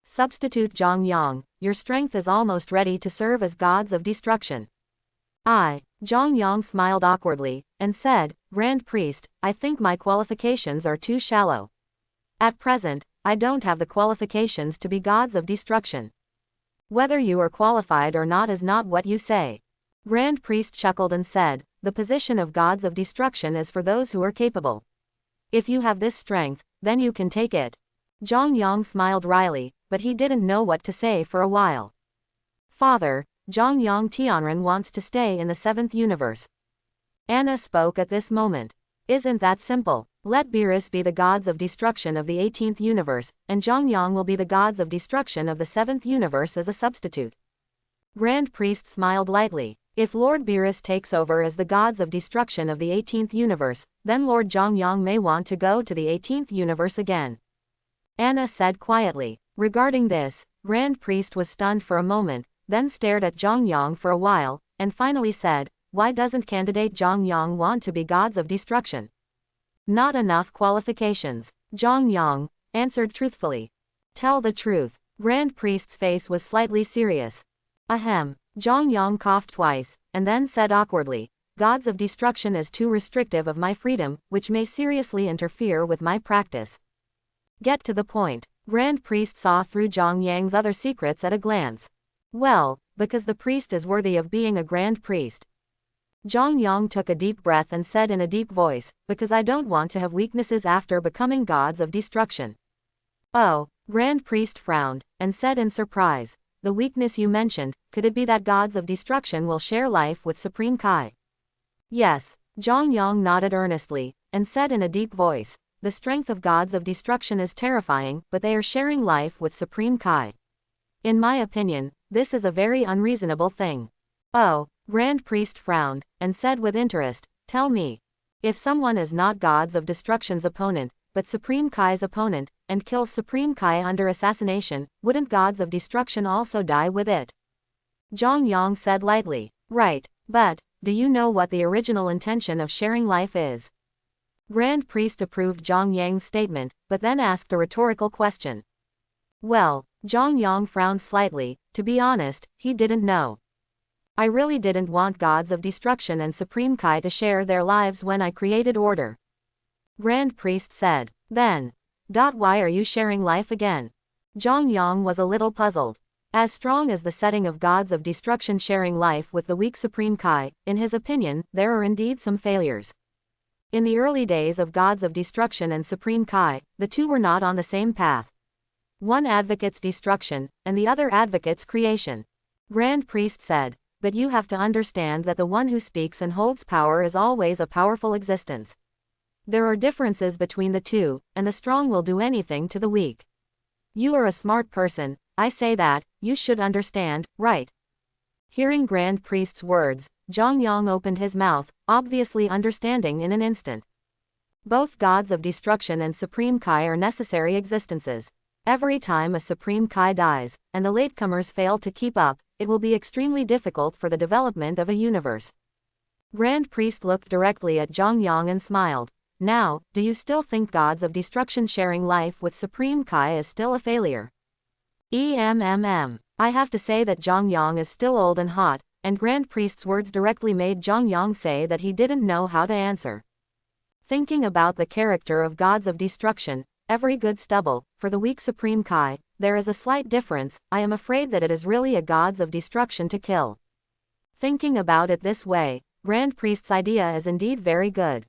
Substitute Zhang Yang, your strength is almost ready to serve as gods of destruction. Zhang Yang smiled awkwardly, and said, Grand Priest, I think my qualifications are too shallow. At present, I don't have the qualifications to be gods of destruction. Whether you are qualified or not is not what you say. Grand Priest chuckled and said, the position of gods of destruction is for those who are capable. If you have this strength, then you can take it. Zhang Yang smiled wryly, but he didn't know what to say for a while. Father, Zhang Yang Tianren wants to stay in the 7th universe. Anna spoke at this moment. Isn't that simple? Let Beerus be the gods of destruction of the 18th universe, and Zhang Yang will be the gods of destruction of the 7th universe as a substitute. Grand Priest smiled lightly. If Lord Beerus takes over as the gods of destruction of the 18th universe, then Lord Zhang Yang may want to go to the 18th universe again. Anna said quietly. Regarding this, Grand Priest was stunned for a moment, then stared at Zhang Yang for a while, and finally said, why doesn't candidate Zhang Yang want to be gods of destruction? Not enough qualifications. Zhang Yang answered truthfully. Tell the truth. Grand Priest's face was slightly serious. Ahem. Zhang Yang coughed twice, and then said awkwardly, gods of destruction is too restrictive of my freedom, which may seriously interfere with my practice. Get to the point. Grand Priest saw through Zhang Yang's other secrets at a glance. Well, because the priest is worthy of being a Grand Priest. Zhang Yang took a deep breath and said in a deep voice, because I don't want to have weaknesses after becoming gods of destruction. Oh, Grand Priest frowned, and said in surprise, the weakness you mentioned, could it be that gods of destruction will share life with Supreme Kai? Yes. Zhang Yang nodded earnestly, and said in a deep voice, the strength of gods of destruction is terrifying, but they are sharing life with Supreme Kai. In my opinion, this is a very unreasonable thing. Oh, Grand Priest frowned, and said with interest, tell me. If someone is not gods of destruction's opponent, but Supreme Kai's opponent, and kills Supreme Kai under assassination, wouldn't gods of destruction also die with it? Zhang Yang said lightly, right, but, do you know what the original intention of sharing life is? Grand Priest approved Zhang Yang's statement, but then asked a rhetorical question. Well, Zhang Yang frowned slightly, to be honest, he didn't know. I really didn't want gods of destruction and Supreme Kai to share their lives when I created order. Grand Priest said. Then. Why are you sharing life again? Zhang Yang was a little puzzled. As strong as the setting of gods of destruction sharing life with the weak Supreme Kai, in his opinion, there are indeed some failures. In the early days of gods of destruction and Supreme Kai, the two were not on the same path. One advocates destruction, and the other advocates creation. Grand Priest said. But you have to understand that the one who speaks and holds power is always a powerful existence. There are differences between the two, and the strong will do anything to the weak. You are a smart person, I say that, you should understand, right? Hearing Grand Priest's words, Zhang Yang opened his mouth, obviously understanding in an instant. Both gods of destruction and Supreme Kai are necessary existences. Every time a Supreme Kai dies, and the latecomers fail to keep up, it will be extremely difficult for the development of a universe. Grand Priest looked directly at Zhang Yang and smiled. Now, do you still think gods of destruction sharing life with Supreme Kai is still a failure? I have to say that Zhang Yang is still old and hot, and Grand Priest's words directly made Zhang Yang say that he didn't know how to answer. Thinking about the character of gods of destruction, every good stubble, for the weak Supreme Kai, there is a slight difference. I am afraid that it is really a gods of destruction to kill. Thinking about it this way, Grand Priest's idea is indeed very good.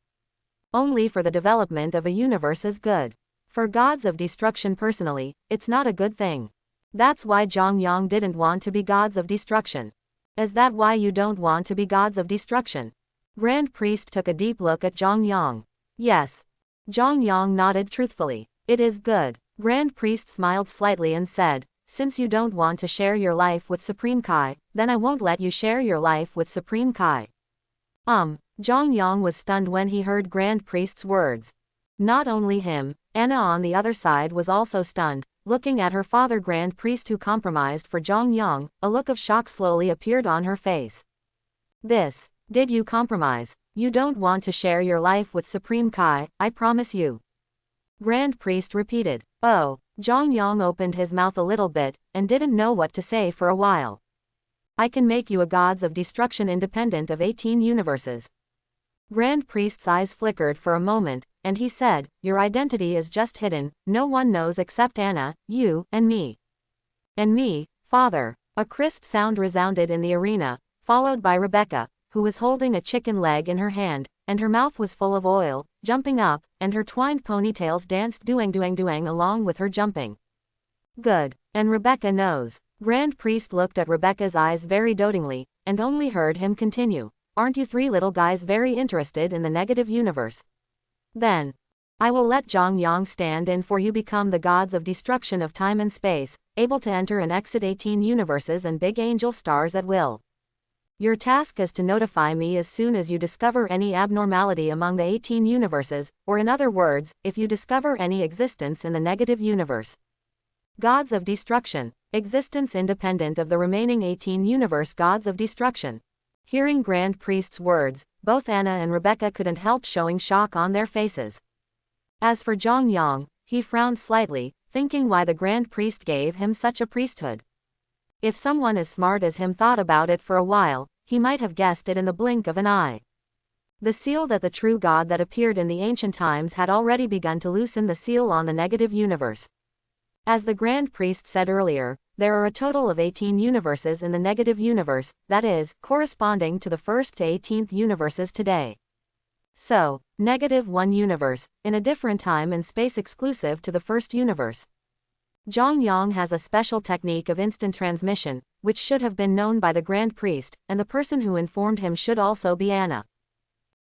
Only for the development of a universe is good. For gods of destruction personally, it's not a good thing. That's why Zhang Yang didn't want to be gods of destruction. Is that why you don't want to be gods of destruction? Grand Priest took a deep look at Zhang Yang. Yes. Zhang Yang nodded truthfully. It is good. Grand Priest smiled slightly and said, since you don't want to share your life with Supreme Kai, then I won't let you share your life with Supreme Kai. Zhang Yang was stunned when he heard Grand Priest's words. Not only him, Anna on the other side was also stunned, looking at her father Grand Priest who compromised for Zhongyang. A look of shock slowly appeared on her face. Did you compromise? You don't want to share your life with Supreme Kai, I promise you. Grand Priest repeated. Oh, Zhongyang opened his mouth a little bit, and didn't know what to say for a while. I can make you a gods of destruction independent of 18 universes. Grand Priest's eyes flickered for a moment, and he said, your identity is just hidden, no one knows except Anna, you, and me. And me, father. A crisp sound resounded in the arena, followed by Rebecca, who was holding a chicken leg in her hand, and her mouth was full of oil, jumping up, and her twined ponytails danced doing along with her jumping. Good. And Rebecca knows. Grand Priest looked at Rebecca's eyes very dotingly, and only heard him continue. Aren't you three little guys very interested in the negative universe? Then, I will let Zhongyang stand in for you become the gods of destruction of time and space, able to enter and exit 18 universes and big angel stars at will. Your task is to notify me as soon as you discover any abnormality among the 18 universes, or in other words, if you discover any existence in the negative universe. Gods of destruction. Existence independent of the remaining 18 universe gods of destruction. Hearing Grand Priest's words, both Anna and Rebecca couldn't help showing shock on their faces. As for Zhongyang, he frowned slightly, thinking why the Grand Priest gave him such a priesthood. If someone as smart as him thought about it for a while, he might have guessed it in the blink of an eye. The seal that the true God that appeared in the ancient times had already begun to loosen the seal on the negative universe. As the Grand Priest said earlier, there are a total of 18 universes in the negative universe, that is, corresponding to the 1st to 18th universes today. So, -1 universe, in a different time and space exclusive to the first universe. Zhongyang has a special technique of instant transmission, which should have been known by the Grand Priest, and the person who informed him should also be Anna.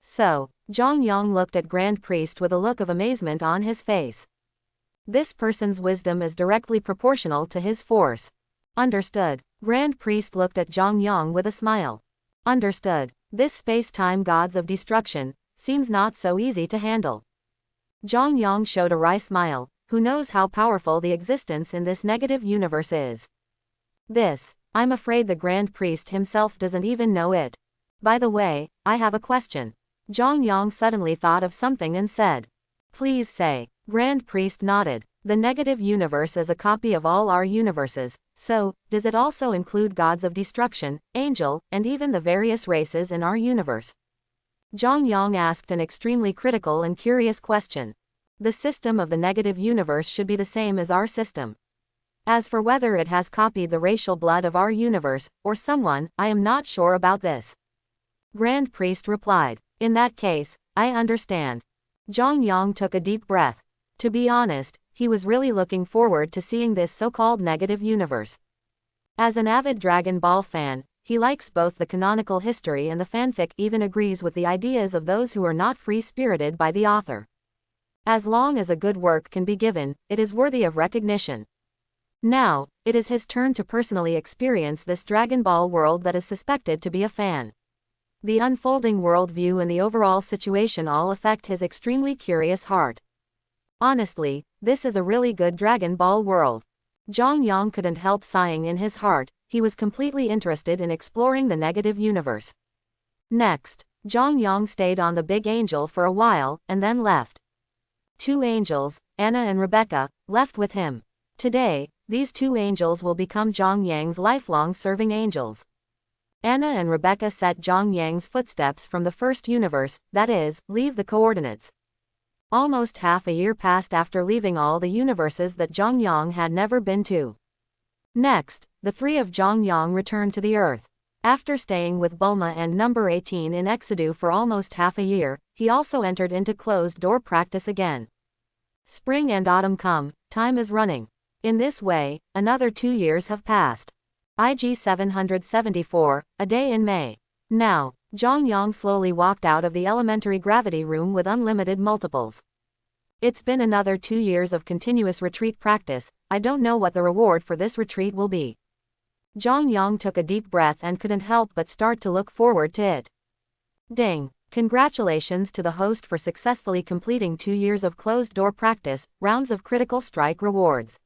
So, Zhongyang looked at Grand Priest with a look of amazement on his face. This person's wisdom is directly proportional to his force. Understood. Grand Priest looked at Zhongyang with a smile. Understood. This space-time gods of destruction seems not so easy to handle. Zhongyang showed a wry smile. Who knows how powerful the existence in this negative universe is? I'm afraid the Grand Priest himself doesn't even know it. By the way, I have a question. Zhongyang suddenly thought of something and said. Please say. Grand Priest nodded. The negative universe is a copy of all our universes, so, does it also include gods of destruction, angel, and even the various races in our universe? Zhongyang asked an extremely critical and curious question. The system of the negative universe should be the same as our system. As for whether it has copied the racial blood of our universe, or someone, I am not sure about this. Grand Priest replied. In that case, I understand. Zhongyang took a deep breath. To be honest, he was really looking forward to seeing this so-called negative universe. As an avid Dragon Ball fan, he likes both the canonical history and the fanfic, even agrees with the ideas of those who are not free-spirited by the author. As long as a good work can be given, it is worthy of recognition. Now, it is his turn to personally experience this Dragon Ball world that is suspected to be a fan. The unfolding worldview and the overall situation all affect his extremely curious heart. Honestly, this is a really good Dragon Ball world. Zhongyang couldn't help sighing in his heart. He was completely interested in exploring the negative universe. Next, Zhongyang stayed on the Big Angel for a while, and then left. 2 angels, Anna and Rebecca, left with him. Today, these 2 angels will become Zhongyang's lifelong serving angels. Anna and Rebecca set Zhongyang's footsteps from the first universe, that is, leave the coordinates. Almost half a year passed after leaving all the universes that Zhongyang had never been to. Next, the 3 of Zhongyang returned to the Earth. After staying with Bulma and number 18 in Exodus for almost half a year, he also entered into closed-door practice again. Spring and autumn come, time is running. In this way, another 2 years have passed. IG 774, a day in May. Now, Zhongyang slowly walked out of the elementary gravity room with unlimited multiples. It's been another 2 years of continuous retreat practice. I don't know what the reward for this retreat will be. Zhongyang took a deep breath and couldn't help but start to look forward to it. Ding! Congratulations to the host for successfully completing 2 years of closed-door practice, rounds of critical strike rewards.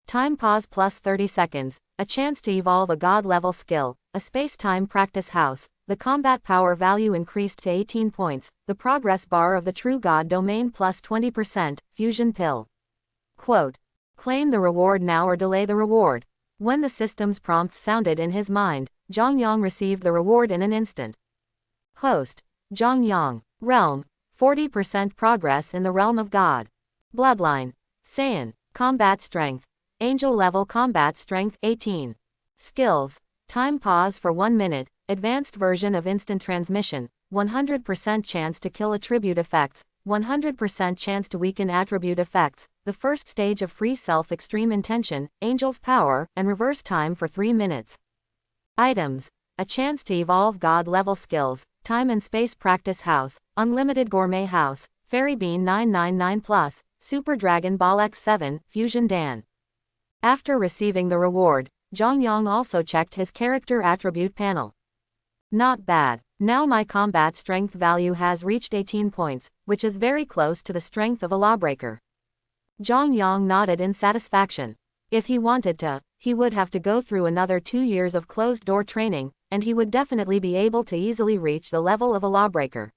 Time pause plus 30 seconds, a chance to evolve a god-level skill, a space-time practice house, the combat power value increased to 18 points, the progress bar of the true god domain plus 20%, fusion pill. Quote. Claim the reward now or delay the reward. When the system's prompts sounded in his mind, Zhang Yang received the reward in an instant. Host. Zhang Yang. Realm. 40% progress in the realm of God. Bloodline. Saiyan. Combat strength. Angel level combat strength 18. Skills. Time pause for 1 minute, advanced version of instant transmission, 100% chance to kill attribute effects, 100% chance to weaken attribute effects, the first stage of free self extreme intention, angel's power, and reverse time for 3 minutes. Items. A chance to evolve god level skills, time and space practice house, unlimited gourmet house, fairy bean 999+, super dragon ball x7, fusion dan. After receiving the reward, Zhang Yang also checked his character attribute panel. Not bad. Now my combat strength value has reached 18 points, which is very close to the strength of a lawbreaker. Zhang Yang nodded in satisfaction. If he wanted to, he would have to go through another 2 years of closed-door training, and he would definitely be able to easily reach the level of a lawbreaker.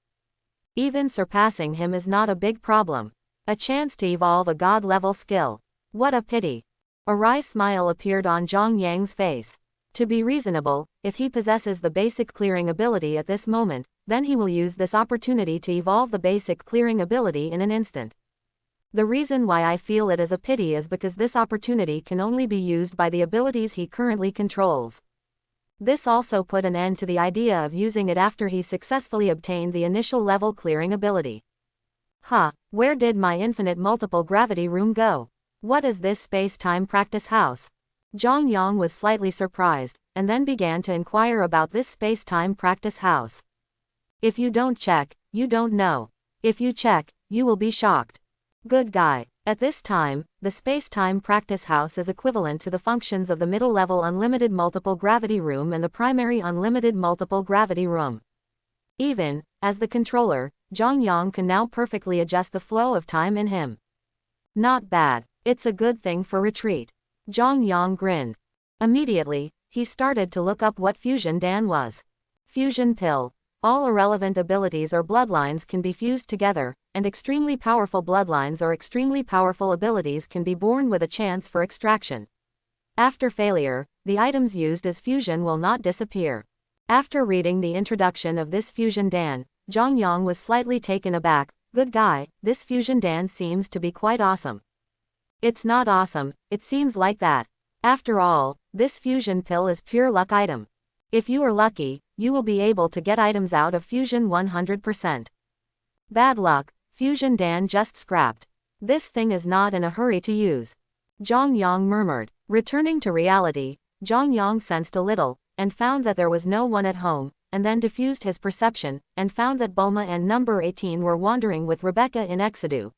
Even surpassing him is not a big problem. A chance to evolve a god-level skill. What a pity. A wry smile appeared on Zhang Yang's face. To be reasonable, if he possesses the basic clearing ability at this moment, then he will use this opportunity to evolve the basic clearing ability in an instant. The reason why I feel it as a pity is because this opportunity can only be used by the abilities he currently controls. This also put an end to the idea of using it after he successfully obtained the initial level clearing ability. Where did my infinite multiple gravity room go? What is this space-time practice house? Zhang Yang was slightly surprised, and then began to inquire about this space-time practice house. If you don't check, you don't know. If you check, you will be shocked. Good guy. At this time, the space-time practice house is equivalent to the functions of the middle-level unlimited multiple gravity room and the primary unlimited multiple gravity room. Even, as the controller, Zhang Yang can now perfectly adjust the flow of time in him. Not bad. It's a good thing for retreat. Zhang Yang grinned. Immediately, he started to look up what Fusion Dan was. Fusion pill. All irrelevant abilities or bloodlines can be fused together, and extremely powerful bloodlines or extremely powerful abilities can be born with a chance for extraction. After failure, the items used as fusion will not disappear. After reading the introduction of this Fusion Dan, Zhang Yang was slightly taken aback. Good guy, this Fusion Dan seems to be quite awesome. It's not awesome, it seems like that. After all, this fusion pill is pure luck item. If you are lucky, you will be able to get items out of fusion 100%. Bad luck, Fusion Dan just scrapped. This thing is not in a hurry to use. Zhang Yang murmured. Returning to reality, Zhang Yang sensed a little, and found that there was no one at home, and then diffused his perception, and found that Bulma and number 18 were wandering with Rebecca in Exodus.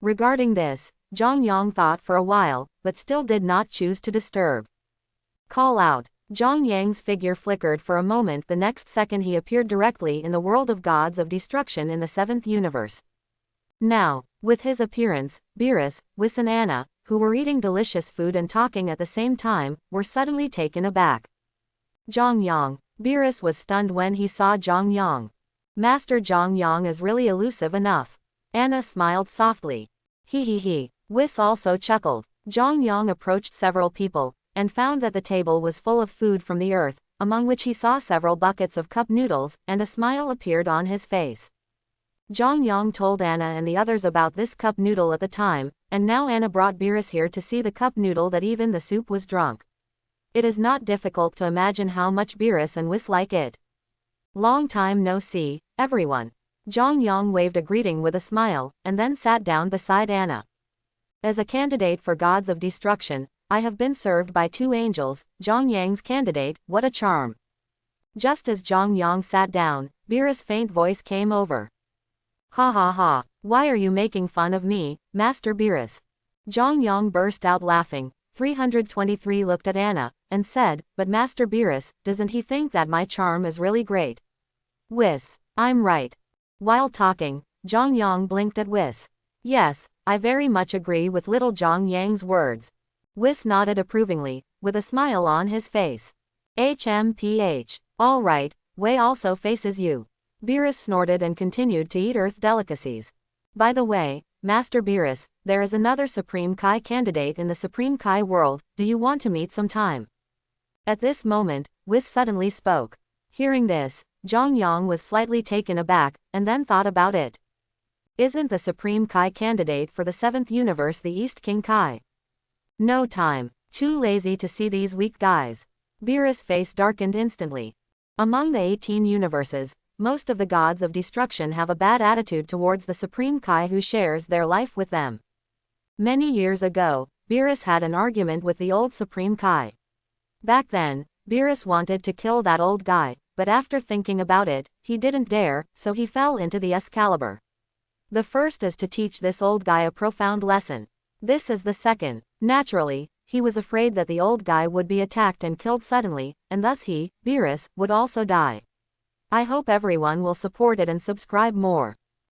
Regarding this, Zhang Yang thought for a while, but still did not choose to disturb. Call out. Zhang Yang's figure flickered for a moment. The next second he appeared directly in the world of gods of destruction in the 7th universe. Now, with his appearance, Beerus, Whis and Anna, who were eating delicious food and talking at the same time, were suddenly taken aback. Zhang Yang. Beerus was stunned when he saw Zhang Yang. Master Zhang Yang is really elusive enough. Anna smiled softly. He. Whis also chuckled. Zhang Yang approached several people, and found that the table was full of food from the earth, among which he saw several buckets of cup noodles, and a smile appeared on his face. Zhang Yang told Anna and the others about this cup noodle at the time, and now Anna brought Beerus here to see the cup noodle that even the soup was drunk. It is not difficult to imagine how much Beerus and Whis like it. Long time no see, everyone. Zhang Yang waved a greeting with a smile, and then sat down beside Anna. As a candidate for gods of destruction, I have been served by 2 angels. Zhang Yang's candidate, what a charm. Just as Zhang Yang sat down, Beerus' faint voice came over. Ha, why are you making fun of me, Master Beerus? Zhang Yang burst out laughing. 323 looked at Anna, and said, but Master Beerus, doesn't he think that my charm is really great? Whis, I'm right. While talking, Zhang Yang blinked at Whis. Yes, I very much agree with little Zhang Yang's words. Whis nodded approvingly, with a smile on his face. HMPH. All right, Wei also faces you. Beerus snorted and continued to eat earth delicacies. By the way, Master Beerus, there is another Supreme Kai candidate in the Supreme Kai world, do you want to meet sometime? At this moment, Whis suddenly spoke. Hearing this, Zhang Yang was slightly taken aback, and then thought about it. Isn't the Supreme Kai candidate for the 7th universe the East King Kai? No time. Too lazy to see these weak guys. Beerus' face darkened instantly. Among the 18 universes, most of the gods of destruction have a bad attitude towards the Supreme Kai who shares their life with them. Many years ago, Beerus had an argument with the old Supreme Kai. Back then, Beerus wanted to kill that old guy, but after thinking about it, he didn't dare, so he fell into the Excalibur. The first is to teach this old guy a profound lesson. This is the second. Naturally, he was afraid that the old guy would be attacked and killed suddenly, and thus he, Beerus, would also die. I hope everyone will support it and subscribe more.